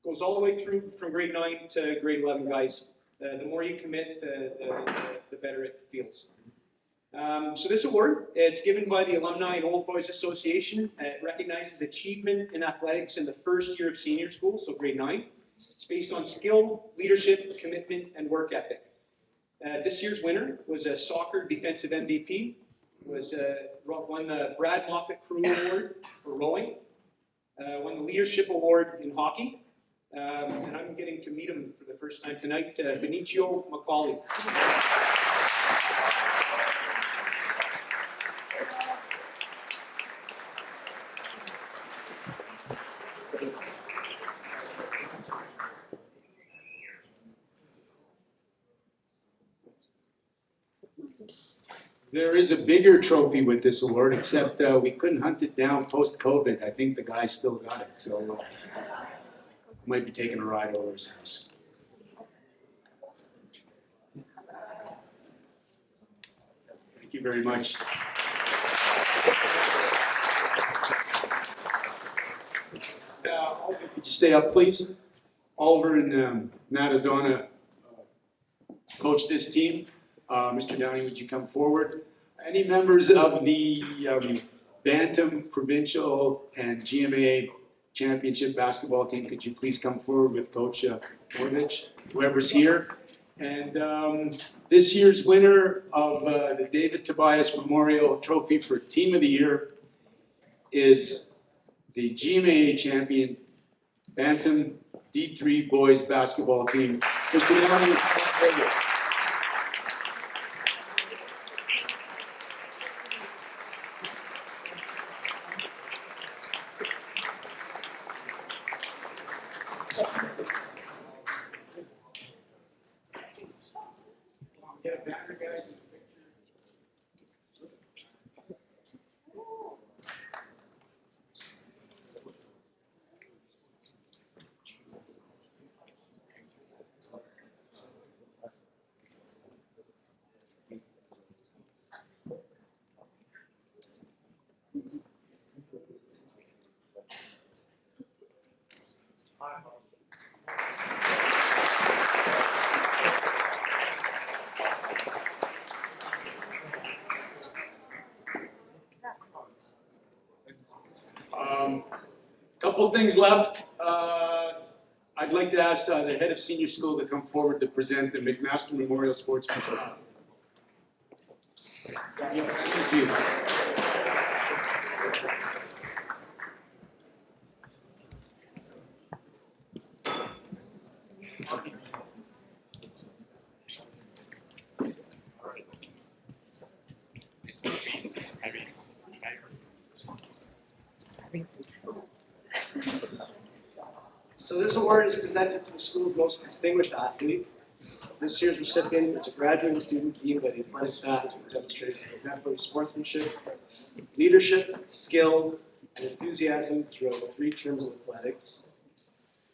S2: Goes all the way through from grade 9 to grade 11, guys. The more you commit, the better it feels. So this award, it's given by the Alumni and Old Boys Association. It recognizes achievement in athletics in the first year of senior school, so grade 9. It's based on skill, leadership, commitment, and work ethic. This year's winner was a soccer defensive MVP. Won the Brad Moffat Crew Award for rowing. Won the Leadership Award in hockey. And I'm getting to meet him for the first time tonight, Benicio Macaulay. There is a bigger trophy with this award, except we couldn't hunt it down post-COVID. I think the guy still got it, so might be taking a ride over his house. Thank you very much. Could you stay up, please? Oliver and Matadona coach this team. Mr. Downey, would you come forward? Any members of the Bantam Provincial and GMA Championship basketball team, could you please come forward with Coach Orvich, whoever's here? And this year's winner of the David Tobias Memorial Trophy for Team of the Year is the GMA champion Bantam D3 boys basketball team. Mr. Downey, couple things left. I'd like to ask the head of senior school to come forward to present the McMaster Memorial Sportsman's Cup. Thank you.
S19: So this award is presented to the school's most distinguished athlete. This year's recipient is a graduating student deemed by the athletic staff to demonstrate exemplary sportsmanship, leadership, skill, and enthusiasm throughout 3 terms of athletics.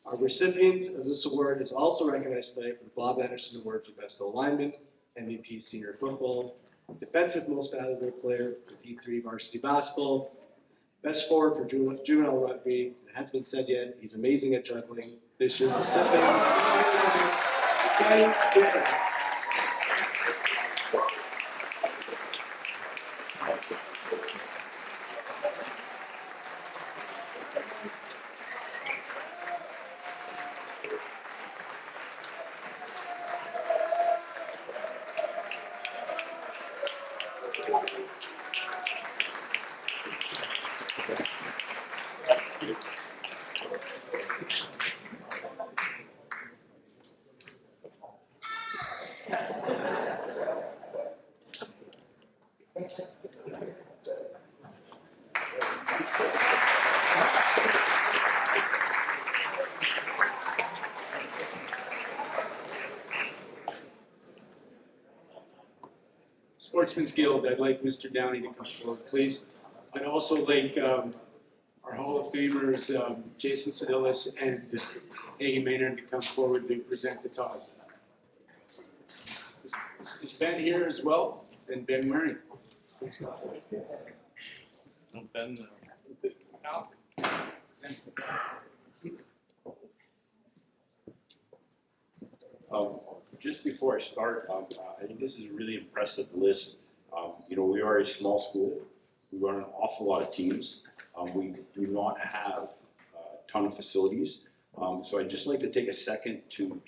S19: Our recipient of this award is also recognized today for the Bob Anderson Award for Best O-Lineman, MVP Senior Football, Defensive Most Valuable Player for D3 Varsity Basketball, Best Forward for Juvenile Rugby. It hasn't been said yet, he's amazing at juggling. This year's recipient. Sportsman's Guild, I'd like Mr. Downey to come forward, please.
S2: I'd also like our Hall of Famers, Jason Sedillis and Hagen Maynard, to come forward to present the ties. Is Ben here as well? And Ben Murray.
S4: Ben.
S15: Just before I start, I think this is a really impressive list. You know, we are a small school. We run an awful lot of teams. We do not have a ton of facilities. So I'd just like to take a second to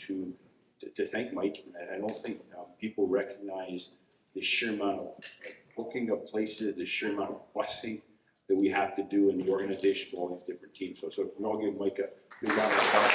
S15: thank Mike. I don't think people recognize the sheer amount of booking of places, the sheer amount of busing that we have to do in the organization of all these different teams. So if we all give Mike a big round of applause.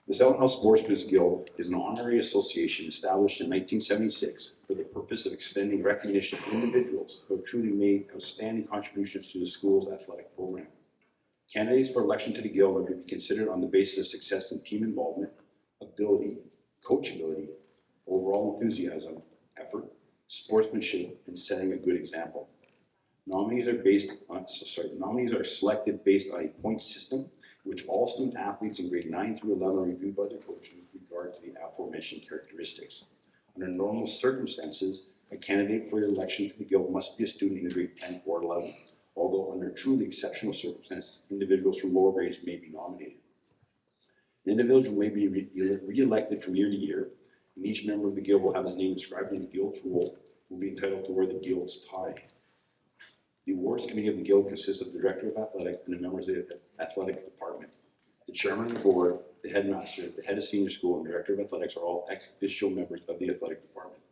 S15: The Selwyn House Sportsmen's Guild is an honorary association established in 1976 for the purpose of extending recognition to individuals who have truly made outstanding contributions to the school's athletic program. Candidates for election to the Guild are to be considered on the basis of success in team involvement, ability, coachability, overall enthusiasm, effort, sportsmanship, and setting a good example. Nominees are selected based on a point system, which all student athletes in grade 9 through 11 are reviewed by their coach with regard to the aforementioned characteristics. Under normal circumstances, a candidate for election to the Guild must be a student in grade 10 or 11, although under truly exceptional circumstances, individuals from lower grades may be nominated. An individual may be re-elected from year to year, and each member of the Guild will have his name inscribed in the Guild's roll, will be entitled to wear the Guild's tie. The awards committee of the Guild consists of the Director of Athletics and the members of the Athletic Department. The Chairman of the Board, the Headmaster, the Head of Senior School, and Director of Athletics are all ex-officio members of the Athletic Department.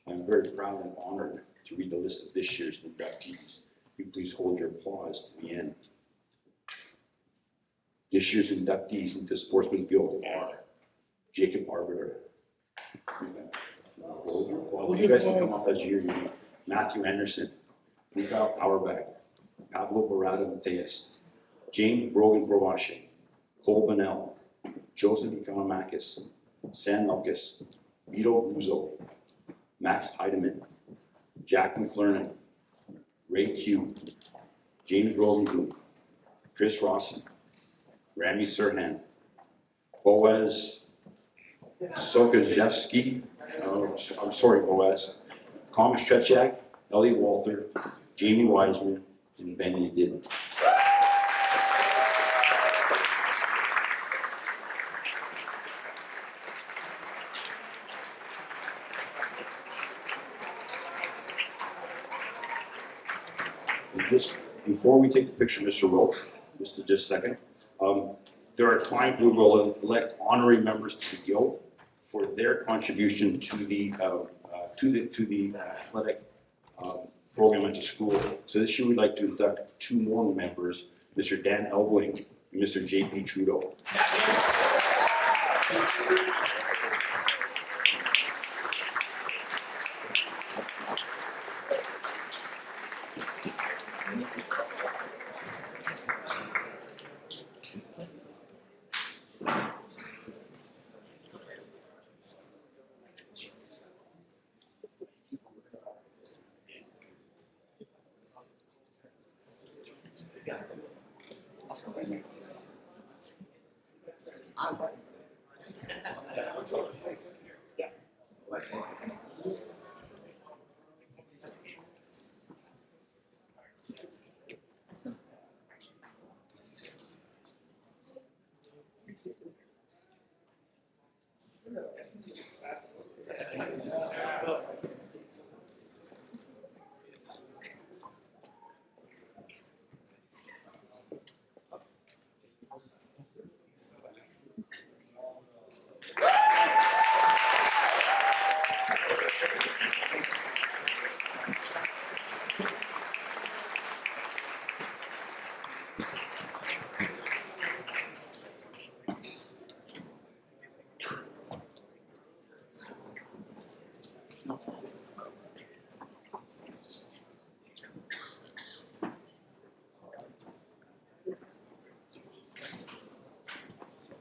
S15: I'm very proud and honored to read the list of this year's inductees. Will you please hold your applause to the end. This year's inductees into Sportsman's Guild are Jacob Arbiter. Hold your applause. You guys can come up as your name. Matthew Anderson, Mikhail Auerbach, Pablo Barada Mateus, James Brogan Provache, Cole Bonnell, Joseph Economakis, Sam Melkis, Vito Buzo, Max Heidemann, Jack McClernand, Ray Q, James Rosenblum, Chris Rossi, Rami Serhan, Boaz Sokajewski, I'm sorry, Boaz, Thomas Trechak, Elliot Walter, Jamie Wiseman, and Ben Yedid. And just before we take the picture, Mr. Wiltz, just a second, there are times we will elect honorary members to the Guild for their contribution to the athletic program at the school. So this year we'd like to induct two more members, Mr. Dan Elbling and Mr. J.P. Trudeau.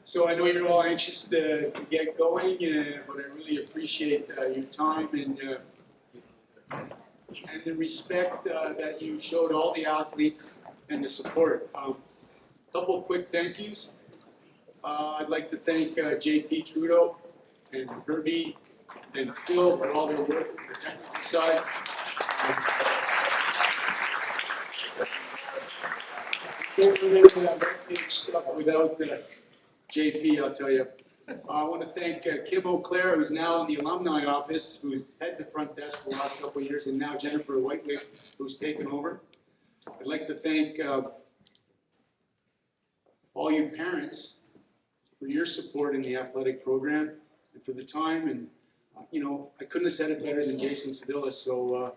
S2: So I know you're all anxious to get going, but I really appreciate your time and the respect that you showed all the athletes and the support. Couple of quick thank yous. I'd like to thank JP Trudeau and Herbie and Phil for all their work on the technical side. Can't remember that webpage stuff without JP, I'll tell you. I want to thank Kim O'Clair, who's now in the alumni office, who's had the front desk for the last couple of years, and now Jennifer Whitewick, who's taken over. I'd like to thank all you parents for your support in the athletic program and for the time. And I couldn't have said it better than Jason Sedillas. So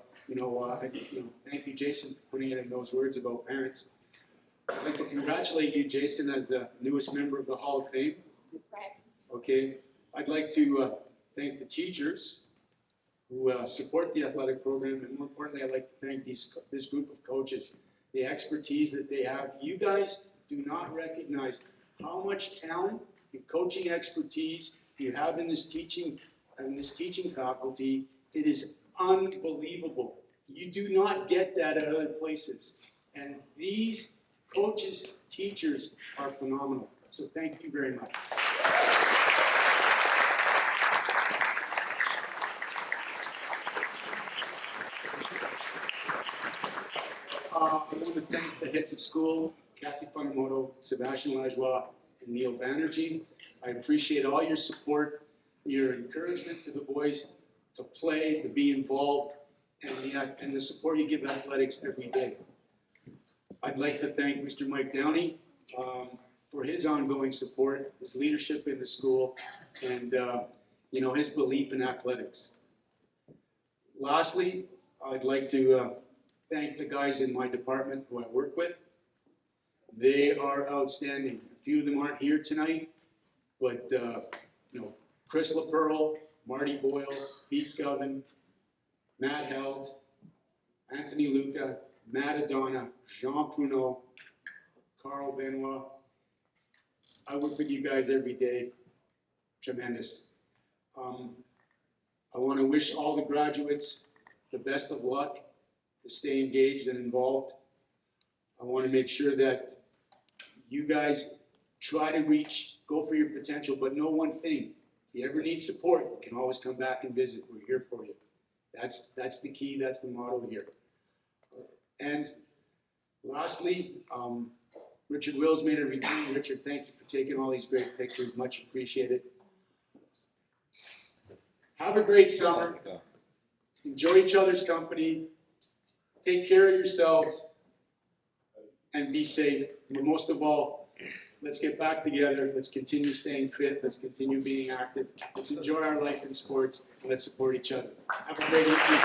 S2: thank you, Jason, for putting it in those words about parents. I'd like to congratulate you, Jason, as the newest member of the Hall of Fame. Okay, I'd like to thank the teachers who support the athletic program, and more importantly, I'd like to thank this group of coaches, the expertise that they have. You guys do not recognize how much talent and coaching expertise you have in this teaching faculty. It is unbelievable. You do not get that at other places, and these coaches, teachers are phenomenal. So thank you very much. I want to thank the heads of school, Kathy Funamoto, Sebastian Lajoie, and Neil Banerjee. I appreciate all your support, your encouragement to the boys to play, to be involved, and the support you give athletics every day. I'd like to thank Mr. Mike Downey for his ongoing support, his leadership in the school, and his belief in athletics. Lastly, I'd like to thank the guys in my department who I work with. They are outstanding. A few of them aren't here tonight, but Chris LaPearl, Marty Boyle, Pete Govan, Matt Held, Anthony Luca, Matt Adonna, Jean Pruneau, Carl Benoit. I work with you guys every day. Tremendous. I want to wish all the graduates the best of luck to stay engaged and involved. I want to make sure that you guys try to go for your potential, but know one thing. If you ever need support, you can always come back and visit. We're here for you. That's the key. That's the motto here. And lastly, Richard Wills made a return. Richard, thank you for taking all these great pictures. Much appreciated. Have a great summer. Enjoy each other's company. Take care of yourselves. And be safe. But most of all, let's get back together. Let's continue staying fit. Let's continue being active. Let's enjoy our life in sports. And let's support each other. Have a great evening.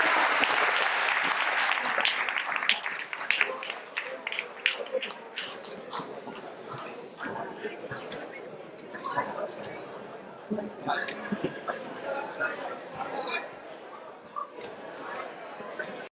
S2: Thank you.